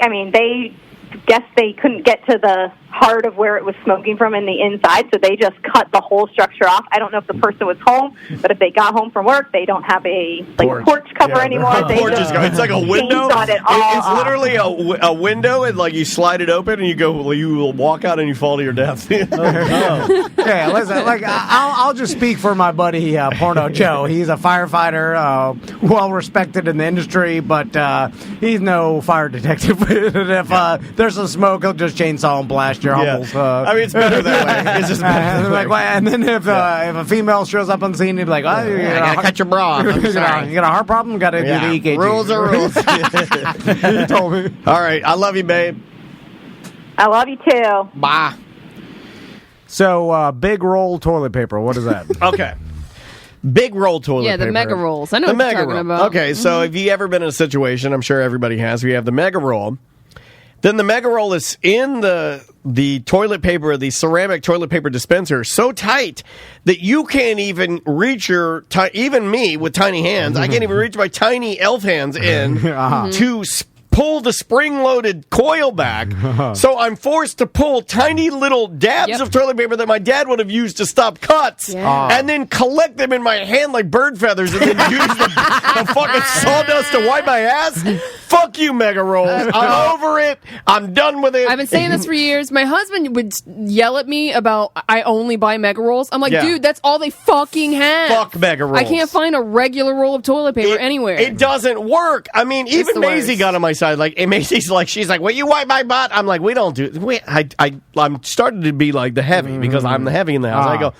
guess they couldn't get to the heart of where it was smoking from in the inside, so they just cut the whole structure off. I don't know if the person was home, but if they got home from work, they don't have a porch cover anymore. It's like a window. It's literally a window, and like you slide it open, and you will walk out, and you fall to your death. Yeah, listen. Like I'll just speak for my buddy Porno Joe. He's a firefighter, well respected in the industry, but he's no fire detective. If there's some smoke, he'll just chainsaw and blast your humbles. I mean, it's better that way. It's just better and then if a female shows up on scene, he'd be like, "Oh, you gotta cut your bra off. You got a heart problem? Got to do the EKG." Rules are rules. He told me. All right, I love you, babe. I love you too. Bye. So, big roll toilet paper. What is that? Okay. Big roll toilet paper. Yeah, the mega rolls. I know what you're talking about. Okay, so if you ever been in a situation, I'm sure everybody has, we have the mega roll. Then the mega roll is in the toilet paper, the ceramic toilet paper dispenser, so tight that you can't even reach even me with tiny hands, I can't even reach my tiny elf hands in to pull the spring-loaded coil back. So I'm forced to pull tiny little dabs of toilet paper that my dad would have used to stop cuts, and then collect them in my hand like bird feathers, and then use the fucking sawdust to wipe my ass. Fuck you, mega rolls. I'm over it. I'm done with it. I've been saying this for years. My husband would yell at me about I only buy mega rolls. I'm like, dude, that's all they fucking have. Fuck mega rolls. I can't find a regular roll of toilet paper anywhere. It doesn't work. I mean, even Maisie got on my side. Like, and Maisie's like, she's like, "Will you wipe my butt?" I'm like, "We don't do it." I'm starting to be like the heavy because I'm the heavy in the house. I go,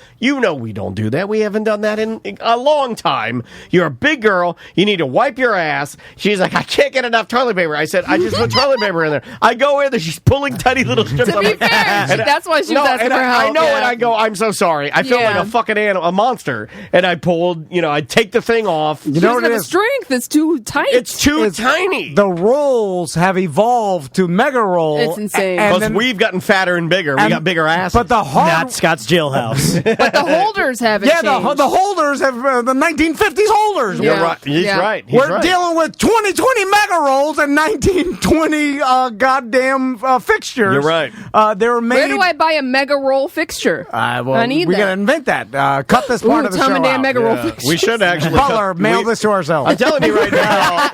we don't do that. We haven't done that in a long time. You're a big girl. You need to wipe your ass. She's like, "I can't get enough toilet paper." I said, "I just put toilet paper in there." I go in there. She's pulling tiny little strips. To be fair, that's why she was asking for help. I know, and I go, "I'm so sorry." I feel like a fucking animal, a monster. And I pulled, I take the thing off. You know what it is? Strength. It's too tight. It's too tiny. The rolls have evolved to mega roll. It's insane. Because we've gotten fatter and bigger. We got bigger asses. But the not Scott's jailhouse. But the holders haven't changed. the holders have the 1950s holders. You're right. He's right. We're dealing with 2020 mega rolls and 1920 goddamn fixtures. You're right. They were made. Where do I buy a mega roll fixture? I need we that. got to invent that. Cut this part of the show out. Mega roll fixture. We should actually. Butler, mail this to ourselves. I'm telling you right now,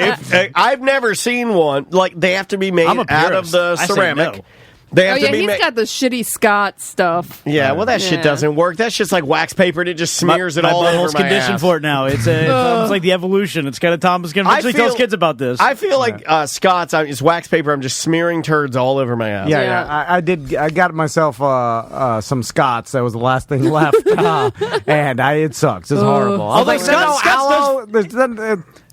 I've never seen one. Like, they have to be made out of the ceramic. They have to be he's got the shitty Scott stuff. Yeah, well, that shit doesn't work. That's just like wax paper, and it just smears it all over my condition ass. for it now. It's like the evolution. It's kind of Tom is going to eventually tell his kids about this. I feel like Scott's it's wax paper. I'm just smearing turds all over my ass. Yeah. I did. I got myself some Scots. That was the last thing left, and it sucks. It's horrible. I was like, Scott's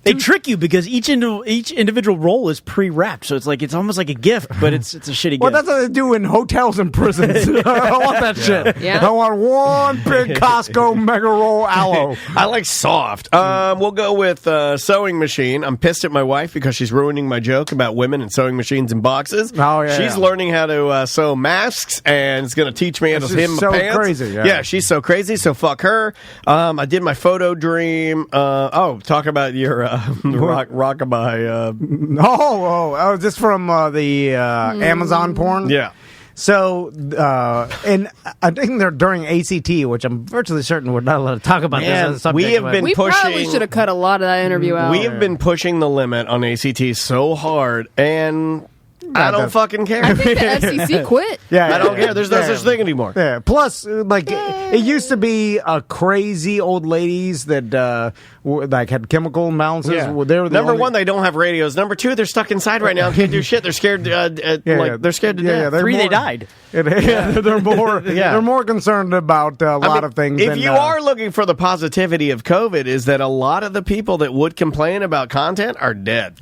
They trick you because each individual roll is pre-wrapped, so it's almost like a gift, but it's a shitty gift. Well, that's what they do in hotels and prisons. I want that shit. Yeah. I want one big Costco mega roll aloe. I like soft. We'll go with sewing machine. I'm pissed at my wife because she's ruining my joke about women and sewing machines and boxes. Oh, yeah. She's learning how to sew masks, and it's going to teach me how to hem so pants. crazy. Yeah, she's so crazy, so fuck her. I did my photo dream. Talk about your rockabye. Just from the Amazon porn? Yeah. So, and I think they're during ACT, which I'm virtually certain we're not allowed to talk about this as a subject. We probably should have cut a lot of that interview out. We have been pushing the limit on ACT so hard, and I don't fucking care. I think the FCC quit. I don't care. There's no such thing anymore. Yeah. Plus, it used to be crazy old ladies that had chemical imbalances. Yeah. They were Number one, they don't have radios. Number two, they're stuck inside right now and can't do shit. They're scared. They're scared to death. They died. They're more. They're more concerned about a lot of things. If you are looking for the positivity of COVID, is that a lot of the people that would complain about content are dead.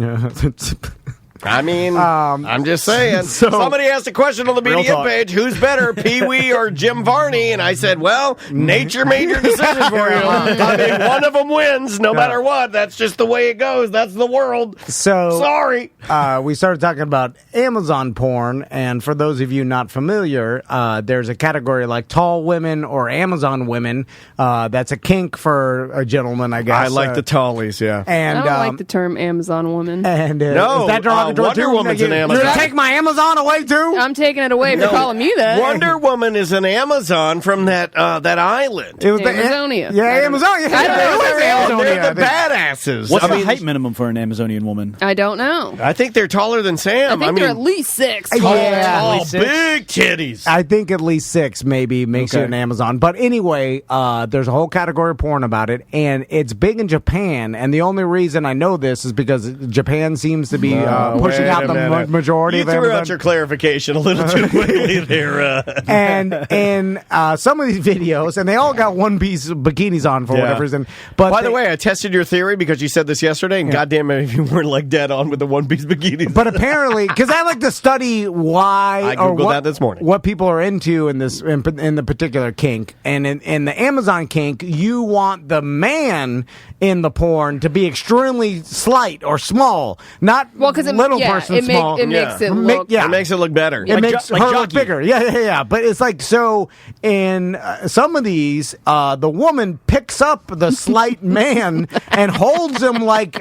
I mean, I'm just saying. Somebody asked a question on the BDM page, who's better, Pee-wee or Jim Varney? And I said, well, nature made your decision for you. I mean, one of them wins no matter what. That's just the way it goes. That's the world. So sorry. We started talking about Amazon porn, and for those of you not familiar, there's a category like tall women or Amazon women. That's a kink for a gentleman, I guess. I like the tallies, yeah. And I don't like the term Amazon woman. And no, is that Wonder Woman's an Amazon. You're going to take my Amazon away, too? I'm taking it away for calling me that. Wonder Woman is an Amazon from that island. It was Amazonia. Amazonia. They're the badasses. What's the height minimum for an Amazonian woman? I don't know. I think they're taller than Sam. I think they're at least 6. Tall, big titties. I think at least 6 maybe makes you an Amazon. But anyway, there's a whole category of porn about it, and it's big in Japan. And the only reason I know this is because Japan seems to be pushing out the majority of Amazon. You threw out your clarification a little too quickly there. And in some of these videos, and they all got one-piece bikinis on for whatever reason. But by the way, I tested your theory because you said this yesterday, and goddamn it, you weren't like dead on with the one-piece bikinis. But apparently, because I like to study why I Googled that this morning. What people are into in this in the particular kink, and in the Amazon kink, you want the man in the porn to be extremely slight or small, not little person small. It makes it look. It makes it look better. It makes her look bigger. Yeah. But it's like, so in some of these, the woman picks up the slight man and holds him like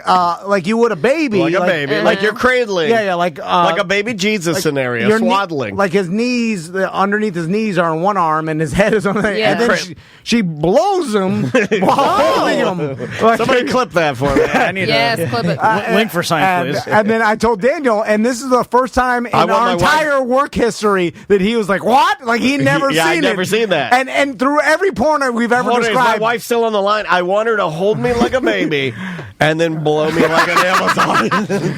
you would a baby. Like a baby. Like you're cradling. Yeah, like a baby Jesus scenario, swaddling. Like his knees, underneath his knees are on one arm and his head is on the other. Yeah. And then she blows him while holding him. Somebody clip that for me. I need clip it. Link for sign, please. And then I told Daniel, and this is the first time in our entire work history that he was like, "What?" Like he'd never seen it. I'd never seen that. And through every porn we've ever described, is my wife still on the line? I want her to hold me like a baby and then blow me like an Amazon.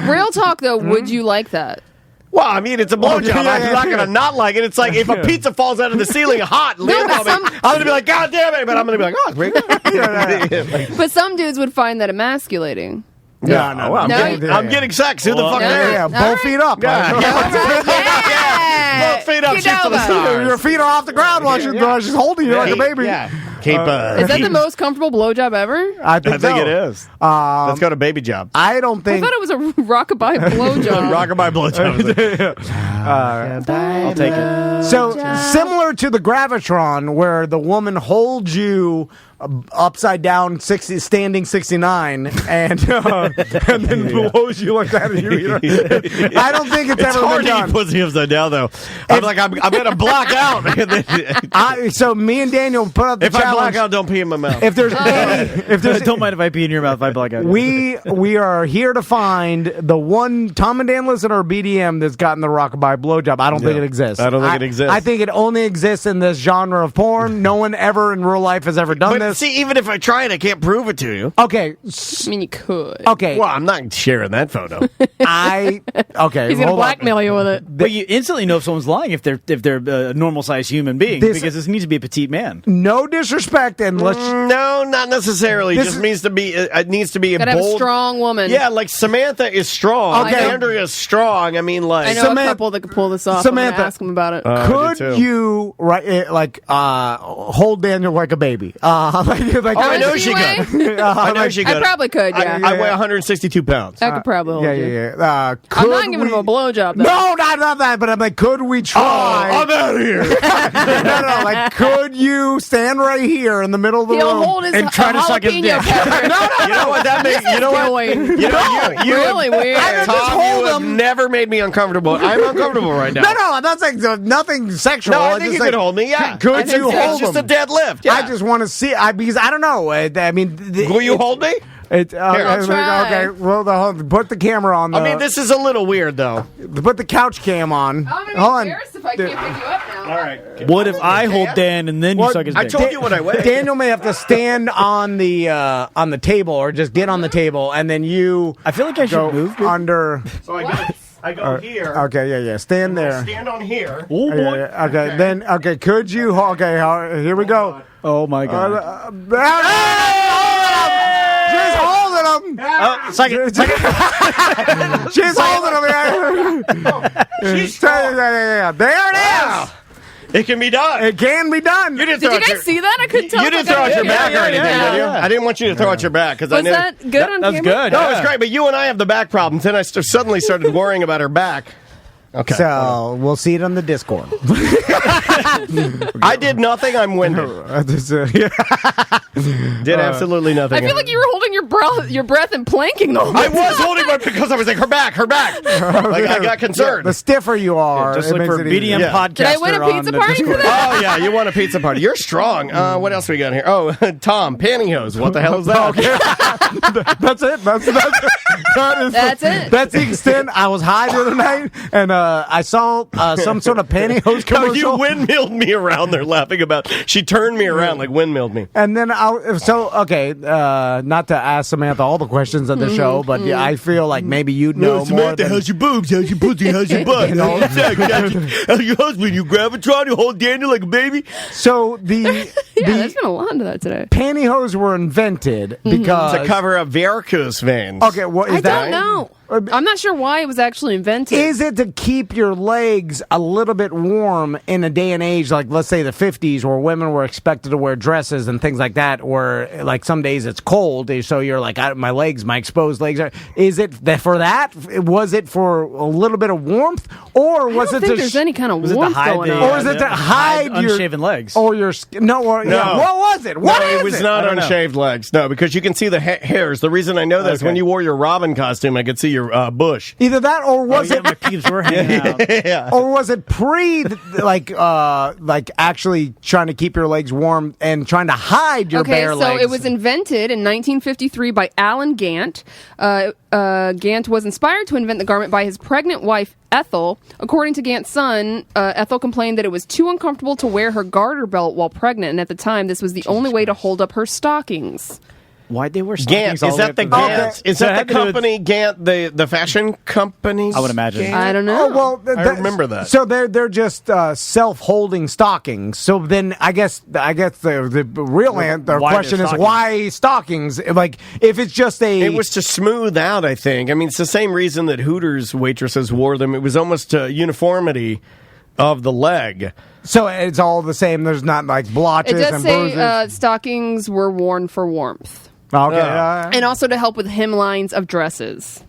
Real talk, though, would you like that? Well, I mean, it's a blowjob. I'm not going to not like it. It's like if a pizza falls out of the ceiling hot, I'm going to be like, God damn it. But I'm going to be like, oh, it's pretty good. But some dudes would find that emasculating. No. I'm getting sex. Who the fuck Yeah, both feet up. Both feet up, shoot for the stars. Your feet are off the ground while she's holding you like a baby. Yeah. Is that the most comfortable blowjob ever? I think it is. Let's go to baby job. I don't think. I thought it was a rockabye blowjob. Rockabye blowjob. I'll take it. So similar to the Gravitron, where the woman holds you upside down, standing 69, and then blows you like that. I don't think it's ever hard been done. to eat pussy upside down, though. I'm going to black out. So me and Daniel put up the challenge. If I black out, don't pee in my mouth. If there's don't mind if I pee in your mouth if I black out. We are here to find the one. Tom and Dan listen to our BDM that's gotten the rockabye blowjob. I don't think it exists. I don't think it exists. I think it only exists in this genre of porn. No one ever in real life has ever done this. See, even if I try it, I can't prove it to you. Okay. I mean, you could. Okay. Well, I'm not sharing that photo. Okay. He's going to blackmail you with it. But you instantly know if someone's lying if they're a normal sized human being because this needs to be a petite man. No disrespect respect, and let's no, not necessarily. It just means to be. It needs to be a Gotta bold, have a strong woman. Yeah, like Samantha is strong. Okay. Andrea is strong. I mean, like I know a couple that could pull this off. Samantha, I'm gonna ask them about it. Could you hold Daniel like a baby? I know she could. I know she could. I probably could. Yeah, I weigh 162 pounds. I could probably hold you. Yeah. I'm not giving him a blowjob. No, not that. But I'm like, could we try? I'm out of here. no. Like, could you stand right here in the middle of the He'll room hold his and try to suck his dick? jalapeno pepper. You know what that makes? You know what? You know, you really weird. Tom, just hold you have him. never made me uncomfortable. I'm uncomfortable right now. No, I'm not saying nothing sexual. No, I think you could hold me. Yeah, could you hold It's just a deadlift. Yeah. I just want to see. Because I don't know. I mean, will you hold me? I'll try. Okay, well, put the camera on. I mean, this is a little weird, though. Put the couch cam on. I'm gonna Hold be embarrassed if I can't pick you up now. All right. What if I hold Dan and then you suck his dick? I told you what I weigh. Daniel may have to stand on the table, or just get on the table, and then you. I feel like I should move under. So I go here. Okay, yeah. Stand there. Stand on here. Oh boy. Okay, then. Okay, could you? Okay, here we go. Oh my god. She's holding him. She's holding him. She's there it is. It can be done. It can be done. Did you guys see that? I couldn't tell. You didn't throw out your back or anything, did you? I didn't want you to throw out your back because I Was knew that good on camera? That's good. No, it was great. But you and I have the back problems. Then I suddenly started worrying about her back. Okay. So we'll see it on the Discord. I did nothing. I'm winded. Did absolutely nothing. I feel like you were holding your breath and planking the whole I was holding my because I was like her back. Like I got concerned. The stiffer you are, Just it look makes for it easier. BDM podcaster. Did I win a pizza on the party for Discord. that? Oh yeah, you want a pizza party? You're strong. What else we got here? Oh, Tom, pantyhose. What the hell is that? That's it. That's it. That's the extent. I was high the other night, and I saw some sort of pantyhose No, commercial. you windmilled me around. They're laughing about. She turned me around like windmilled me. And then not to ask Samantha all the questions of the show, but yeah, I feel like maybe you'd know more. Samantha, how's your boobs? How's your pussy? How's your butt? How's your husband? You Gravitron? You hold Daniel like a baby? So There's been a lot to that today. pantyhose were invented because To cover up varicose veins. Okay, what is I that? don't know. I'm not sure why it was actually invented. Is it to keep your legs a little bit warm in a day and age, like let's say the 50s, where women were expected to wear dresses and things like that, or like some days it's cold, so you're like, my exposed legs are. Is it for that? Was it for a little bit of warmth, or was I it don't think to there's any kind of Was it to warmth hide going the- on? or is it to hide your unshaven legs? or your skin? No, what was it? What No, is it was it? not I don't know. unshaved legs. No, because you can see the hairs. The reason I know that is when you wore your Robin costume, I could see your bush. Either that, or was yeah, it? my peeps were hanging out. Yeah. Or was it like actually trying to keep your legs warm and trying to hide your bare legs? So it was invented in 1953 by Alan Gant. Gant was inspired to invent the garment by his pregnant wife, Ethel. According to Gant's son, Ethel complained that it was too uncomfortable to wear her garter belt while pregnant, and at the time, this was the only way to hold up her stockings. Why'd they wear Gant, stockings all is that the way up to Gant? Is that the company Gant, the fashion company? I would imagine. Gant? I don't know. Oh, well, I remember that. So they're just self-holding stockings. So then I guess the real question is why stockings? Like if it's just it was to smooth out. I think. I mean, it's the same reason that Hooters waitresses wore them. It was almost uniformity of the leg. So it's all the same. There's not like blotches It does and say bruises. stockings were worn for warmth. Okay. And also to help with hemlines of dresses.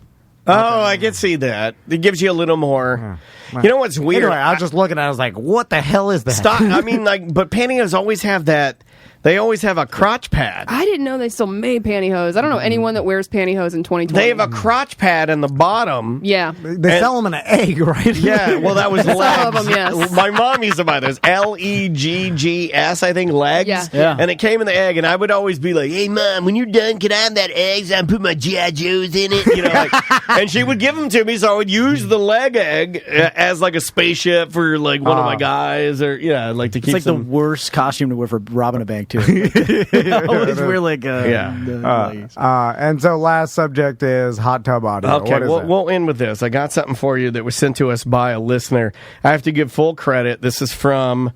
Oh, I can see that. It gives you a little more. You know what's weird? Anyway, I was just looking at it. I was like, what the hell is that? I mean, but pantyhose always have that. They always have a crotch pad. I didn't know they still made pantyhose. I don't know anyone that wears pantyhose in 2020. They have a crotch pad in the bottom. Yeah. They sell them in an egg, right? Yeah, well, that was Some legs. of them, yes. My mom used to buy those. Leggs, I think, legs. Yeah. And it came in the egg, and I would always be like, hey, Mom, when you're done, can I have that egg? So I put my G.I. Joes in it. You know, and she would give them to me, so I would use the leg egg as like a spaceship for like one of my guys, or, like to keep It's like the worst costume to wear for robbing a bank, too. Always wear like and so last subject is hot tub audio. Okay, What is it? we'll end with this. I got something for you that was sent to us by a listener. I have to give full credit. This is from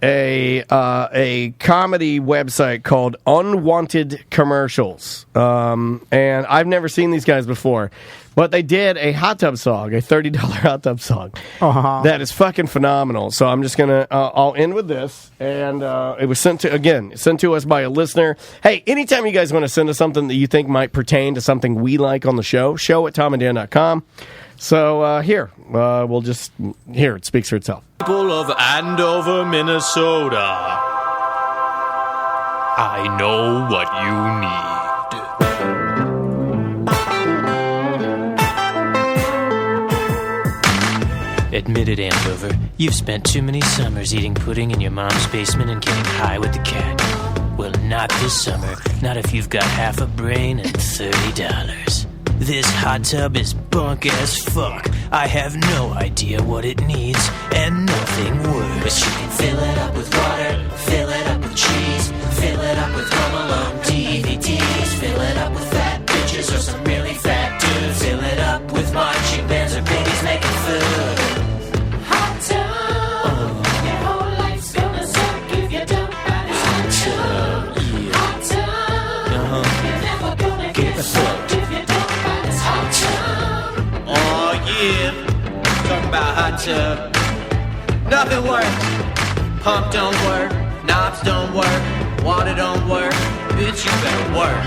a comedy website called Unwanted Commercials, and I've never seen these guys before, but they did a hot tub song, a $30 hot tub song that is fucking phenomenal. So I'm just gonna I'll end with this, and it was sent to us by a listener. Hey, anytime you guys want to send us something that you think might pertain to something we like on the show at TomandDan.com. So here, it speaks for itself. People of Andover, Minnesota, I know what you need. Admit it, Andover, you've spent too many summers eating pudding in your mom's basement and getting high with the cat. Well, not this summer, not if you've got half a brain and $30. This hot tub is bunk as fuck. I have no idea what it needs, and nothing worse. But you can fill it up with water, fill it up with cheese, fill it up with Home Alone DVDs, fill it up with fat bitches or some really fat dudes, fill it up with marching bands or babies making food. Hot tub, your whole life's gonna suck if you don't buy this hot tub. Hot tub, you're never gonna get fucked if you don't. Oh yeah, talking about hot tub. Nothing works. Pump don't work, knobs don't work, water don't work. Bitch, you better work.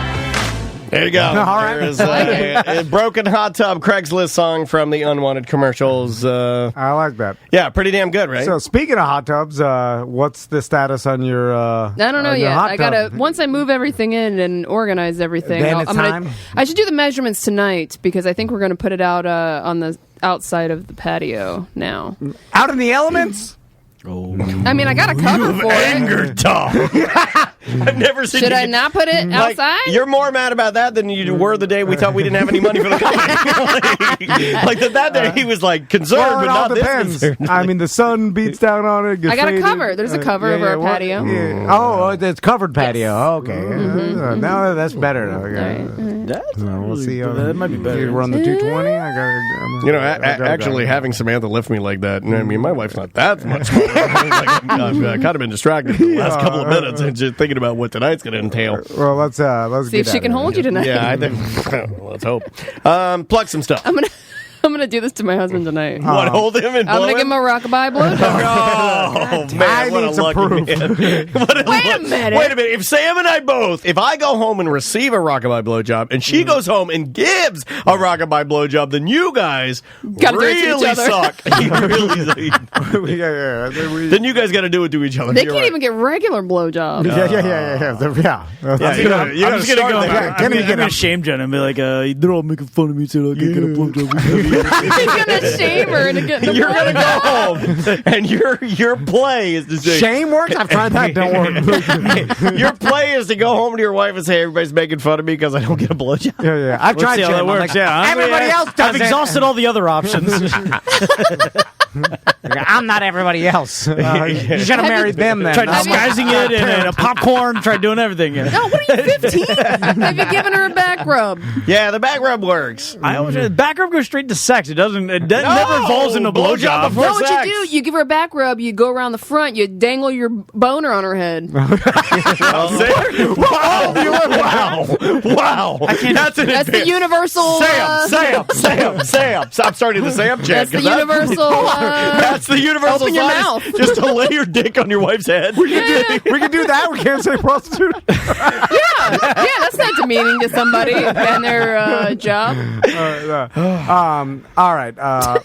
There you go. All right. There is a broken hot tub Craigslist song from the Unwanted Commercials. I like that. Yeah, pretty damn good, right? So speaking of hot tubs, what's the status on your? I don't know yet. I gotta once I move everything in and organize everything. Then it's time. I should do the measurements tonight because I think we're gonna put it out on the outside of the patio now. Out in the elements. Oh. I mean, I got a cover for anger talk. I've never seen. Should I not put it outside? You're more mad about that than you were the day we thought we didn't have any money for the company. like that day, he was like concerned, well, but not depends. this concerned. I mean, the sun beats down on it. I got a cover. There's a cover over our patio. Yeah. Oh, it's covered patio. Yes. Okay, now that's better. We'll see. That might be better. You run the 220. Actually, having Samantha lift me like that. I mean, my wife's not that much smaller. I've kind of been distracted the last couple of minutes and just thinking about what tonight's going to entail. Well, let's see if she can hold you tonight. Yeah, I think. Let's hope. Plug some stuff. I'm gonna do this to my husband tonight. What, hold him and blow I'm gonna give him a rockabye blowjob. Oh, man, what a lucky man. Wait a minute. Wait a minute. If Sam and I both, if I go home and receive a rockabye blowjob, and she goes home and gives a rockabye blowjob, then you guys really suck. Then you guys got to do it to each other. They can't even get regular blowjobs. Yeah. I'm just gonna go. I'm gonna shame Jen and be like, they're all making fun of me, so I can get a blowjob. He's gonna shame her and get the You're gonna go home, and your play is to say shame works. I've tried that. Don't work. Your play is to go home to your wife and say everybody's making fun of me because I don't get a blowjob. Yeah. I've tried how that works. Everybody else does. I've exhausted all the other options. I'm not everybody else. You should have married them then. Tried disguising it in a popcorn. Tried doing everything. Yeah. No, what are you, 15? Have you given her a back rub? Yeah, the back rub works. Back rub goes straight to sex. It doesn't. It never involves in a blowjob. No, what you do? You give her a back rub. You go around the front. You dangle your boner on her head. Wow! That's the universal. Sam! Stop starting the Sam chant. That's the universal. That's the universal. Open your mouth. Just to lay your dick on your wife's head. We can do that. We can't say prostitute. Yeah, that's not demeaning to somebody and their job. All right,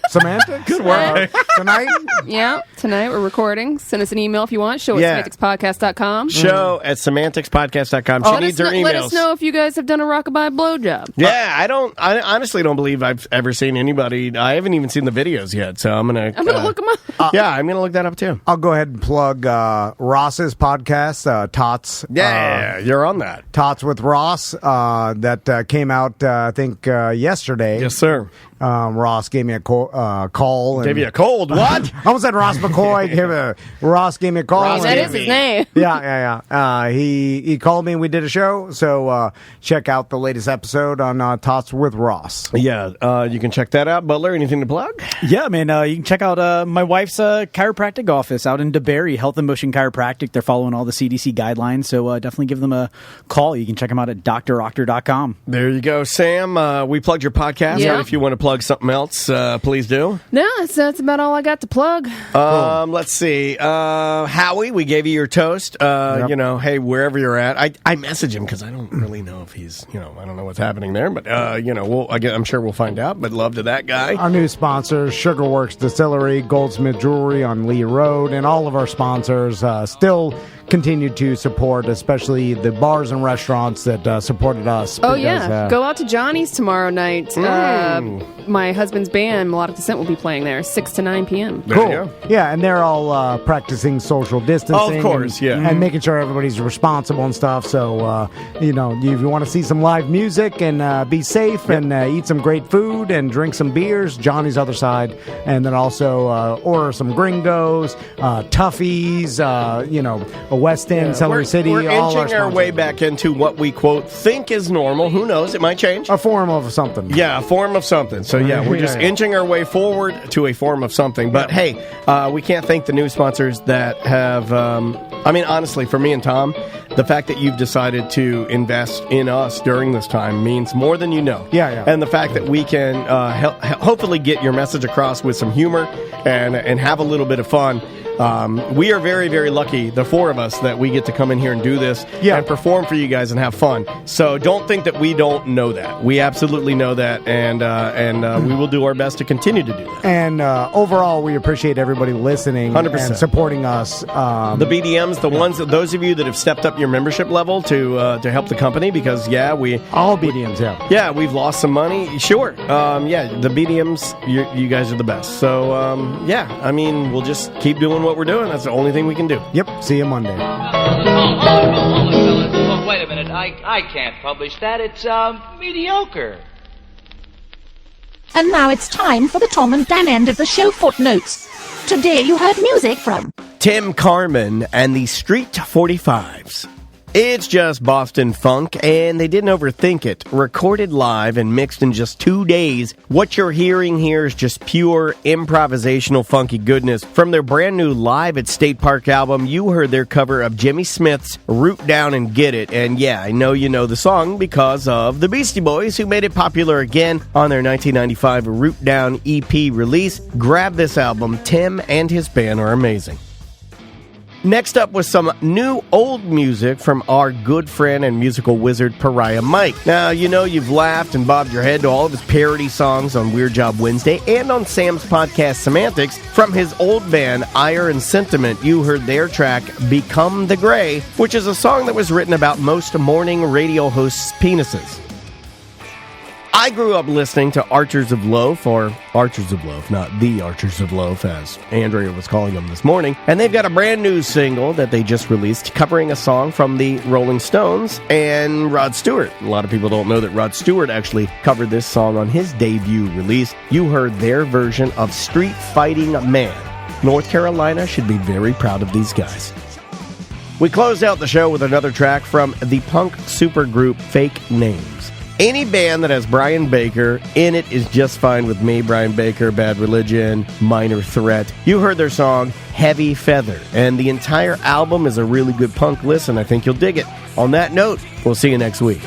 Samantha. Good work tonight. Yeah, tonight we're recording. Send us an email if you want. Show at semanticspodcast.com. Show at semanticspodcast.com. She needs her emails. Let us know if you guys have done a rockabye blowjob. Yeah, I honestly don't believe I've ever seen anybody. I haven't even seen the videos yet, so I'm gonna look them up. Yeah, I'm gonna look that up too. I'll go ahead and plug Ross's podcast, Tots. Yeah, you're on that. Tots with Ross that came out I think yesterday. Yes, sir. Ross gave me a call. And Gave you a cold? What? I almost said Ross McCoy. Ross gave me a call. That is his name. Yeah. He called me and we did a show. So check out the latest episode on Tots with Ross. Yeah, you can check that out. Butler, anything to plug? Yeah, man. You can check out my wife's chiropractic office out in DeBerry, Health and Motion Chiropractic. They're following all the CDC guidelines, so definitely give them a call. You can check them out at droctor.com. There you go, Sam. We plugged your podcast. Yeah. If you want to plug something else, please do. No, that's about all I got to plug. Let's see. Howie, we gave you your toast. You know, hey, wherever you're at. I message him because I don't really know if he's, I don't know what's happening there. But, I'm sure we'll find out. But love to that guy. Our new sponsors, Sugarworks Distillery, Goldsmith Jewelry on Lee Road, and all of our sponsors still continue to support, especially the bars and restaurants that supported us. Oh, yeah. Go out to Johnny's tomorrow night. My husband's band, Melodic Descent, will be playing there 6 to 9 p.m. Cool. Yeah, and they're all practicing social distancing. Oh, of course, and making sure everybody's responsible and stuff. So, if you want to see some live music and be safe and eat some great food and drink some beers, Johnny's Other Side. And then also order some gringos, Toughies, a West End, Celery City. We're inching our way back into what we, quote, think is normal. Who knows? It might change. A form of something. Yeah, a form of something. So, we're just inching our way forward to a form of something. But, hey, we can't thank the new sponsors that have, honestly, for me and Tom, the fact that you've decided to invest in us during this time means more than you know. Yeah. And the fact that we can hopefully get your message across with some humor and have a little bit of fun. We are very, very lucky, the four of us, that we get to come in here and do this and perform for you guys and have fun. So don't think that we don't know that. We absolutely know that, and we will do our best to continue to do that. And overall, we appreciate everybody listening 100%. And supporting us. The BDMs, those of you that have stepped up your membership level to help the company, because all BDMs, we've lost some money. Sure, the BDMs, you guys are the best. So we'll just keep doing what we're doing. That's the only thing we can do. Yep. See you Monday. Oh, wait a minute. I can't publish that. It's mediocre. And now it's time for the Tom and Dan end of the show footnotes. Today you heard music from Tim Carmen and the Street 45s. It's just Boston funk, and they didn't overthink it. Recorded live and mixed in just 2 days, what you're hearing here is just pure improvisational funky goodness. From their brand new Live at State Park album, you heard their cover of Jimmy Smith's Root Down and Get It. And I know you know the song because of the Beastie Boys, who made it popular again on their 1995 Root Down EP release. Grab this album. Tim and his band are amazing. Next up was some new old music from our good friend and musical wizard Pariah Mike. Now, you've laughed and bobbed your head to all of his parody songs on Weird Job Wednesday and on Sam's podcast Semantics. From his old band Ire and Sentiment, you heard their track Become the Gray, which is a song that was written about most morning radio hosts' penises. I grew up listening to Archers of Loaf, or Archers of Loaf, not the Archers of Loaf, as Andrea was calling them this morning. And they've got a brand new single that they just released covering a song from the Rolling Stones and Rod Stewart. A lot of people don't know that Rod Stewart actually covered this song on his debut release. You heard their version of Street Fighting Man. North Carolina should be very proud of these guys. We closed out the show with another track from the punk supergroup Fake Names. Any band that has Brian Baker in it is just fine with me. Brian Baker, Bad Religion, Minor Threat. You heard their song, Heavy Feather. And the entire album is a really good punk listen. I think you'll dig it. On that note, we'll see you next week.